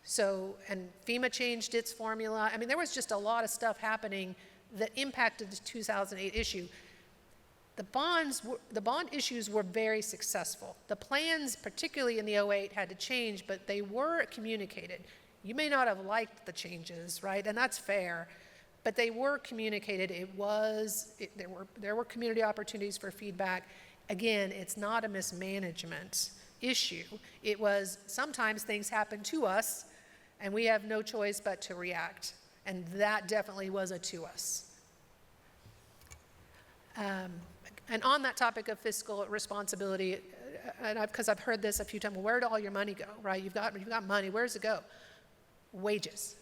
Speaker 15: So, and FEMA changed its formula. I mean, there was just a lot of stuff happening that impacted the 2008 issue. The bond issues were very successful. The plans, particularly in the 08, had to change, but they were communicated. You may not have liked the changes, right? And that's fair, but they were communicated. There were community opportunities for feedback. Again, it's not a mismanagement issue. It was sometimes things happen to us, and we have no choice but to react. And that definitely was a to us. And on that topic of fiscal responsibility, because I've heard this a few times, well, where did all your money go, right? You've got money, where does it go? Wages.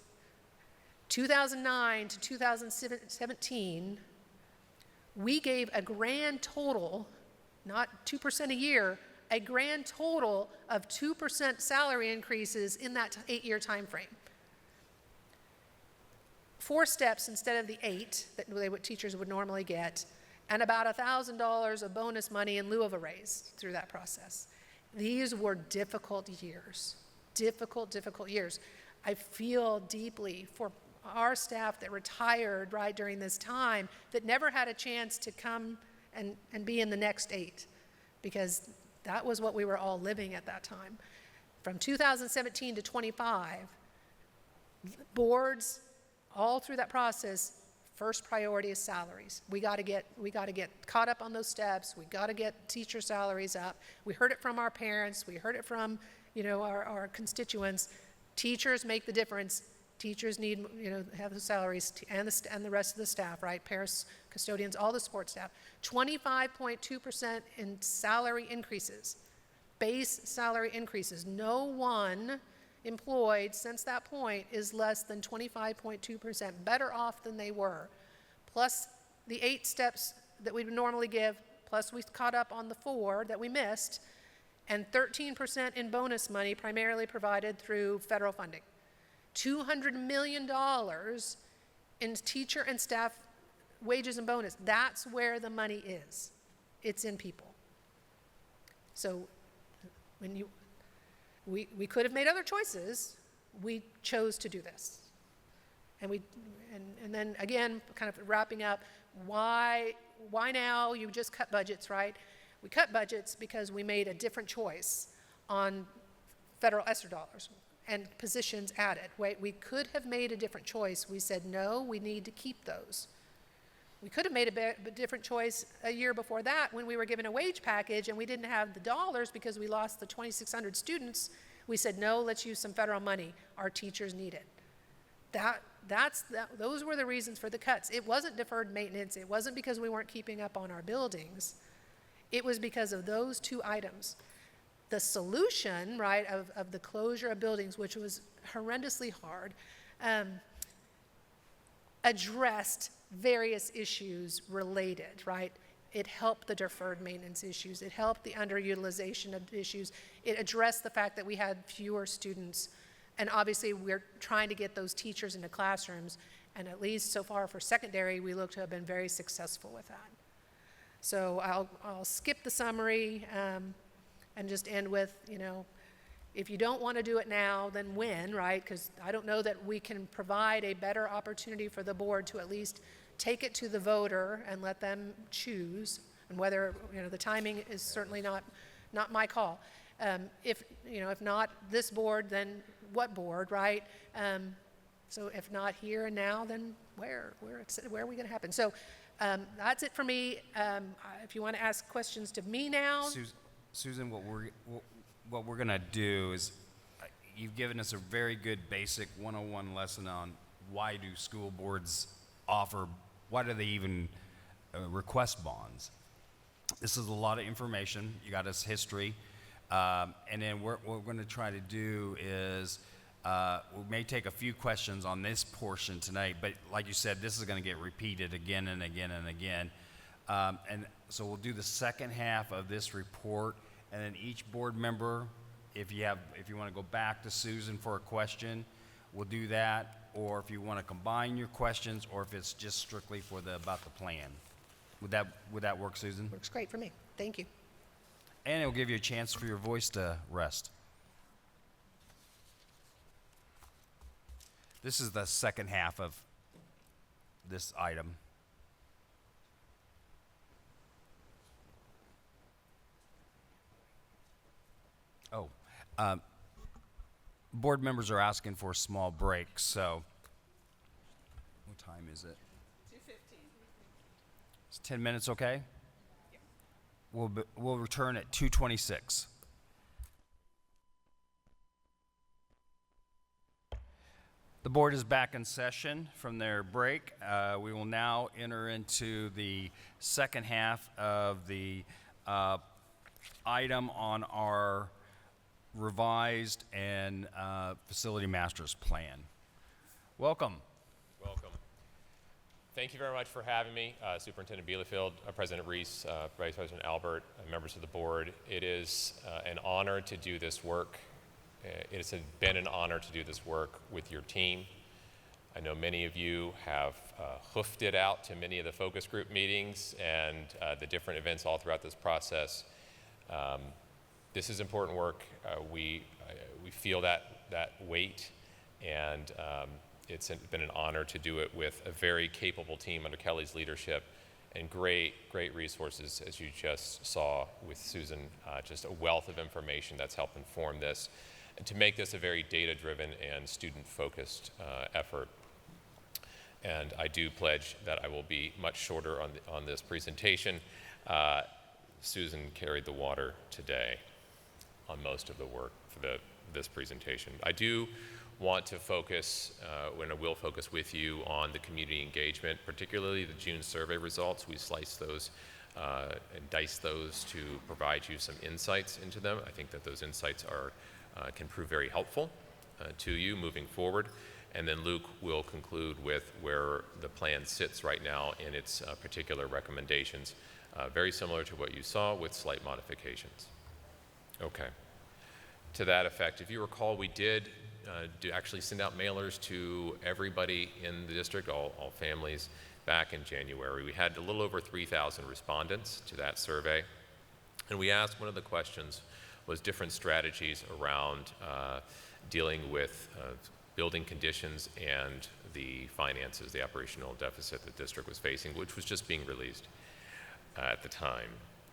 Speaker 15: 2009 to 2017, we gave a grand total, not 2% a year, a grand total of 2% salary increases in that 8-year time frame. 4 steps instead of the 8 that teachers would normally get, and about $1,000 of bonus money in lieu of a raise through that process. These were difficult years, difficult years. I feel deeply for our staff that retired right during this time that never had a chance to come and be in the next 8, because that was what we were all living at that time. From 2017 to 25, boards, all through that process, first priority is salaries. We got to get caught up on those steps. We got to get teacher salaries up. We heard it from our parents. We heard it from our constituents. Teachers make the difference. Teachers need have the salaries and the rest of the staff, right? Paras, custodians, all the support staff. 25.2% in salary increases, base salary increases. No one employed since that point is less than 25.2% better off than they were. Plus the 8 steps that we would normally give, plus we caught up on the 4 that we missed, and 13% in bonus money primarily provided through federal funding. $200 million in teacher and staff wages and bonus. That's where the money is. It's in people. So when we could have made other choices. We chose to do this. And then again, kind of wrapping up, why now? You just cut budgets, right? We cut budgets because we made a different choice on federal ESSER dollars and positions added. We could have made a different choice. We said, no, we need to keep those. We could have made a different choice a year before that when we were given a wage package and we didn't have the dollars because we lost the 2,600 students. We said, no, let's use some federal money. Our teachers need it. Those were the reasons for the cuts. It wasn't deferred maintenance. It wasn't because we weren't keeping up on our buildings. It was because of those 2 items. The solution, right, of the closure of buildings, which was horrendously hard, addressed various issues related, right? it helped the deferred maintenance issues. It helped the underutilization of issues. It addressed the fact that we had fewer students. And obviously, we're trying to get those teachers into classrooms. And at least so far for secondary, we look to have been very successful with that. So I'll skip the summary and just end with, if you don't want to do it now, then when, right? Because I don't know that we can provide a better opportunity for the board to at least take it to the voter and let them choose. And whether, the timing is certainly not my call. If not this board, then what board, right? So if not here and now, then where are we going to happen? So that's it for me. If you want to ask questions to me now.
Speaker 1: Susan, what we're gonna do is, you've given us a very good basic 101 lesson on why do school boards why do they even request bonds? This is a lot of information. You got us history. And then what we're gonna try to do is, we may take a few questions on this portion tonight, but like you said, this is gonna get repeated again and again and again. And so we'll do the second half of this report, and then each board member, if you want to go back to Susan for a question, we'll do that. Or if you want to combine your questions, or if it's just strictly about the plan. Would that work, Susan?
Speaker 15: Works great for me. Thank you.
Speaker 1: And it'll give you a chance for your voice to rest. This is the second half of this item. Board members are asking for a small break, so what time is it?
Speaker 11: 2:15.
Speaker 1: Is 10 minutes okay? We'll return at 2:26. The board is back in session from their break. We will now enter into the second half of the item on our revised and facility master's plan. Welcome.
Speaker 17: Welcome. Thank you very much for having me, Superintendent Bielefeld, President Reese, Vice President Albert, members of the board. It is an honor to do this work. It has been an honor to do this work with your team. I know many of you have hoofed it out to many of the focus group meetings and the different events all throughout this process. This is important work. We feel that weight, and it's been an honor to do it with a very capable team under Kelly's leadership and great resources, as you just saw with Susan, just a wealth of information that's helped inform this, and to make this a very data-driven and student-focused effort. And I do pledge that I will be much shorter on this presentation. Susan carried the water today on most of the work for this presentation. I do want to focus, and I will focus with you on the community engagement, particularly the June survey results. We sliced those and diced those to provide you some insights into them. I think that those insights can prove very helpful to you moving forward. And then Luke will conclude with where the plan sits right now in its particular recommendations, very similar to what you saw with slight modifications. Okay. To that effect, if you recall, we did actually send out mailers to everybody in the district, all families, back in January. We had a little over 3,000 respondents to that survey. And we asked, one of the questions was different strategies around dealing with building conditions and the finances, the operational deficit the district was facing, which was just being released at the time.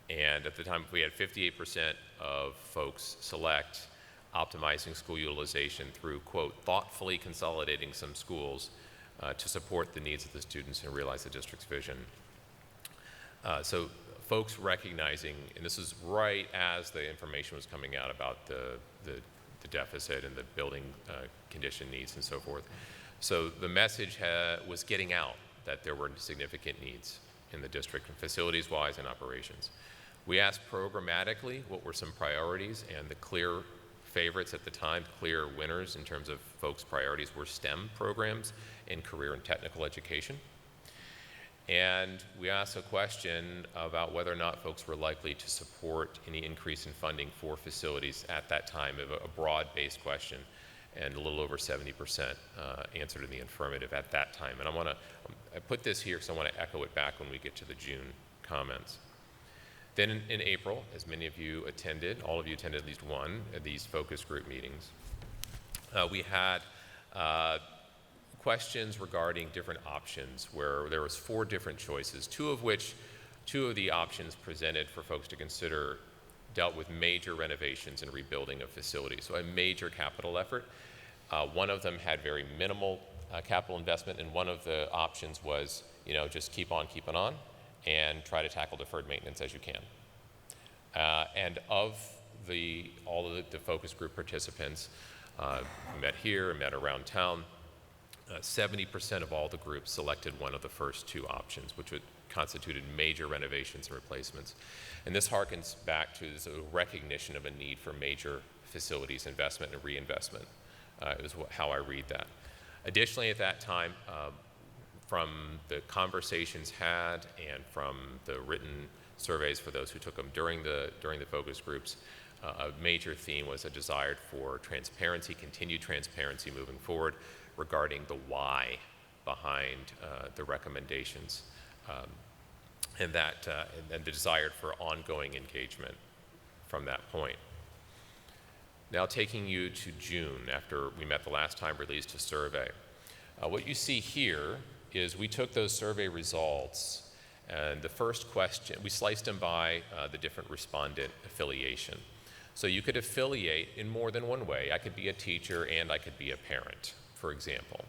Speaker 17: And at the time, we had 58% of folks select optimizing school utilization through, quote, thoughtfully consolidating some schools to support the needs of the students and realize the district's vision. So folks recognizing, and this is right as the information was coming out about the deficit and the building condition needs and so forth. So the message was getting out that there were significant needs in the district, facilities-wise and operations. We asked programmatically what were some priorities, and the clear favorites at the time, clear winners in terms of folks' priorities, were STEM programs in career and technical education. And we asked a question about whether or not folks were likely to support any increase in funding for facilities at that time, a broad-based question, and a little over 70% answered in the affirmative at that time. And I put this here because I want to echo it back when we get to the June comments. Then in April, as many of you attended, all of you attended at least one of these focus group meetings, we had questions regarding different options where there was 4 different choices, two of the options presented for folks to consider dealt with major renovations and rebuilding of facilities, so a major capital effort. One of them had very minimal capital investment, and one of the options was, just keep on keeping on and try to tackle deferred maintenance as you can. And of all of the focus group participants, we met here, met around town, 70% of all the groups selected one of the first 2 options, which constituted major renovations and replacements. And this harkens back to the recognition of a need for major facilities investment and reinvestment, is how I read that. Additionally, at that time, from the conversations had and from the written surveys for those who took them during the focus groups, a major theme was a desire for transparency, continued transparency moving forward regarding the why behind the recommendations, and the desire for ongoing engagement from that point. Now taking you to June, after we met the last time, released a survey. What you see here is we took those survey results, and the first question, we sliced them by the different respondent affiliation. So you could affiliate in more than one way. I could be a teacher and I could be a parent, for example.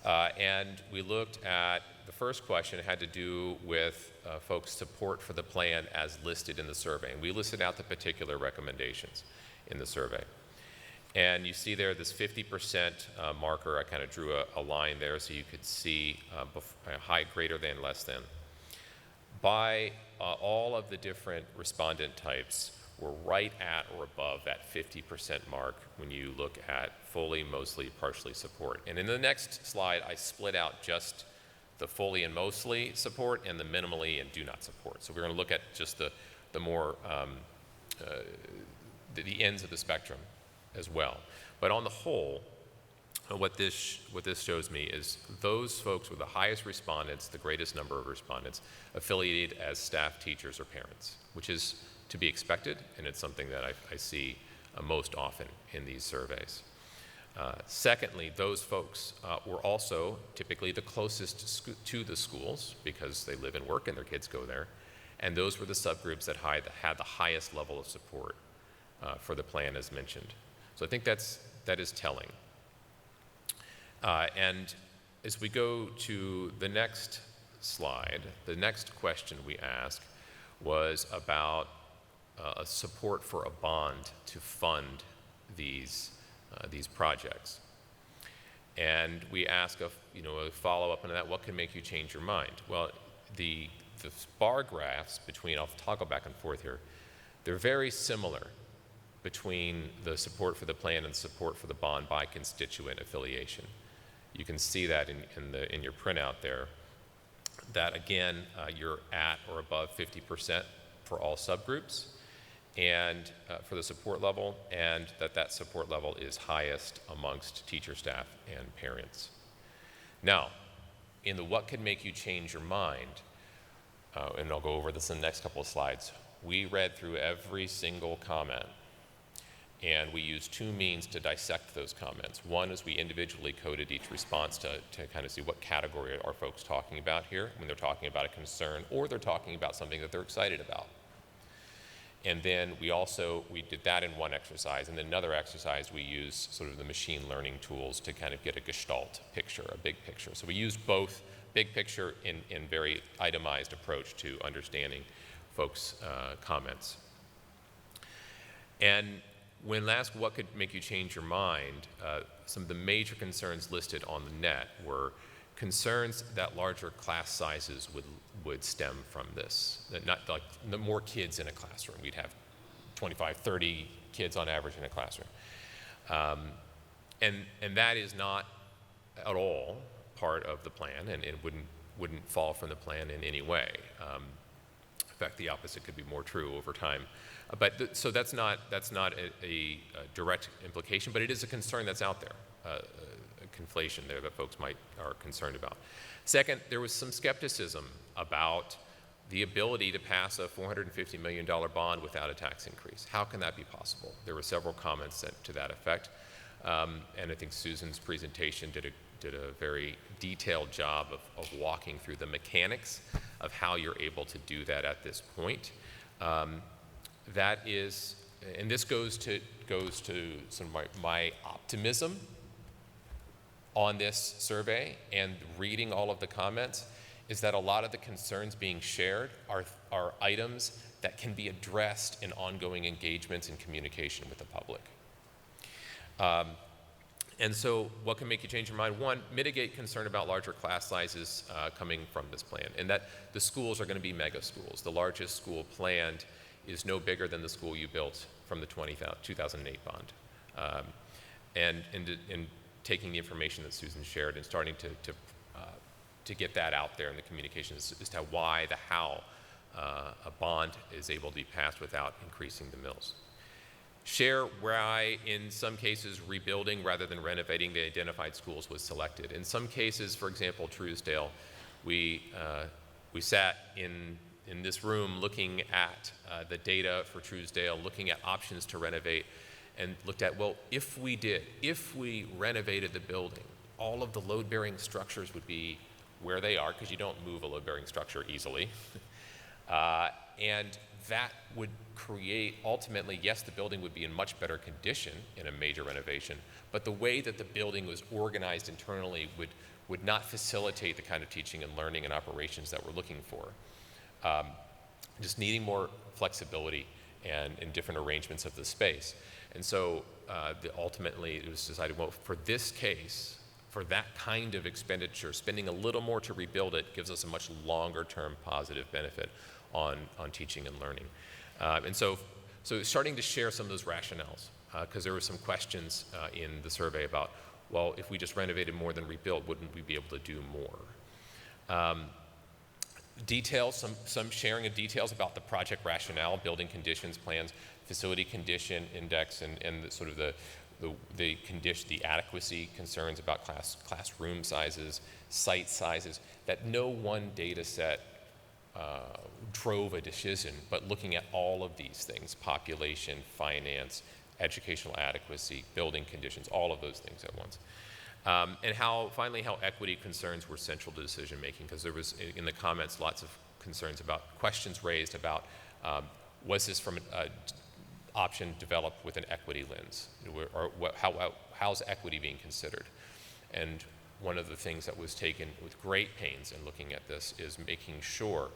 Speaker 17: And we looked at, the first question had to do with folks' support for the plan as listed in the survey. And we listed out the particular recommendations in the survey. And you see there this 50% marker. I kind of drew a line there so you could see high, greater than, less than. By all of the different respondent types, we're right at or above that 50% mark when you look at fully, mostly, partially support. And in the next slide, I split out just the fully and mostly support and the minimally and do not support. So we're going to look at just the more, the ends of the spectrum as well. But on the whole, what this shows me is those folks with the highest respondents, the greatest number of respondents, affiliated as staff, teachers, or parents, which is to be expected, and it's something that I see most often in these surveys. Secondly, those folks were also typically the closest to the schools because they live and work and their kids go there, and those were the subgroups that had the highest level of support for the plan as mentioned. So I think that is telling. And as we go to the next slide, the next question we asked was about support for a bond to fund these projects. And we ask a follow-up on that, what can make you change your mind? Well, the bar graphs between, I'll toggle back and forth here, they're very similar between the support for the plan and support for the bond by constituent affiliation. You can see that in your printout there, that again, you're at or above 50% for all subgroups, and for the support level, and that support level is highest amongst teacher, staff, and parents. Now, in the what could make you change your mind, and I'll go over this in the next couple of slides, we read through every single comment, and we used 2 means to dissect those comments. One is we individually coded each response to kind of see what category are folks talking about here when they're talking about a concern or they're talking about something that they're excited about. And then we did that in one exercise. And then another exercise, we used sort of the machine learning tools to kind of get a gestalt picture, a big picture. So we used both big picture in very itemized approach to understanding folks' comments. And when asked what could make you change your mind, some of the major concerns listed on the net were concerns that larger class sizes would stem from this. That not like the more kids in a classroom. We'd have 25, 30 kids on average in a classroom. And that is not at all part of the plan, and it wouldn't fall from the plan in any way. In fact, the opposite could be more true over time. So that's not a direct implication, but it is a concern that's out there, a conflation there that folks are concerned about. Second, there was some skepticism about the ability to pass a $450 million bond without a tax increase. How can that be possible? There were several comments to that effect, and I think Susan's presentation did a very detailed job of walking through the mechanics of how you're able to do that at this point. That is, and this goes to some of my optimism on this survey and reading all of the comments, is that a lot of the concerns being shared are items that can be addressed in ongoing engagements and communication with the public. And so what can make you change your mind? One, mitigate concern about larger class sizes coming from this plan, and that the schools are going to be mega schools. The largest school planned is no bigger than the school you built from the 2008 bond. And taking the information that Susan shared and starting to get that out there in the communications as to why, how a bond is able to be passed without increasing the mills. Share why, in some cases, rebuilding rather than renovating the identified schools was selected. In some cases, for example, Truesdale, we sat in this room looking at the data for Truesdale, looking at options to renovate, and looked at, well, if we renovated the building, all of the load-bearing structures would be where they are, because you don't move a load-bearing structure easily. And that would create, ultimately, yes, the building would be in much better condition in a major renovation, but the way that the building was organized internally would not facilitate the kind of teaching and learning and operations that we're looking for. Just needing more flexibility and different arrangements of the space. And so ultimately it was decided, well, for this case, for that kind of expenditure, spending a little more to rebuild it gives us a much longer term positive benefit on teaching and learning. And so starting to share some of those rationales, because there were some questions in the survey about, well, if we just renovated more than rebuilt, wouldn't we be able to do more? Details, some sharing of details about the project rationale, building conditions plans, facility condition index, and the, sort of the adequacy concerns about classroom sizes, site sizes, that no one data set drove a decision, but looking at all of these things, population, finance, educational adequacy, building conditions, all of those things at once. And finally, how equity concerns were central to decision making, because there was, in the comments, lots of concerns about, questions raised about, was this from an option developed with an equity lens? Or how's equity being considered? And one of the things that was taken with great pains in looking at this is making sure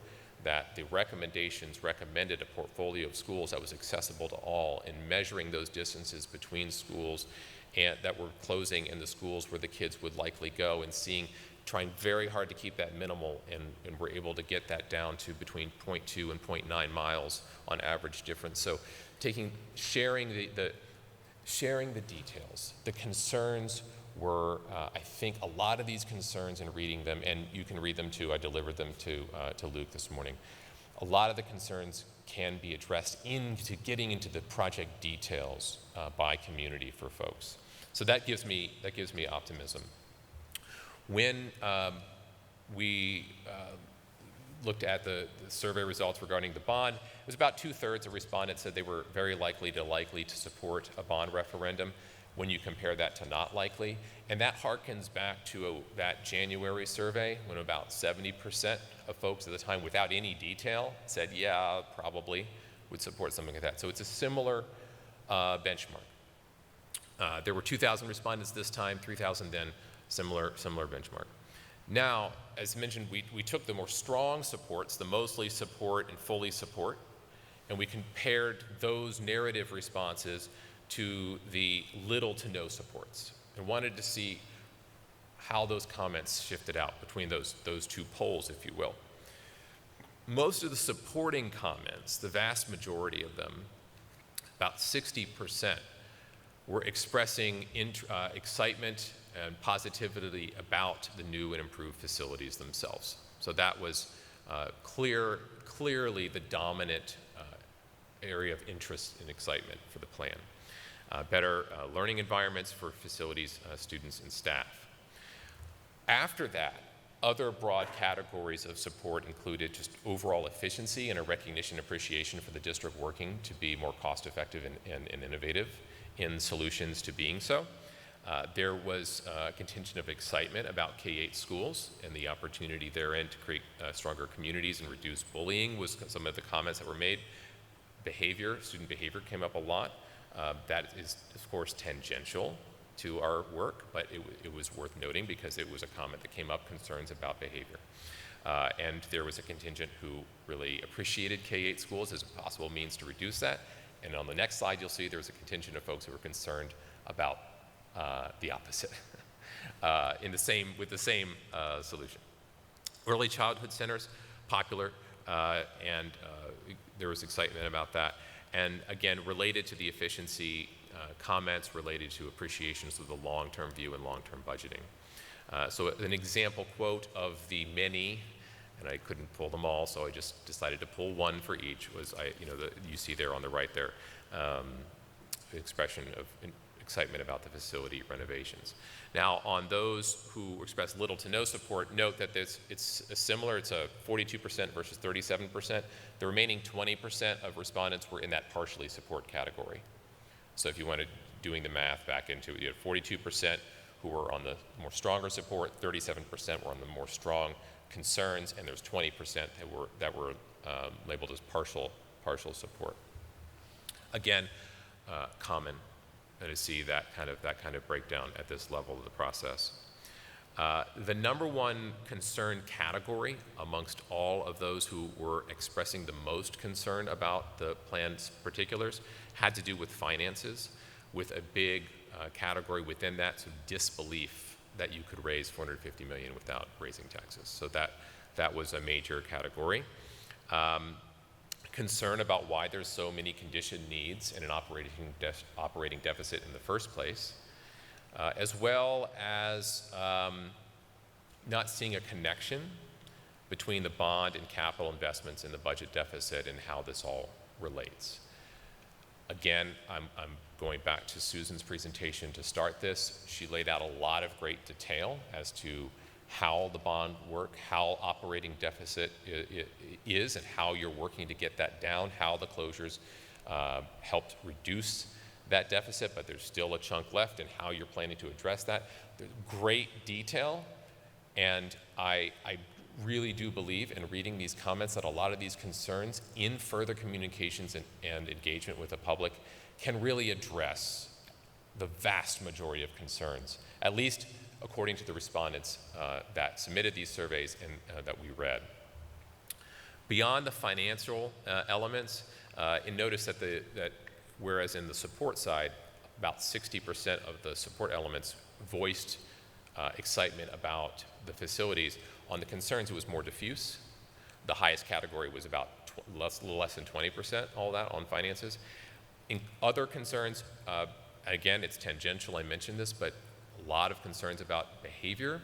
Speaker 17: that the recommendations recommended a portfolio of schools that was accessible to all, and measuring those distances between schools and that were closing and the schools where the kids would likely go, and trying very hard to keep that minimal, and we're able to get that down to between 0.2 and 0.9 miles on average difference. So sharing the details. The concerns were, I think, a lot of these concerns in reading them, and you can read them too, I delivered them to Luke this morning. A lot of the concerns can be addressed into getting into the project details by community for folks. So that gives me optimism. When we looked at the survey results regarding the bond, it was about 2/3 of respondents said they were very likely to support a bond referendum when you compare that to not likely. And that harkens back to that January survey, when about 70% of folks at the time, without any detail, said, yeah, probably would support something like that. So it's a similar benchmark. There were 2,000 respondents this time, 3,000 then, similar benchmark. Now, as mentioned, we took the more strong supports, the mostly support and fully support, and we compared those narrative responses to the little to no supports, and wanted to see how those comments shifted out between those two poles, if you will. Most of the supporting comments, the vast majority of them, about 60%, were expressing excitement and positivity about the new and improved facilities themselves. So that was clearly the dominant area of interest and excitement for the plan. Better learning environments for facilities, students, and staff. After that, other broad categories of support included just overall efficiency and a recognition and appreciation for the district working to be more cost effective and innovative in solutions to being so. There was a contingent of excitement about K-8 schools and the opportunity therein to create stronger communities and reduce bullying was some of the comments that were made. Student behavior came up a lot. That is, of course, tangential to our work, but it was worth noting because it was a comment that came up, concerns about behavior. And there was a contingent who really appreciated K-8 schools as a possible means to reduce that. And on the next slide, you'll see there was a contingent of folks who were concerned about the opposite with the same solution. Early childhood centers, popular, and there was excitement about that. And again, related to the efficiency, comments related to appreciations of the long-term view and long-term budgeting. So an example quote of the many, and I couldn't pull them all, so I just decided to pull one for each, was, you see there on the right there, the expression of excitement about the facility renovations. Now, on those who express little to no support, note that it's similar. It's a 42% versus 37%. The remaining 20% of respondents were in that partially support category. So if you wanted doing the math back into it, you had 42% who were on the more stronger support, 37% were on the more strong concerns, and there's 20% that were labeled as partial support. Again, common to see that kind of breakdown at this level of the process. The number one concern category amongst all of those who were expressing the most concern about the plan's particulars had to do with finances, with a big category within that, so disbelief that you could raise $450 million without raising taxes. So that was a major category. Concern about why there's so many conditioned needs and an operating deficit in the first place, as well as not seeing a connection between the bond and capital investments and the budget deficit and how this all relates. Again, I'm going back to Susan's presentation to start this. She laid out a lot of great detail as to how the bond work, how operating deficit is, and how you're working to get that down, how the closures helped reduce that deficit, but there's still a chunk left, and how you're planning to address that. There's great detail, and I really do believe in reading these comments that a lot of these concerns in further communications and engagement with the public can really address the vast majority of concerns, at least according to the respondents that submitted these surveys and that we read. Beyond the financial elements, and notice that whereas in the support side, about 60% of the support elements voiced excitement about the facilities, on the concerns it was more diffuse. The highest category was about less than 20%, all that on finances. In other concerns, again, it's tangential, I mentioned this, but a lot of concerns about behavior,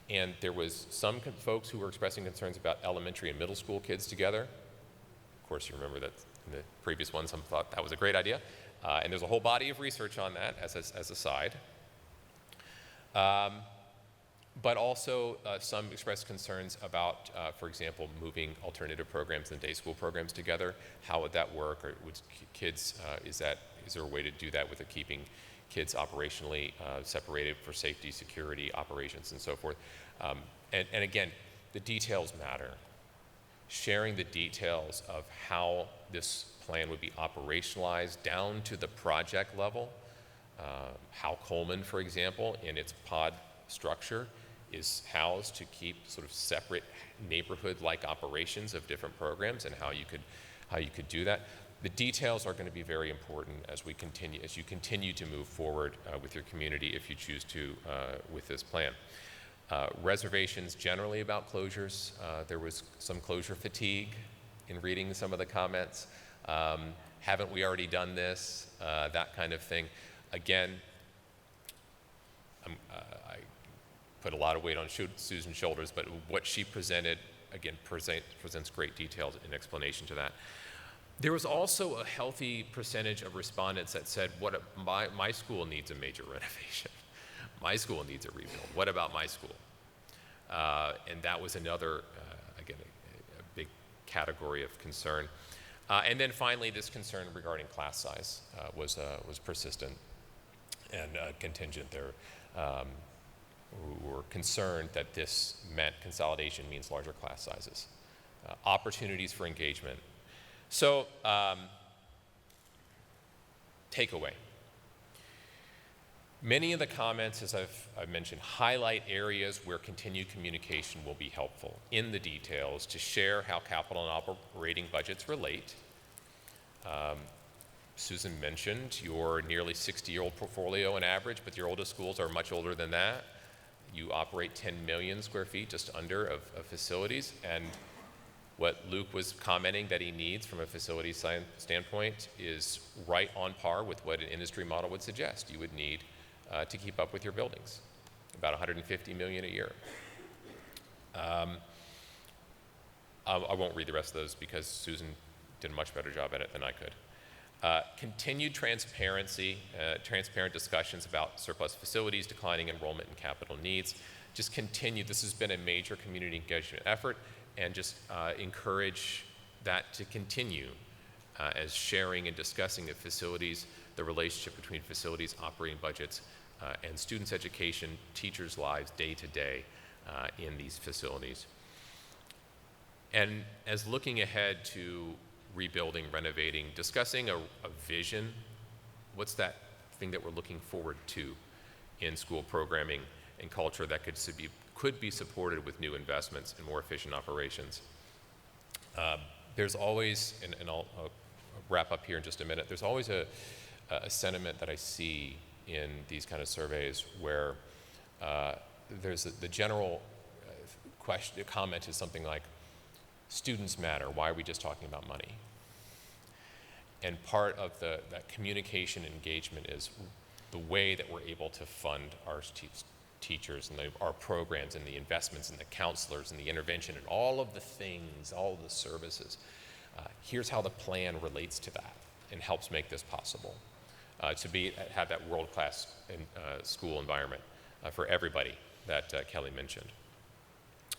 Speaker 17: and there was some folks who were expressing concerns about elementary and middle school kids together. Of course, you remember that in the previous one, some thought that was a great idea, and there's a whole body of research on that as a side. But also some expressed concerns about, for example, moving alternative programs and day school programs together. How would that work? Or would kids, is there a way to do that with keeping kids operationally separated for safety, security, operations, and so forth? And again, the details matter. Sharing the details of how this plan would be operationalized down to the project level, how Coleman, for example, in its pod structure, is housed to keep sort of separate neighborhood-like operations of different programs, and how you could do that. The details are going to be very important as you continue to move forward with your community, if you choose to, with this plan. Reservations generally about closures. There was some closure fatigue in reading some of the comments. Haven't we already done this? That kind of thing. Again, I put a lot of weight on Susan's shoulders, but what she presented, again, presents great detail and explanation to that. There was also a healthy percentage of respondents that said, my school needs a major renovation. My school needs a rebuild. What about my school? And that was another, again, a big category of concern. And then finally, this concern regarding class size was persistent and contingent. There were concerned that this meant consolidation means larger class sizes, opportunities for engagement. So, takeaway. Many of the comments, as I've mentioned, highlight areas where continued communication will be helpful in the details to share how capital and operating budgets relate. Susan mentioned your nearly 60-year-old portfolio on average, but your oldest schools are much older than that. You operate 10 million square feet, just under, of facilities, and what Luke was commenting that he needs from a facility standpoint is right on par with what an industry model would suggest you would need to keep up with your buildings, about 150 million a year. I won't read the rest of those because Susan did a much better job at it than I could. Continued transparency, transparent discussions about surplus facilities, declining enrollment and capital needs. Just continue. This has been a major community engagement effort, and just encourage that to continue as sharing and discussing of facilities, the relationship between facilities, operating budgets, and students' education, teachers' lives day to day in these facilities. And as looking ahead to rebuilding, renovating, discussing a vision, what's that thing that we're looking forward to in school programming and culture that could be supported with new investments and more efficient operations. There's always, and I'll wrap up here in just a minute, there's always a sentiment that I see in these kind of surveys where there's the general comment is something like, students matter, why are we just talking about money? And part of that communication engagement is the way that we're able to fund our teachers and our programs and the investments and the counselors and the intervention and all of the things, all of the services. Here's how the plan relates to that and helps make this possible. To have that world-class school environment for everybody that Kelly mentioned.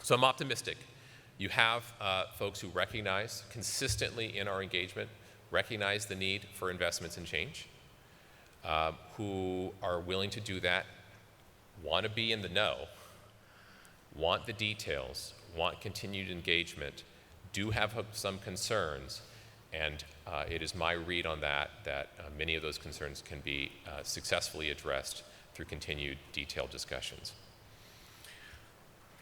Speaker 17: So I'm optimistic. You have folks who recognize consistently in our engagement, recognize the need for investments and change, who are willing to do that, want to be in the know, want the details, want continued engagement, do have some concerns, and it is my read on that many of those concerns can be successfully addressed through continued detailed discussions.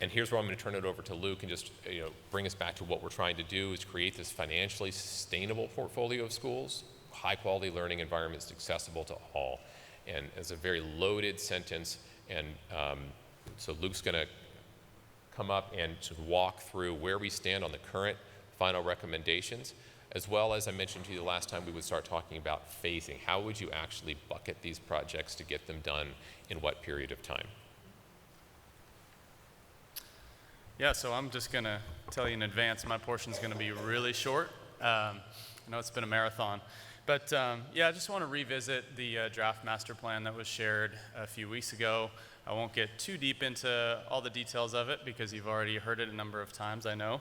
Speaker 17: And here's where I'm going to turn it over to Luke and just bring us back to what we're trying to do is create this financially sustainable portfolio of schools, high quality learning environments accessible to all. And it's a very loaded sentence, and so Luke's going to come up and to walk through where we stand on the current final recommendations, as well as I mentioned to you the last time we would start talking about phasing. How would you actually bucket these projects to get them done in what period of time?
Speaker 18: Yeah, so I'm just going to tell you in advance, my portion is going to be really short. I know it's been a marathon. But yeah, I just want to revisit the draft master plan that was shared a few weeks ago. I won't get too deep into all the details of it because you've already heard it a number of times, I know.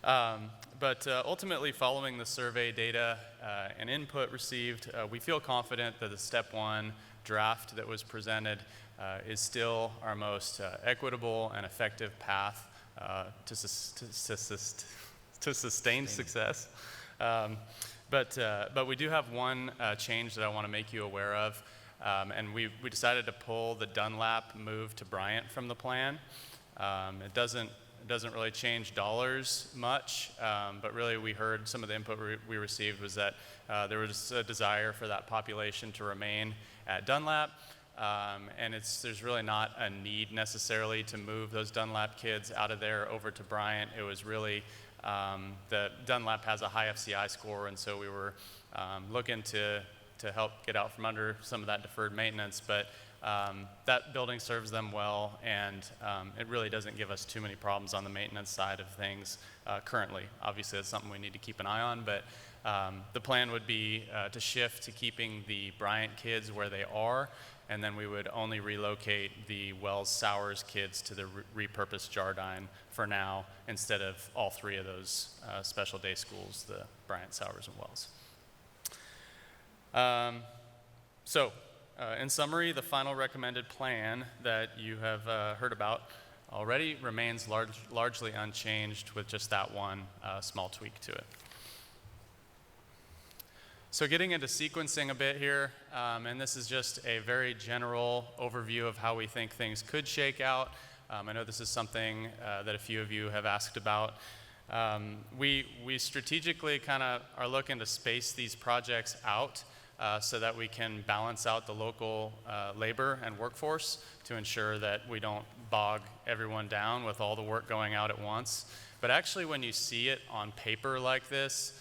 Speaker 18: But ultimately, following the survey data and input received, we feel confident that the step one draft that was presented is still our most equitable and effective path to sustain success. But we do have one change that I want to make you aware of, and we decided to pull the Dunlap move to Bryant from the plan. It doesn't really change dollars much, but really we heard some of the input we received was that there was a desire for that population to remain at Dunlap. And there's really not a need necessarily to move those Dunlap kids out of there over to Bryant. It was really the Dunlap has a high FCI score, and so we were looking to help get out from under some of that deferred maintenance. But That building serves them well, and it really doesn't give us too many problems on the maintenance side of things currently. Obviously, that's something we need to keep an eye on, but the plan would be to shift to keeping the Bryant kids where they are, and then we would only relocate the Wells Sowers kids to the repurposed Jardine for now, instead of all three of those special day schools, the Bryant, Sowers, and Wells. In summary, the final recommended plan that you have heard about already remains largely unchanged, with just that one small tweak to it. So getting into sequencing a bit here, and this is just a very general overview of how we think things could shake out. I know this is something that a few of you have asked about. We strategically kind of are looking to space these projects out so that we can balance out the local labor and workforce to ensure that we don't bog everyone down with all the work going out at once. But actually, when you see it on paper like this,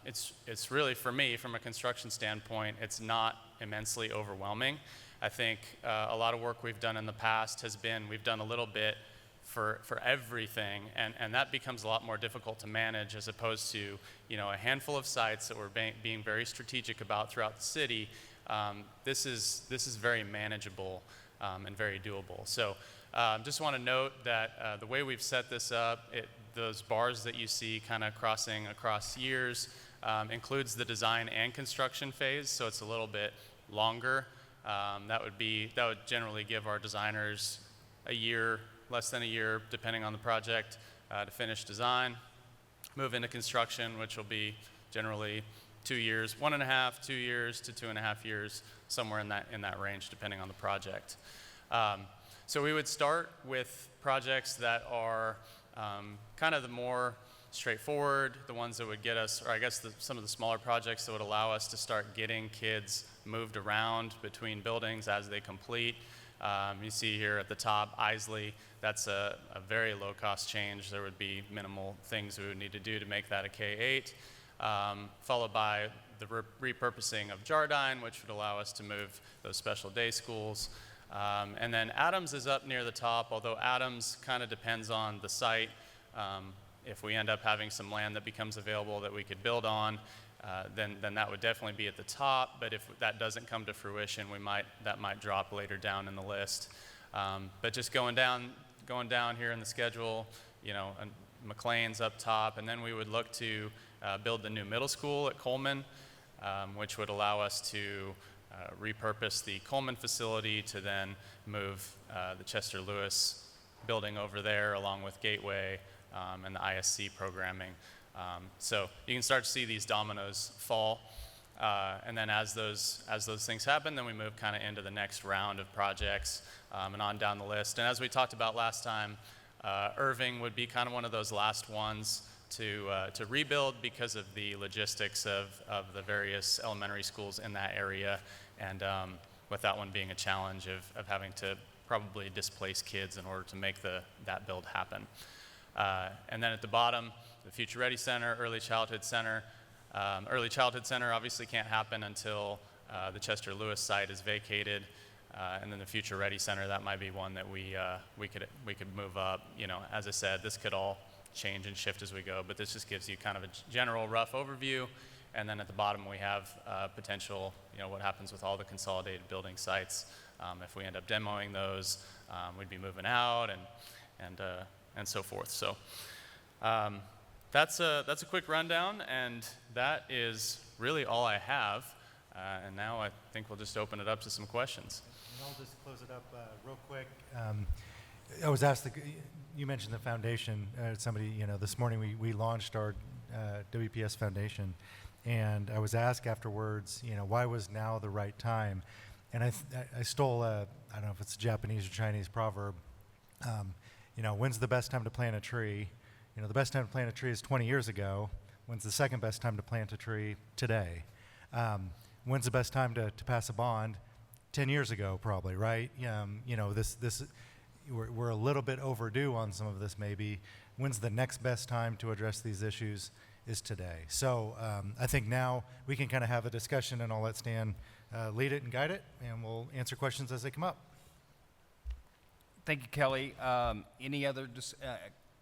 Speaker 18: it's really, for me, from a construction standpoint, it's not immensely overwhelming. I think a lot of work we've done in the past has been, we've done a little bit for everything, and that becomes a lot more difficult to manage, as opposed to, a handful of sites that we're being very strategic about throughout the city. This is very manageable and very doable. So just want to note that the way we've set this up, those bars that you see kind of crossing across years includes the design and construction phase, so it's a little bit longer. That would generally give our designers a year, less than a year, depending on the project, to finish design. Move into construction, which will be generally 2 years, 1.5, 2 years to 2.5 years, somewhere in that range, depending on the project. So we would start with projects that are kind of the more straightforward, the ones that would get us, or I guess some of the smaller projects that would allow us to start getting kids moved around between buildings as they complete. You see here at the top, Isley, that's a very low-cost change. There would be minimal things we would need to do to make that a K-8, followed by the repurposing of Jardine, which would allow us to move those special day schools. And then Adams is up near the top, although Adams kind of depends on the site. If we end up having some land that becomes available that we could build on, then that would definitely be at the top. But if that doesn't come to fruition, that might drop later down in the list. But just going down here in the schedule, and McLean's up top, and then we would look to build the new middle school at Coleman, which would allow us to repurpose the Coleman facility to then move the Chester Lewis building over there, along with Gateway and the ISC programming. So you can start to see these dominoes fall, and then as those things happen, then we move kind of into the next round of projects and on down the list. And as we talked about last time, Irving would be kind of one of those last ones to rebuild because of the logistics of the various elementary schools in that area, and with that one being a challenge of having to probably displace kids in order to make that build happen. And then at the bottom, the Future Ready Center, Early Childhood Center. Early Childhood Center obviously can't happen until the Chester Lewis site is vacated, and then the Future Ready Center, that might be one that we could move up. As I said, this could all change and shift as we go, but this just gives you kind of a general rough overview. And then at the bottom we have potential, what happens with all the consolidated building sites. If we end up demoing those, we'd be moving out and so forth. So that's a quick rundown, and that is really all I have. And now I think we'll just open it up to some questions.
Speaker 12: And I'll just close it up real quick. I was asked, you mentioned the foundation. Somebody, this morning we launched our WPS Foundation, and I was asked afterwards, why was now the right time? And I stole I don't know if it's a Japanese or Chinese proverb. When's the best time to plant a tree? The best time to plant a tree is 20 years ago. When's the second best time to plant a tree? Today. When's the best time to pass a bond? 10 years ago, probably, right? We're a little bit overdue on some of this, maybe. When's the next best time to address these issues? Is today. So I think now we can kind of have a discussion, and I'll let Stan lead it and guide it, and we'll answer questions as they come up.
Speaker 1: Thank you, Kelly. Any other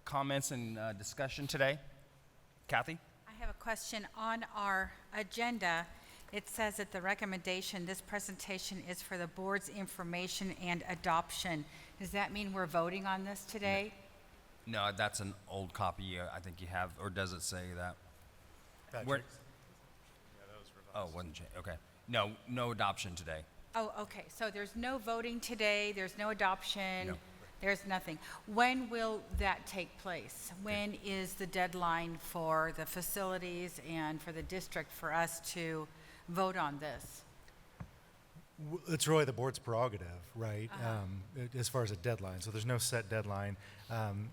Speaker 1: comments and discussion today? Kathy?
Speaker 10: I have a question. On our agenda, it says that the recommendation, this presentation is for the board's information and adoption. Does that mean we're voting on this today?
Speaker 1: No, that's an old copy I think you have, or does it say that? Where- Oh, wasn't okay. No adoption today.
Speaker 10: Oh, okay. So there's no voting today, there's no adoption,
Speaker 1: No.
Speaker 10: there's nothing. When will that take place? When is the deadline for the facilities and for the district for us to vote on this?
Speaker 12: It's really the board's prerogative, right? As far as a deadline, so there's no set deadline.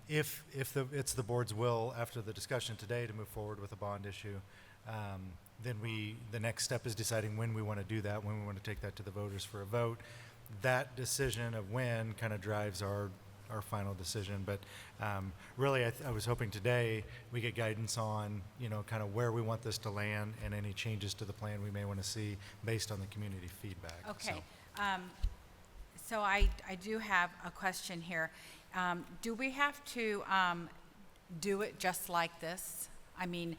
Speaker 12: If it's the board's will after the discussion today to move forward with a bond issue, then the next step is deciding when we want to do that, when we want to take that to the voters for a vote. That decision of when kind of drives our final decision. But really, I was hoping today we get guidance on, kind of where we want this to land and any changes to the plan we may want to see based on the community feedback.
Speaker 10: Okay.
Speaker 12: So-
Speaker 10: So I do have a question here. Do we have to do it just like this? I mean,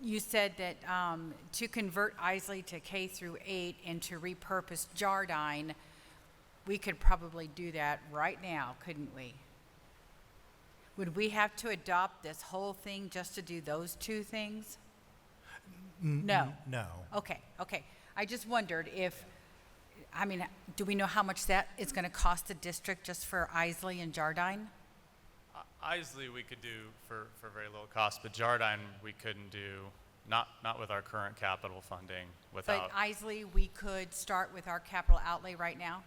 Speaker 10: you said that to convert Isley to K through 8 and to repurpose Jardine, we could probably do that right now, couldn't we? Would we have to adopt this whole thing just to do those two things? No.
Speaker 12: No.
Speaker 10: Okay. I just wondered do we know how much that is going to cost the district just for Isley and Jardine?
Speaker 18: Isley we could do for very little cost, but Jardine we couldn't do, not with our current capital funding without.
Speaker 10: But Isley, we could start with our capital outlay right now?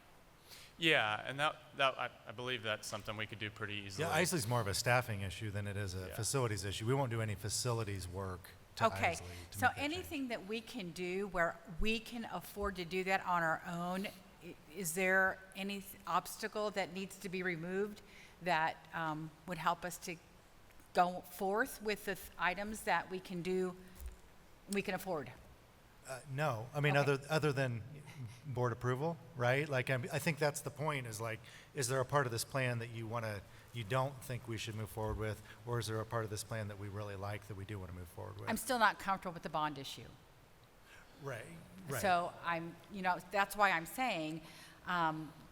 Speaker 18: Yeah, and that I believe that's something we could do pretty easily.
Speaker 12: Yeah, Isley's more of a staffing issue than it is a facilities issue. We won't do any facilities work to
Speaker 10: Okay,
Speaker 12: Isley. to
Speaker 10: so
Speaker 12: make that change.
Speaker 10: anything that we can do where we can afford to do that on our own, is there any obstacle that needs to be removed that would help us to go forth with the items that we can do, we can afford?
Speaker 12: No, I mean,
Speaker 10: Okay.
Speaker 12: other than board approval, right? Like, I think that's the point, is like, is there a part of this plan that you don't think we should move forward with, or is there a part of this plan that we really like that we do want to move forward with?
Speaker 10: I'm still not comfortable with the bond issue.
Speaker 12: Right.
Speaker 10: So that's why I'm saying,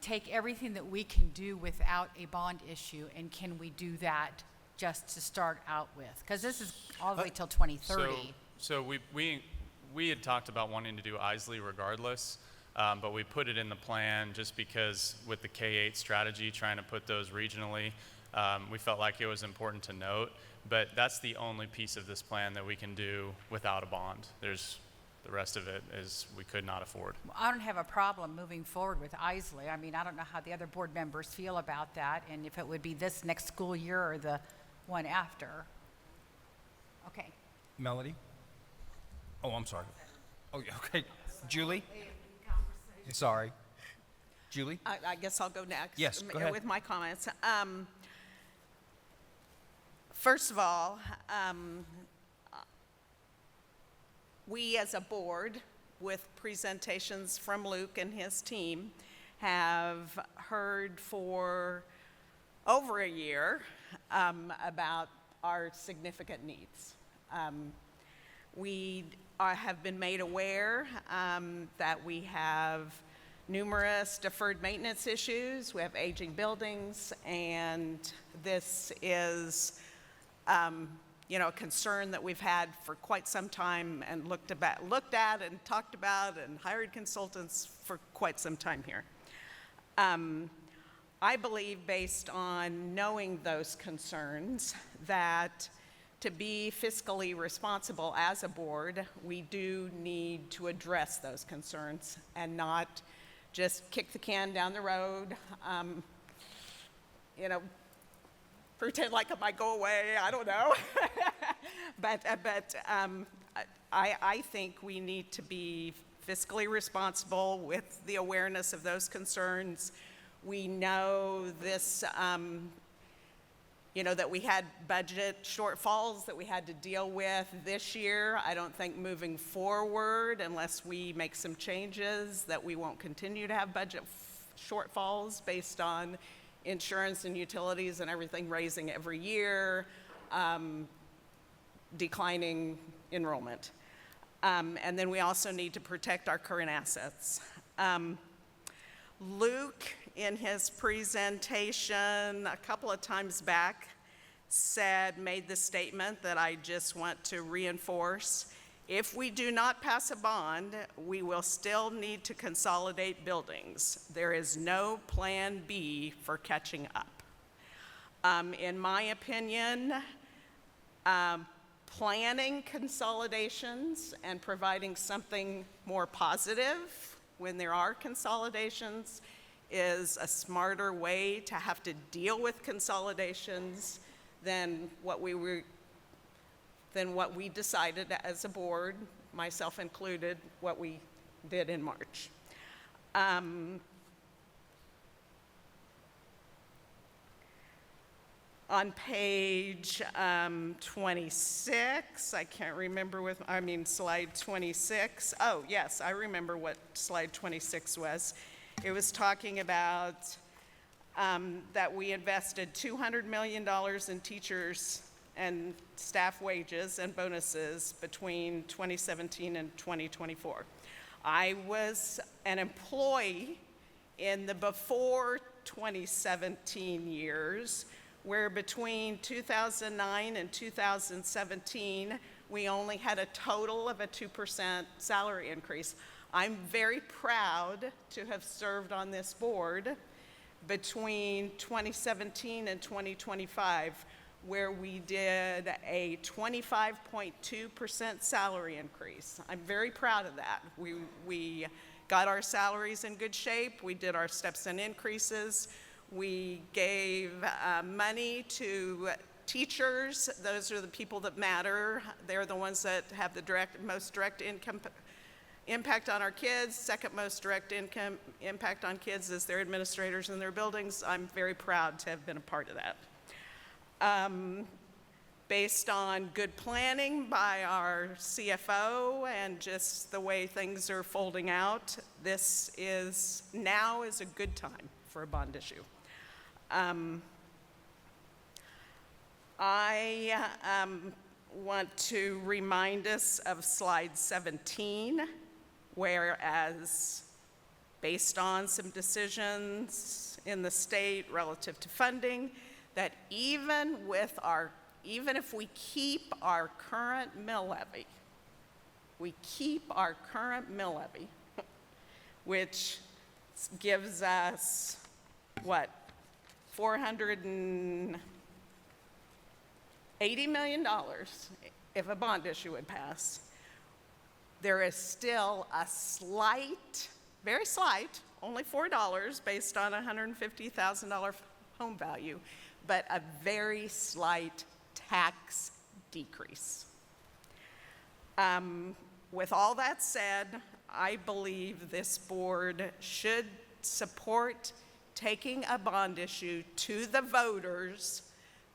Speaker 10: take everything that we can do without a bond issue, and can we do that just to start out with? Because this is all the way till 2030.
Speaker 18: So we had talked about wanting to do Isley regardless, but we put it in the plan just because with the K-8 strategy, trying to put those regionally, we felt like it was important to note. But that's the only piece of this plan that we can do without a bond. The rest of it is we could not afford.
Speaker 10: I don't have a problem moving forward with Isley. I mean, I don't know how the other board members feel about that, and if it would be this next school year or the one after. Okay.
Speaker 1: Melody? Oh, I'm sorry. Oh, yeah, okay. Julie? Sorry. Julie?
Speaker 11: I guess I'll go next.
Speaker 1: Yes, go ahead.
Speaker 11: With my comments. First of all, we as a board, with presentations from Luke and his team, have heard for over a year about our significant needs. We have been made aware that we have numerous deferred maintenance issues. We have aging buildings, and this is a concern that we've had for quite some time and looked at and talked about and hired consultants for quite some time here. I believe, based on knowing those concerns, that to be fiscally responsible as a board, we do need to address those concerns and not just kick the can down the road, pretend like it might go away, I don't know. But I think we need to be fiscally responsible with the awareness of those concerns. We know this that we had budget shortfalls that we had to deal with this year. I don't think moving forward, unless we make some changes, that we won't continue to have budget shortfalls based on insurance and utilities and everything raising every year, declining enrollment. And then we also need to protect our current assets. Luke, in his presentation a couple of times back, made the statement that I just want to reinforce. If we do not pass a bond, we will still need to consolidate buildings. There is no plan B for catching up. In my opinion, planning consolidations and providing something more positive when there are consolidations is a smarter way to have to deal with consolidations than what we decided as a board, myself included, what we did in March. On page 26, I can't remember slide 26. Oh, yes, I remember what slide 26 was. It was talking about that we invested $200 million in teachers and staff wages and bonuses between 2017 and 2024. I was an employee in the before 2017 years, where between 2009 and 2017, we only had a total of a 2% salary increase. I'm very proud to have served on this board between 2017 and 2025, where we did a 25.2% salary increase. I'm very proud of that. We got our salaries in good shape. We did our steps and increases. We gave money to teachers. Those are the people that matter. They're the ones that have the most direct income impact on our kids. Second most direct income impact on kids is their administrators in their buildings. I'm very proud to have been a part of that. Based on good planning by our CFO and just the way things are folding out, now is a good time for a bond issue. I want to remind us of slide 17, whereas based on some decisions in the state relative to funding, that even if we keep our current mill levy, which gives us, $480 million if a bond issue would pass, there is still a slight, very slight, only $4 based on $150,000 home value, but a very slight tax decrease. With all that said, I believe this board should support taking a bond issue to the voters.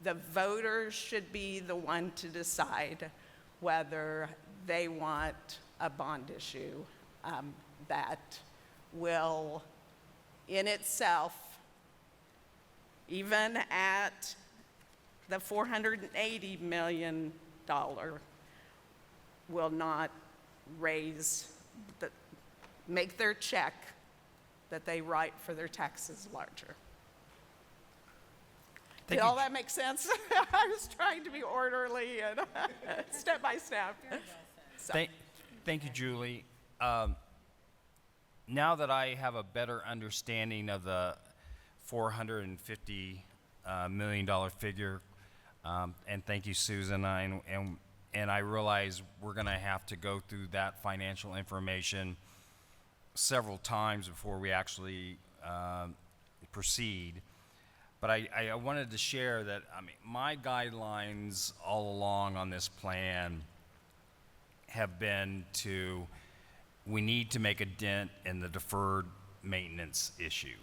Speaker 11: The voters should be the one to decide whether they want a bond issue that will, in itself, even at the $480 million, will not make their check that they write for their taxes larger. Did all that make sense? I was trying to be orderly and step by step.
Speaker 1: Thank you, Julie. Now that I have a better understanding of the $450 million figure, and thank you, Susan, and I realize we're going to have to go through that financial information several times before we actually proceed. But I wanted to share that, my guidelines all along on this plan have been we need to make a dent in the deferred maintenance issue.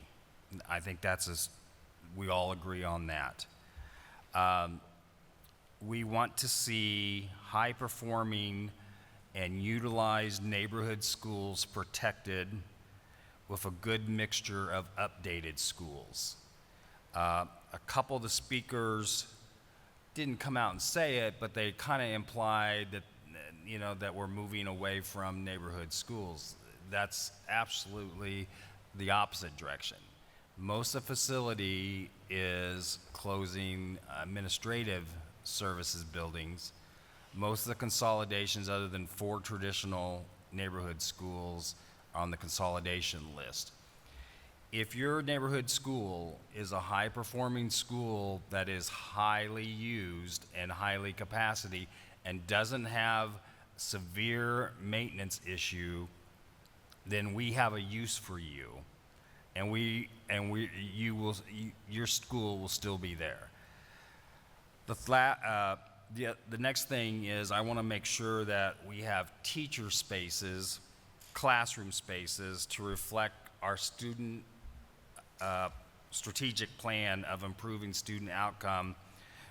Speaker 1: I think we all agree on that. We want to see high-performing and utilized neighborhood schools protected with a good mixture of updated schools. A couple of the speakers didn't come out and say it, but they kind of implied that, that we're moving away from neighborhood schools. That's absolutely the opposite direction. Most of the facility is closing administrative services buildings. Most of the consolidations, other than 4 traditional neighborhood schools, are on the consolidation list. If your neighborhood school is a high-performing school that is highly used and highly capacity and doesn't have severe maintenance issue, then we have a use for you, and your school will still be there. The next thing is I want to make sure that we have teacher spaces, classroom spaces to reflect our student strategic plan of improving student outcome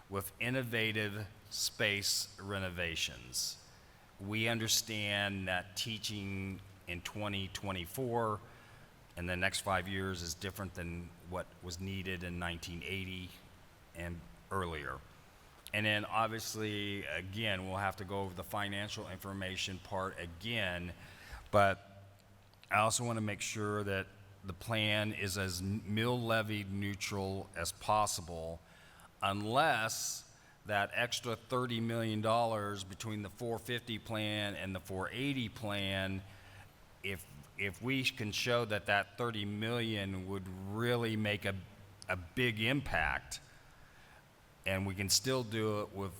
Speaker 1: with innovative space renovations. We understand that teaching in 2024 and the next 5 years is different than what was needed in 1980 and earlier. And then obviously, again, we'll have to go over the financial information part again, but I also want to make sure that the plan is as mill levy neutral as possible, unless that extra $30 million between the 450 plan and the 480 plan, if we can show that that 30 million would really make a big impact, and we can still do it with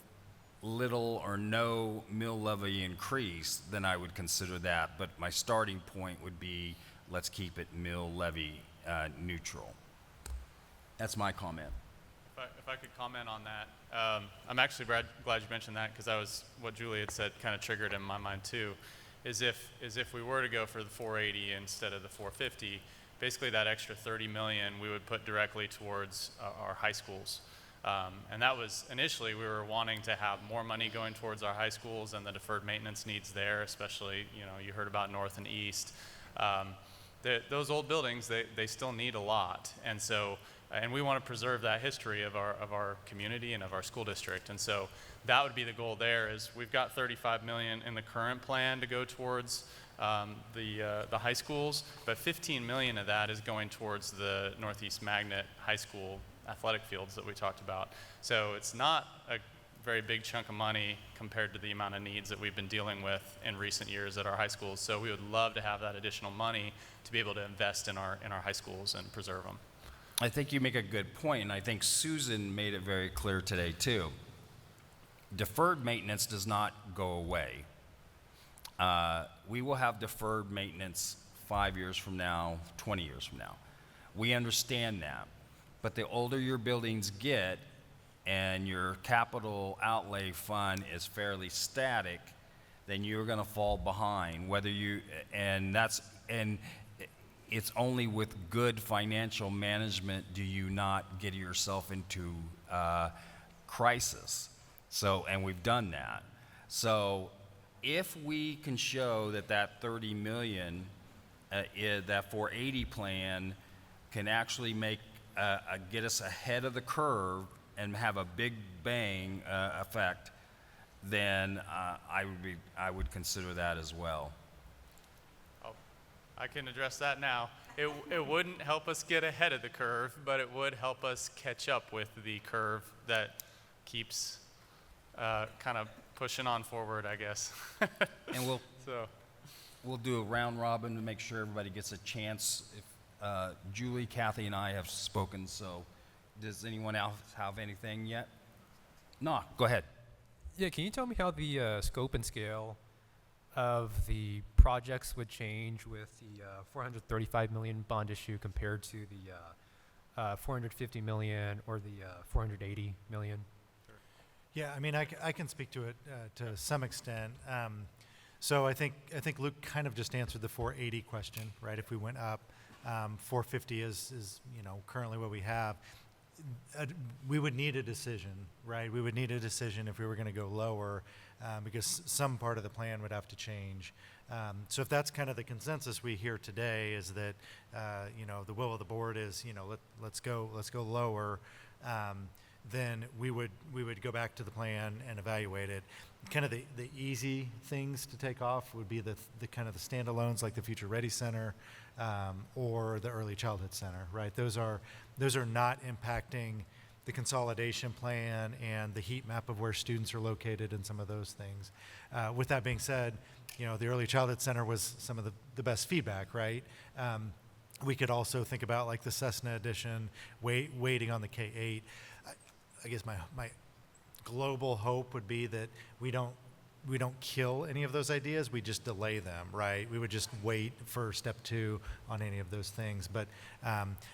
Speaker 1: little or no mill levy increase, then I would consider that. But my starting point would be, let's keep it mill levy neutral. That's my comment.
Speaker 18: If I could comment on that, I'm actually glad you mentioned that, because that was what Julie had said kind of triggered in my mind too, is if we were to go for the 480 instead of the 450, basically that extra 30 million we would put directly towards our high schools. And that was initially, we were wanting to have more money going towards our high schools and the deferred maintenance needs there, especially, you heard about North and East. Those old buildings, they still need a lot. And so, and we want to preserve that history of our community and of our school district. And so that would be the goal there, is we've got 35 million in the current plan to go towards the high schools, but 15 million of that is going towards the Northeast Magnet High School athletic fields that we talked about. So it's not a very big chunk of money compared to the amount of needs that we've been dealing with in recent years at our high schools. So we would love to have that additional money to be able to invest in our high schools and preserve them.
Speaker 1: I think you make a good point, and I think Susan made it very clear today too. Deferred maintenance does not go away. We will have deferred maintenance 5 years from now, 20 years from now. We understand that. But the older your buildings get and your capital outlay fund is fairly static, then you're going to fall behind. And it's only with good financial management do you not get yourself into crisis. So, and we've done that. So, if we can show that 30 million, that 480 plan, can actually get us ahead of the curve and have a big bang effect, then I would consider that as well.
Speaker 18: Oh, I can address that now. It wouldn't help us get ahead of the curve, but it would help us catch up with the curve that keeps kind of pushing on forward, I guess.
Speaker 1: And we'll do a round robin to make sure everybody gets a chance. Julie, Kathy, and I have spoken, so does anyone else have anything yet? No, go ahead.
Speaker 16: Yeah, can you tell me how the scope and scale of the projects would change with the 435 million bond issue compared to the 450 million or the 480 million?
Speaker 12: Yeah, I mean, I can speak to it to some extent. So I think Luke kind of just answered the 480 question, right? If we went up, 450 is currently what we have. we would need a decision, right? We would need a decision if we were going to go lower, because some part of the plan would have to change. So if that's kind of the consensus we hear today, is that, the will of the board is, let's go lower, then we would go back to the plan and evaluate it. Kind of the easy things to take off would be the kind of the standalones, like the Future Ready Center, or the Early Childhood Center, right? Those are not impacting the consolidation plan and the heat map of where students are located and some of those things. With that being said, the Early Childhood Center was some of the best feedback, right? We could also think about like the Cessna edition, waiting on the K-8. I guess my global hope would be that we don't kill any of those ideas. We just delay them, right? We would just wait for step 2 on any of those things. But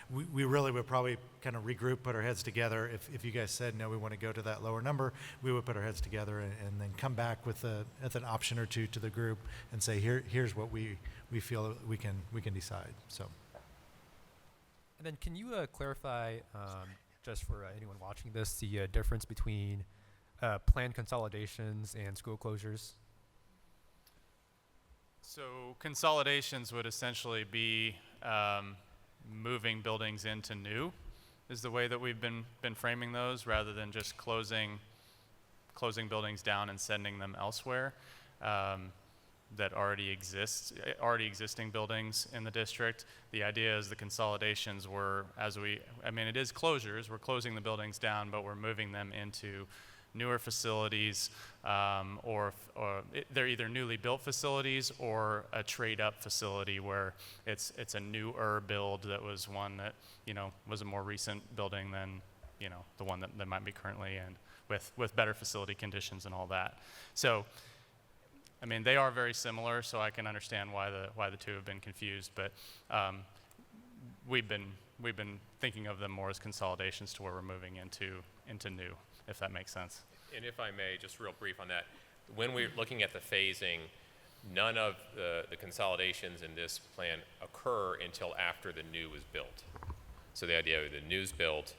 Speaker 12: we really would probably kind of regroup, put our heads together. If you guys said, no, we want to go to that lower number, we would put our heads together and then come back with an option or two to the group and say, here's what we feel we can decide. So.
Speaker 16: And then can you clarify, just for anyone watching this, the difference between planned consolidations and school closures?
Speaker 18: So consolidations would essentially be moving buildings into new, is the way that we've been framing those, rather than just closing buildings down and sending them elsewhere. That already existing buildings in the district. The idea is the consolidations were, it is closures, we're closing the buildings down, but we're moving them into newer facilities, or they're either newly built facilities or a trade-up facility where it's a newer build that was one that, was a more recent building than, the one that might be currently in, with better facility conditions and all that. So, they are very similar, so I can understand why the two have been confused, but we've been thinking of them more as consolidations to where we're moving into new, if that makes sense.
Speaker 17: And if I may, just real brief on that, when we're looking at the phasing, none of the consolidations in this plan occur until after the new is built. So the idea of the new's built,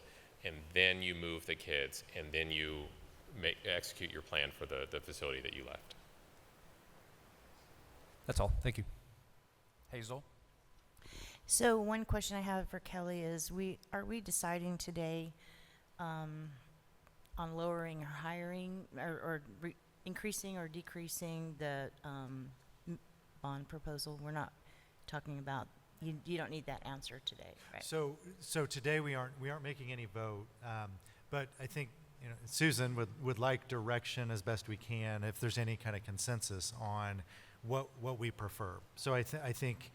Speaker 17: and then you move the kids, and then you execute your plan for the facility that you left.
Speaker 16: That's all. Thank you.
Speaker 1: Hazel?
Speaker 19: So one question I have for Kelly is, are we deciding today on lowering or hiring or increasing or decreasing the bond proposal? We're not talking about, you don't need that answer today, right?
Speaker 12: So today we aren't making any vote, but I think Susan would like direction as best we can if there's any kind of consensus on what we prefer. So I think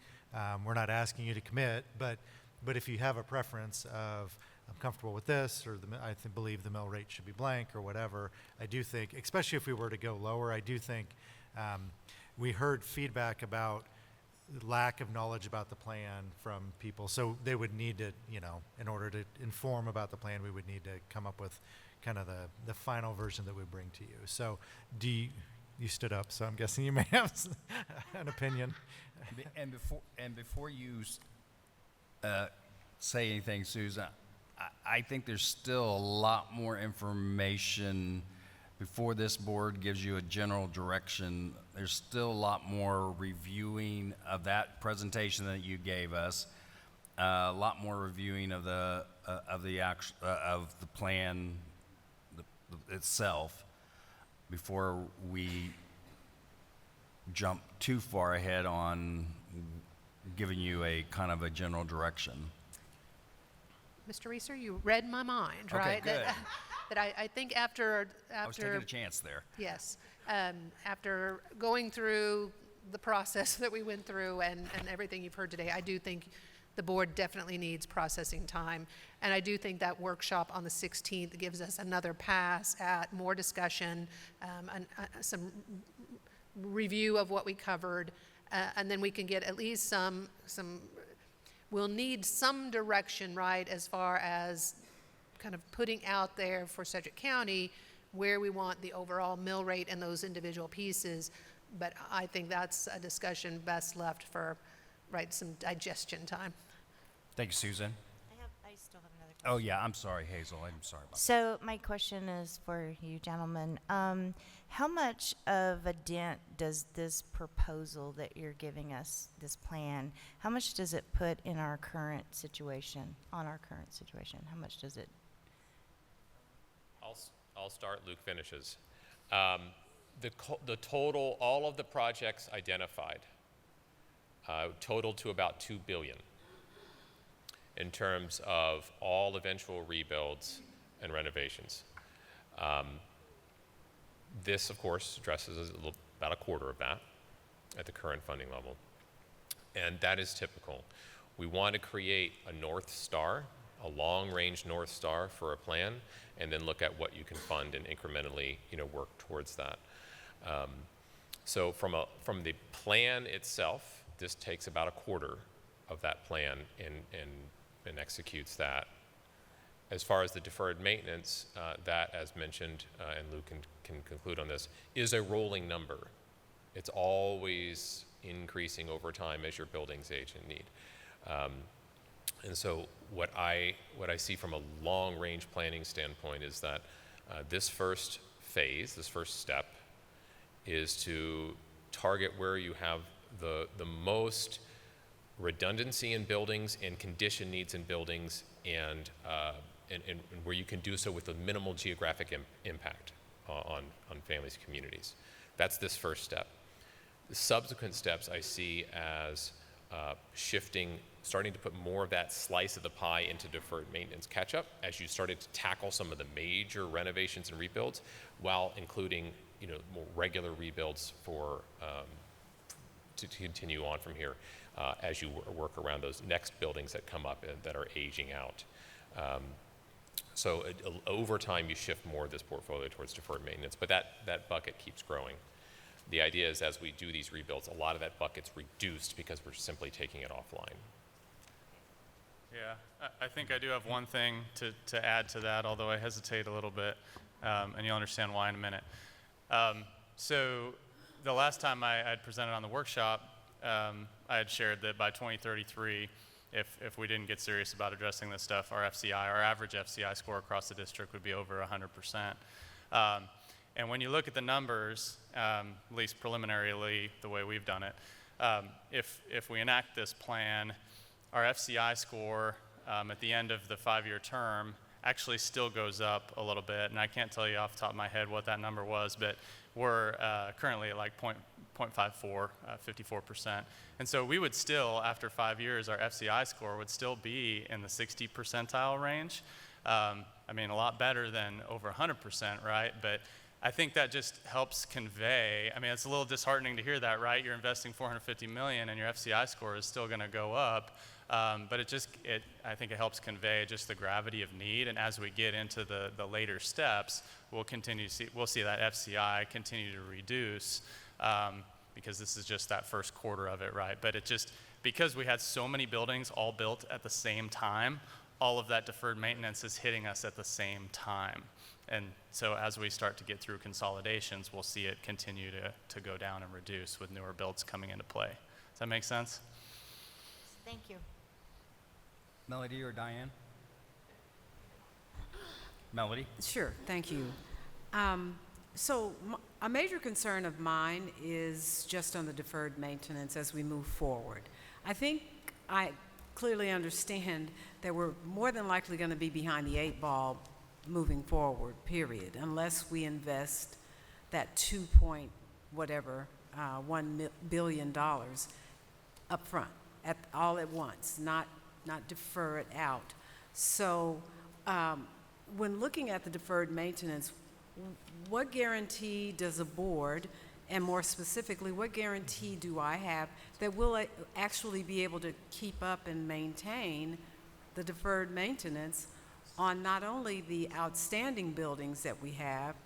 Speaker 12: we're not asking you to commit, but if you have a preference of I'm comfortable with this, or believe the mill rate should be blank or whatever, I do think, especially if we were to go lower, I do think we heard feedback about lack of knowledge about the plan from people. So they would need to, in order to inform about the plan, we would need to come up with kind of the final version that we bring to you. So you stood up, so I'm guessing you may have an opinion.
Speaker 1: And before you say anything, Susan, I think there's still a lot more information before this board gives you a general direction. There's still a lot more reviewing of that presentation that you gave us, a lot more reviewing of the plan itself, before we jump too far ahead on giving you a kind of a general direction.
Speaker 15: Mr. Reeser, you read my mind, right?
Speaker 1: Okay, good.
Speaker 15: That I think after
Speaker 1: I was taking a chance there.
Speaker 15: Yes. After going through the process that we went through and everything you've heard today, I do think the board definitely needs processing time. And I do think that workshop on the 16th gives us another pass at more discussion, some review of what we covered, and then we can get at least some, we'll need some direction, right, as far as kind of putting out there for Sedgwick County where we want the overall mill rate and those individual pieces. But I think that's a discussion best left for, right, some digestion time.
Speaker 1: Thank you, Susan.
Speaker 19: I still have another
Speaker 1: Oh, yeah, I'm sorry, Hazel, I'm sorry about that.
Speaker 19: So my question is for you gentlemen. How much of a dent does this proposal that you're giving us, this plan, how much does it put in our current situation, on our current situation? How much does it?
Speaker 17: I'll start, Luke finishes. The total, all of the projects identified, total to about $2 billion in terms of all eventual rebuilds and renovations. This, of course, addresses about a quarter of that at the current funding level. And that is typical. We want to create a North Star, a long-range North Star for a plan, and then look at what you can fund and incrementally, work towards that. So from the plan itself, this takes about a quarter of that plan and executes that. As far as the deferred maintenance, that, as mentioned, and Luke can conclude on this, is a rolling number. It's always increasing over time as your buildings age and need. And so what I see from a long-range planning standpoint is that this first phase, this first step, is to target where you have the most redundancy in buildings and condition needs in buildings, and where you can do so with a minimal geographic impact on families' communities. That's this first step. The subsequent steps I see as starting to put more of that slice of the pie into deferred maintenance catch-up as you started to tackle some of the major renovations and rebuilds, while including more regular rebuilds to continue on from here as you work around those next buildings that come up that are aging out. So over time, you shift more of this portfolio towards deferred maintenance, but that bucket keeps growing. The idea is, as we do these rebuilds, a lot of that bucket's reduced because we're simply taking it offline.
Speaker 18: Yeah, I think I do have one thing to add to that, although I hesitate a little bit, and you'll understand why in a minute. So the last time I had presented on the workshop, I had shared that by 2033, if we didn't get serious about addressing this stuff, our average FCI score across the district would be over 100%. And when you look at the numbers, at least preliminarily, the way we've done it, if we enact this plan, our FCI score at the end of the 5-year term actually still goes up a little bit. And I can't tell you off the top of my head what that number was, but we're currently at like 0.54, 54%. And so we would still, after 5 years, our FCI score would still be in the 60 percentile range. I mean, a lot better than over 100%, right? But I think that just helps convey, I mean, it's a little disheartening to hear that, right? You're investing $450 million and your FCI score is still gonna go up. But I think it helps convey just the gravity of need. And as we get into the later steps, we'll see that FCI continue to reduce, because this is just that first quarter of it, right? But because we had so many buildings all built at the same time, all of that deferred maintenance is hitting us at the same time. And so as we start to get through consolidations, we'll see it continue to go down and reduce with newer builds coming into play. Does that make sense?
Speaker 19: Thank you.
Speaker 1: Melody or Diane? Melody?
Speaker 14: Sure, thank you. So a major concern of mine is just on the deferred maintenance as we move forward. I think I clearly understand that we're more than likely going to be behind the 8 ball moving forward, period, unless we invest that $1 billion up front, all at once, not defer it out. So when looking at the deferred maintenance, what guarantee does a board, and more specifically, what guarantee do I have that we'll actually be able to keep up and maintain the deferred maintenance on not only the outstanding buildings that we have,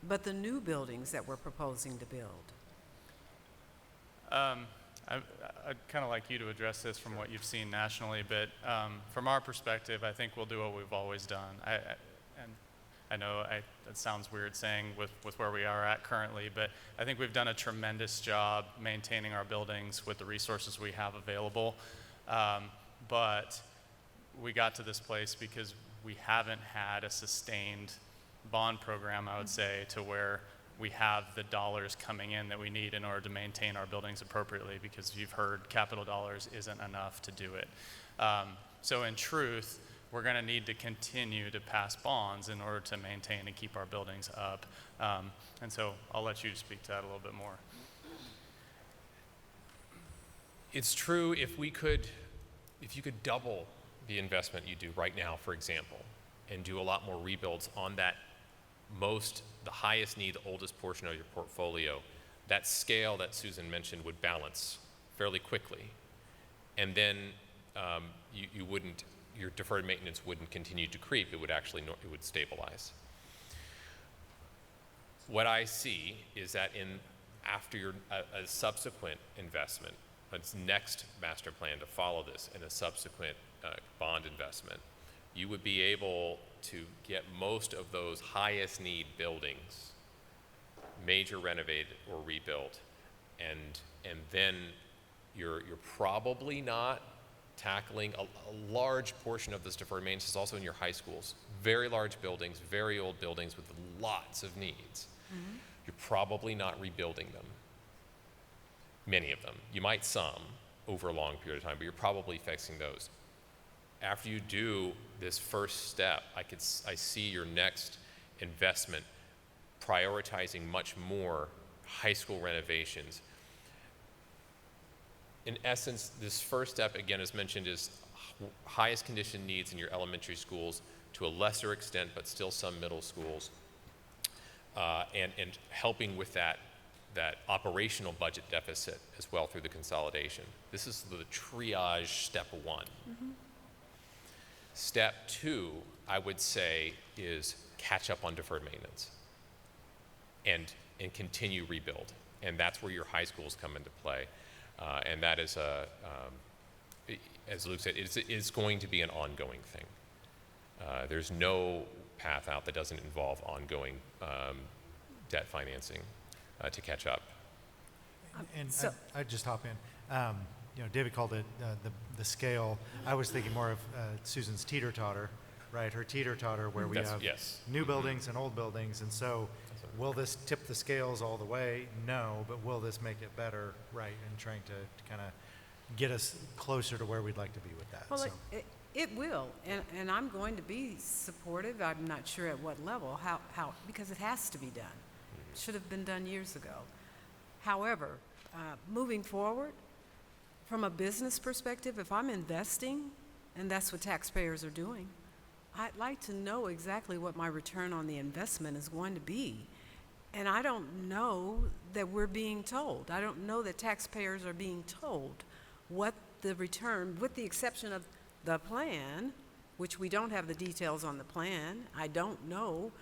Speaker 14: but the new buildings that we're proposing to build?
Speaker 18: I'd kind of like you to address this from what you've seen nationally, but from our perspective, I think we'll do what we've always done. And I know it sounds weird saying with where we are at currently, but I think we've done a tremendous job maintaining our buildings with the resources we have available. But we got to this place because we haven't had a sustained bond program, I would say, to where we have the dollars coming in that we need in order to maintain our buildings appropriately, because you've heard capital dollars isn't enough to do it. So in truth, we're going to need to continue to pass bonds in order to maintain and keep our buildings up. And so I'll let you speak to that a little bit more.
Speaker 17: It's true, if you could double the investment you do right now, for example, and do a lot more rebuilds on that the highest need, the oldest portion of your portfolio, that scale that Susan mentioned would balance fairly quickly. And then your deferred maintenance wouldn't continue to creep, it would stabilize. What I see is that after a subsequent investment, its next master plan to follow this and a subsequent bond investment, you would be able to get most of those highest need buildings major renovated or rebuilt, and then you're probably not tackling a large portion of this deferred maintenance is also in your high schools. Very large buildings, very old buildings with lots of needs. Mm-hmm. You're probably not rebuilding them. Many of them. You might some over a long period of time, but you're probably fixing those. After you do this first step, I see your next investment prioritizing much more high school renovations. In essence, this first step, again, as mentioned, is highest condition needs in your elementary schools, to a lesser extent, but still some middle schools, and helping with that operational budget deficit as well through the consolidation. This is the triage step one. Mm-hmm. Step two, I would say, is catch up on deferred maintenance and continue rebuild. And that's where your high schools come into play. And that is, as Luke said, it's going to be an ongoing thing. There's no path out that doesn't involve ongoing debt financing to catch up.
Speaker 12: And I'd just hop in. David called it the scale. I was thinking more of Susan's teeter-totter, right? Her teeter-totter where we have new buildings and old buildings. And so will this tip the scales all the way? No, but will this make it better, right? And trying to kind of get us closer to where we'd like to be with that.
Speaker 14: Well,
Speaker 12: so.
Speaker 14: it will, and I'm going to be supportive. I'm not sure at what level, how because it has to be done. It should have been done years ago. However, moving forward, from a business perspective, if I'm investing, and that's what taxpayers are doing, I'd like to know exactly what my return on the investment is going to be. And I don't know that we're being told. I don't know that taxpayers are being told what the return, with the exception of the plan, which we don't have the details on the plan. I don't know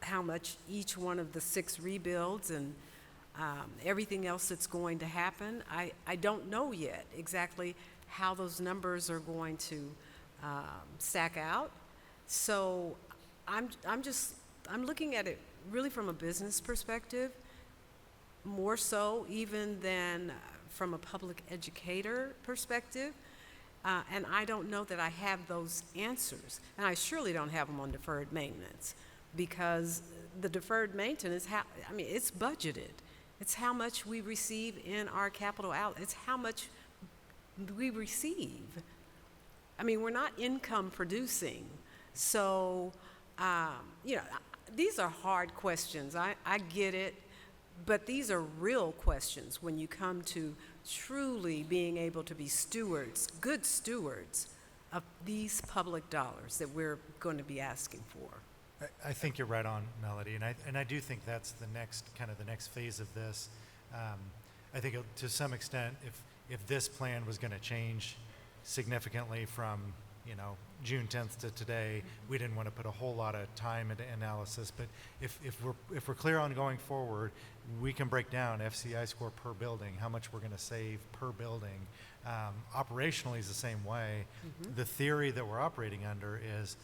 Speaker 14: how much each one of the 6 rebuilds and everything else that's going to happen. I don't know yet exactly how those numbers are going to stack out. So I'm looking at it really from a business perspective, more so even than from a public educator perspective. And I don't know that I have those answers. And I surely don't have them on deferred maintenance, because the deferred maintenance, it's budgeted. It's how much we receive in our capital out. It's how much we receive. We're not income producing. So, these are hard questions. I get it, but these are real questions when you come to truly being able to be stewards, good stewards of these public dollars that we're going to be asking for.
Speaker 12: I think you're right on, Melody, and I do think that's the next phase of this. I think to some extent, if this plan was going to change significantly from June 10th to today, we didn't want to put a whole lot of time into analysis. But if we're clear on going forward, we can break down FCI score per building, how much we're going to save per building. Operationally is the same way. Mm-hmm. The theory that we're operating under is,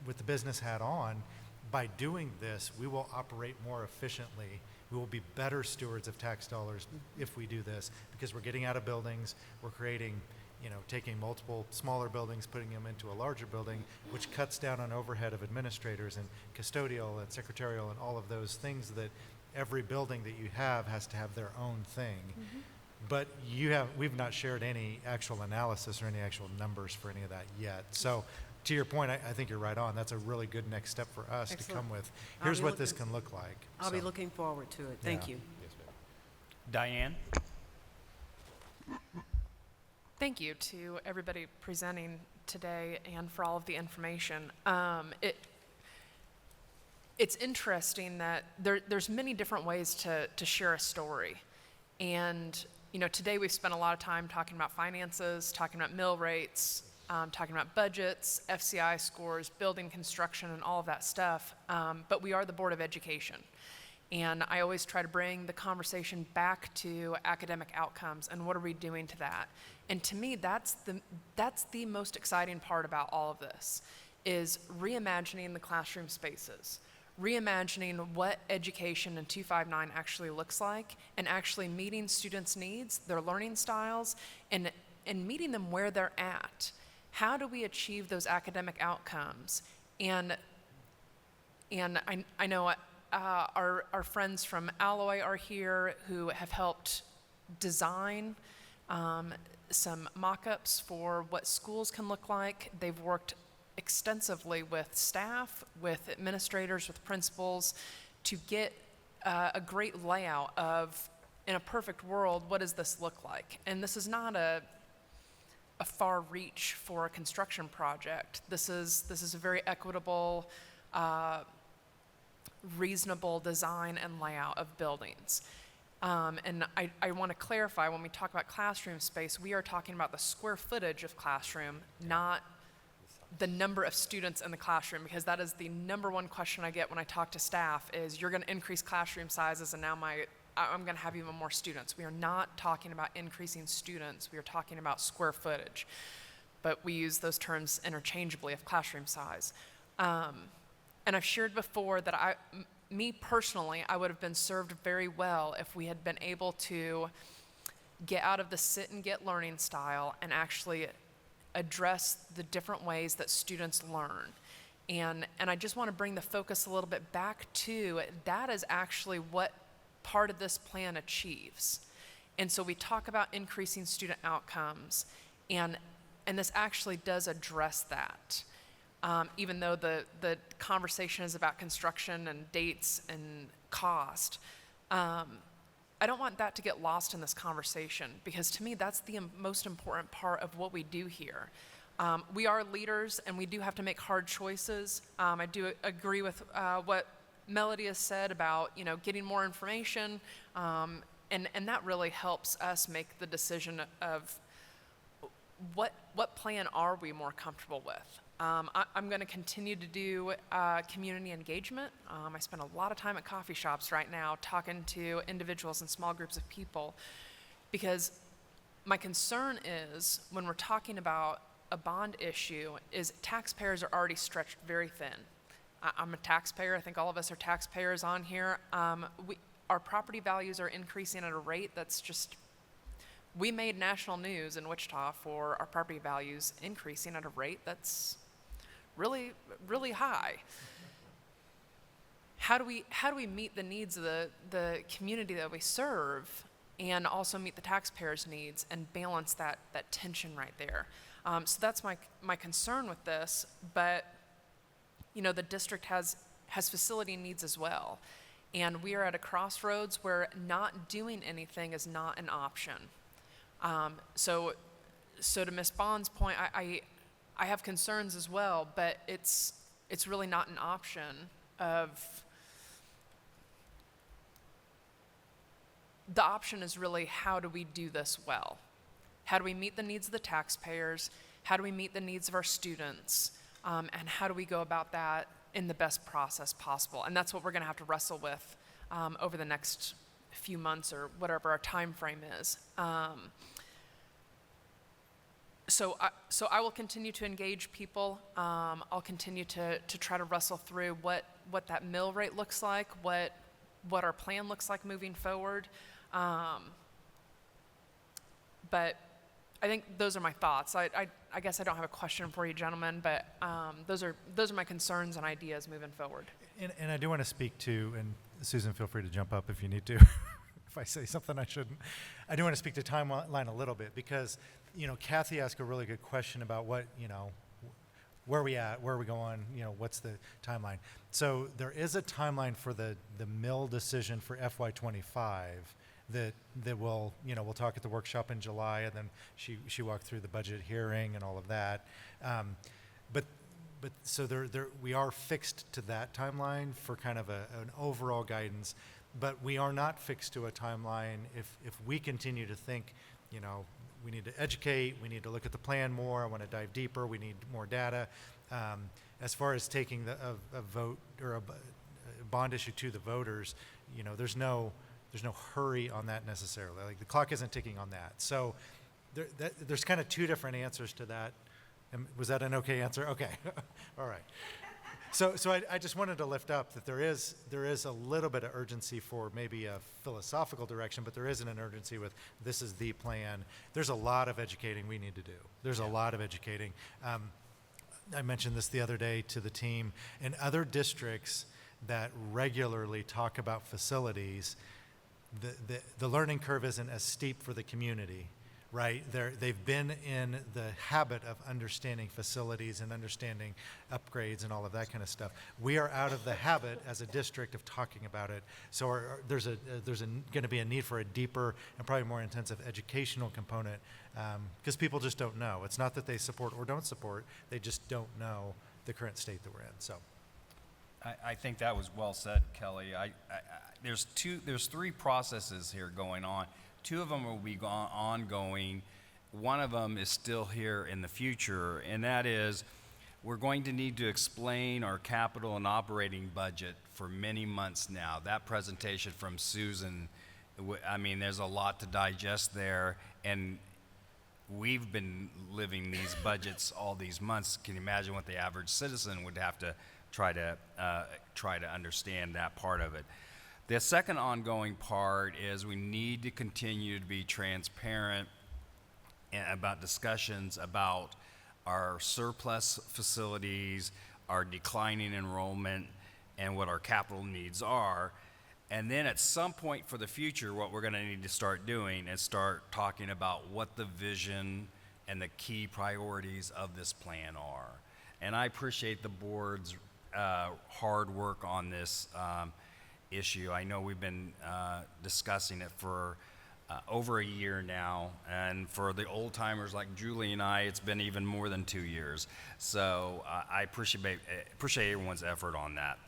Speaker 12: with the business hat on, by doing this, we will operate more efficiently. We will be better stewards of tax dollars if we do this, because we're getting out of buildings, we're creating taking multiple smaller buildings, putting them into a larger building, which cuts down on overhead of administrators and custodial and secretarial and all of those things that every building that you have has to have their own thing. But we've not shared any actual analysis or any actual numbers for any of that yet. So to your point, I think you're right on. That's a really good next step for us to
Speaker 14: Excellent.
Speaker 12: come with.
Speaker 14: I'll
Speaker 12: Here's
Speaker 14: be
Speaker 12: what this
Speaker 14: looking-
Speaker 12: can look like.
Speaker 14: I'll be
Speaker 12: So,
Speaker 14: looking forward to it. Thank
Speaker 12: Yeah.
Speaker 14: you.
Speaker 17: Yes, ma'am.
Speaker 1: Diane?
Speaker 13: Thank you to everybody presenting today and for all of the information. It's interesting that there's many different ways to share a story. And, today we've spent a lot of time talking about finances, talking about mill rates, talking about budgets, FCI scores, building construction, and all of that stuff. But we are the Board of Education. And I always try to bring the conversation back to academic outcomes and what are we doing to that. And to me, that's the most exciting part about all of this, is reimagining the classroom spaces, reimagining what education in 259 actually looks like, and actually meeting students' needs, their learning styles, and meeting them where they're at. How do we achieve those academic outcomes? And I know our friends from Alloy are here who have helped design some mock-ups for what schools can look like. They've worked extensively with staff, with administrators, with principals to get a great layout of, in a perfect world, what does this look like? And this is not a far reach for a construction project. This is a very equitable, reasonable design and layout of buildings. And I want to clarify, when we talk about classroom space, we are talking about the square footage of classroom, not the number of students in the classroom, because that is the number one question I get when I talk to staff is, you're going to increase classroom sizes and now I'm going to have even more students. We are not talking about increasing students. We are talking about square footage. But we use those terms interchangeably of classroom size. And I've shared before that me personally, I would have been served very well if we had been able to get out of the sit and get learning style and actually address the different ways that students learn. And I just want to bring the focus a little bit back to, that is actually what part of this plan achieves. And so we talk about increasing student outcomes, and this actually does address that. Even though the conversation is about construction and dates and cost, I don't want that to get lost in this conversation, because to me, that's the most important part of what we do here. We are leaders, and we do have to make hard choices. I do agree with what Melody has said about, getting more information, and that really helps us make the decision of what plan are we more comfortable with. I'm going to continue to do community engagement. I spend a lot of time at coffee shops right now talking to individuals and small groups of people, because my concern is, when we're talking about a bond issue, is taxpayers are already stretched very thin. I'm a taxpayer. I think all of us are taxpayers on here. Our property values are increasing at a rate that's just, we made national news in Wichita for our property values increasing at a rate that's really, really high. How do we meet the needs of the community that we serve, and also meet the taxpayers' needs and balance that tension right there? So that's my concern with this. But the district has facility needs as well, and we are at a crossroads where not doing anything is not an option. So to Ms. Bond's point, I have concerns as well, but it's really not an option of, the option is really, how do we do this well? How do we meet the needs of the taxpayers? How do we meet the needs of our students? And how do we go about that in the best process possible? And that's what we're going to have to wrestle with over the next few months, or whatever our time frame is. So I will continue to engage people. I'll continue to try to wrestle through what that mill rate looks like, what our plan looks like moving forward. But I think those are my thoughts. I guess I don't have a question for you, gentlemen, but those are my concerns and ideas moving forward.
Speaker 12: And I do want to speak to, and Susan, feel free to jump up if you need to, if I say something I shouldn't. I do want to speak to timeline a little bit because, Kathy asked a really good question about what, where are we at, where are we going, what's the timeline. So there is a timeline for the mill decision for FY25 that will, we'll talk at the workshop in July, and then she walked through the budget hearing and all of that. But so we are fixed to that timeline for kind of an overall guidance, but we are not fixed to a timeline if we continue to think, we need to educate, we need to look at the plan more, I want to dive deeper, we need more data. As far as taking a vote or a bond issue to the voters, there's no hurry on that necessarily. Like the clock isn't ticking on that. So there's kind of two different answers to that. Was that an okay answer? Okay. All right. So I just wanted to lift up that there is a little bit of urgency for maybe a philosophical direction, but there isn't an urgency with this is the plan. There's a lot of educating we need to do. There's a lot of educating. I mentioned this the other day to the team. In other districts that regularly talk about facilities, the learning curve isn't as steep for the community. Right? They've been in the habit of understanding facilities and understanding upgrades and all of that kind of stuff. We are out of the habit as a district of talking about it. So there's going to be a need for a deeper and probably more intensive educational component because people just don't know. It's not that they support or don't support. They just don't know the current state that we're in. So
Speaker 1: I think that was well said, Kelly. There's three processes here going on. Two of them will be ongoing. One of them is still here in the future, and that is we're going to need to explain our capital and operating budget for many months now. That presentation from Susan, there's a lot to digest there, and we've been living these budgets all these months. Can you imagine what the average citizen would have to try to understand that part of it? The second ongoing part is we need to continue to be transparent about discussions about our surplus facilities, our declining enrollment, and what our capital needs are. And then at some point for the future, what we're going to need to start doing is start talking about what the vision and the key priorities of this plan are. And I appreciate the board's hard work on this issue. I know we've been discussing it for over a year now, and for the old timers like Julie and I, it's been even more than 2 years. So I appreciate everyone's effort on that.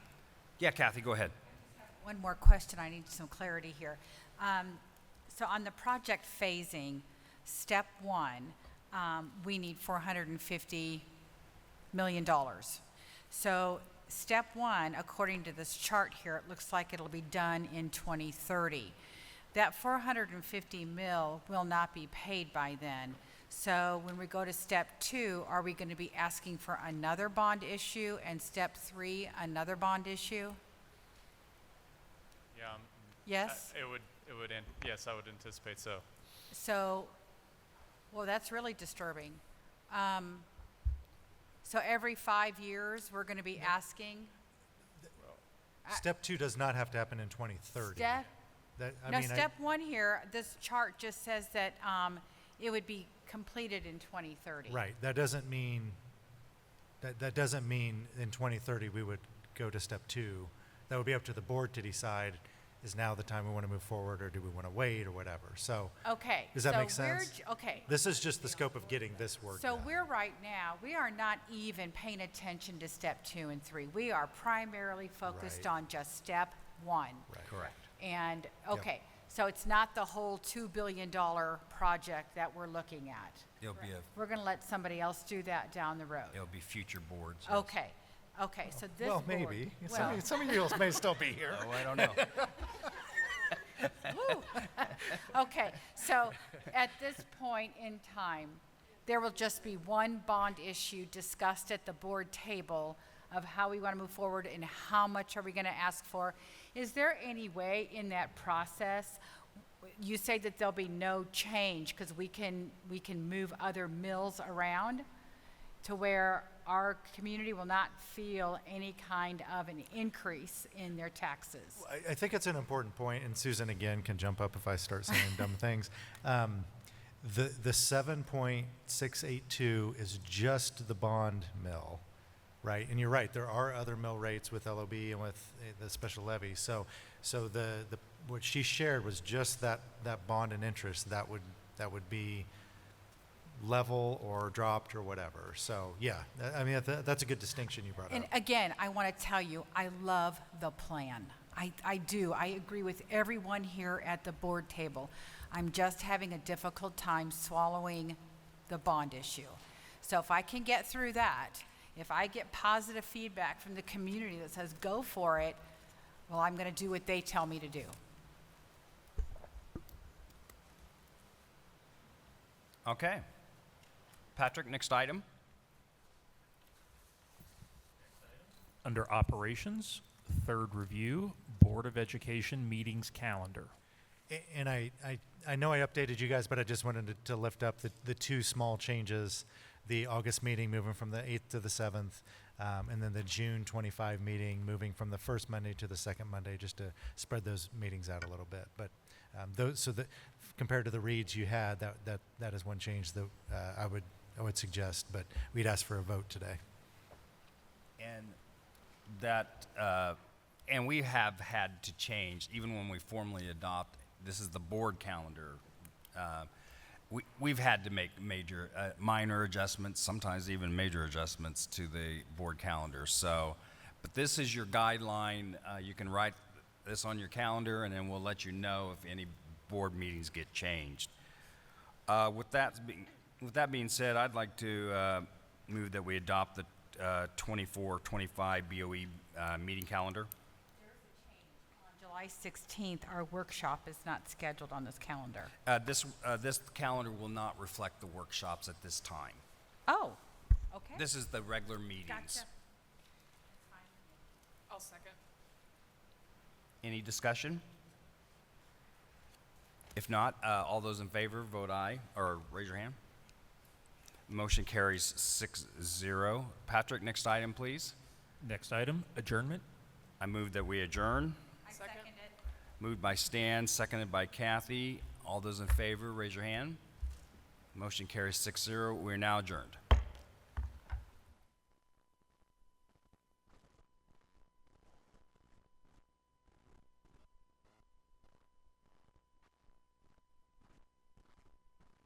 Speaker 1: Yeah, Kathy, go ahead.
Speaker 10: One more question, I need some clarity here. So on the project phasing, step one, we need $450 million. So step one, according to this chart here, it looks like it'll be done in 2030. That 450 mil will not be paid by then. So when we go to step two, are we going to be asking for another bond issue, and step three, another bond issue?
Speaker 18: Yeah.
Speaker 10: Yes?
Speaker 18: Yes, I would anticipate so.
Speaker 10: So, well, that's really disturbing. So every 5 years, we're going to be asking?
Speaker 12: Step two does not have to happen in 2030.
Speaker 10: Step one here, this chart just says that it would be completed in 2030.
Speaker 12: Right. That doesn't mean in 2030 we would go to step two. That would be up to the board to decide, is now the time we want to move forward, or do we want to wait, or whatever. So
Speaker 10: okay.
Speaker 12: Does that
Speaker 10: so
Speaker 12: make sense?
Speaker 10: Okay.
Speaker 12: This is just the scope of getting this work
Speaker 10: So
Speaker 12: done.
Speaker 10: we're right now, we are not even paying attention to step 2 and 3. We are primarily focused
Speaker 12: Right.
Speaker 10: on just step 1.
Speaker 12: Right.
Speaker 1: Correct.
Speaker 10: And, okay, so it's not the whole $2 billion project that we're looking at.
Speaker 1: It'll be
Speaker 10: We're going to let somebody else do that down the road.
Speaker 1: it'll be future boards.
Speaker 10: Okay, so this
Speaker 12: Well,
Speaker 10: board-
Speaker 12: maybe.
Speaker 10: well,
Speaker 12: Some of you may still be here.
Speaker 1: Oh, I don't know.
Speaker 10: Woo. Okay, so at this point in time, there will just be one bond issue discussed at the board table of how we want to move forward and how much are we going to ask for. Is there any way in that process you say that there'll be no change because we can move other mills around to where our community will not feel any kind of an increase in their taxes.
Speaker 12: I think it's an important point, and Susan again can jump up if I start saying dumb things. The 7.682 is just the bond mill, right? And you're right, there are other mill rates with LOB and with the special levy. So what she shared was just that bond and interest that would be level or dropped or whatever. So yeah, I mean, that's a good distinction you brought
Speaker 10: And
Speaker 12: up.
Speaker 10: again, I want to tell you, I love the plan. I do. I agree with everyone here at the board table. I'm just having a difficult time swallowing the bond issue. So if I can get through that, if I get positive feedback from the community that says, go for it, well, I'm going to do what they tell me to do.
Speaker 1: Okay. Patrick, next item.
Speaker 2: Under operations, third review, Board of Education meetings calendar.
Speaker 12: And I know I updated you guys, but I just wanted to lift up the two small changes, the August meeting moving from the 8th to the 7th, and then the June 25 meeting moving from the first Monday to the second Monday, just to spread those meetings out a little bit. But compared to the reads you had, that is one change that I would suggest, but we'd ask for a vote today.
Speaker 1: And that, and we have had to change, even when we formally adopt, this is the board calendar. We've had to make minor adjustments, sometimes even major adjustments to the board calendar. So, but this is your guideline. You can write this on your calendar, and then we'll let you know if any board meetings get changed. With that being said, I'd like to move that we adopt the 24-25 BOE meeting calendar.
Speaker 10: On July 16th, our workshop is not scheduled on this calendar.
Speaker 1: This calendar will not reflect the workshops at this time.
Speaker 10: Oh, okay.
Speaker 1: This is the regular meetings.
Speaker 10: Gotcha.
Speaker 13: I'll second.
Speaker 1: Any discussion? If not, all those in favor, vote aye, or raise your hand. Motion carries 6-0. Patrick, next item, please.
Speaker 2: Next item, adjournment.
Speaker 1: I move that we adjourn.
Speaker 10: I second it.
Speaker 1: Moved by Stan, seconded by Kathy. All those in favor, raise your hand. Motion carries 6-0. We're now adjourned.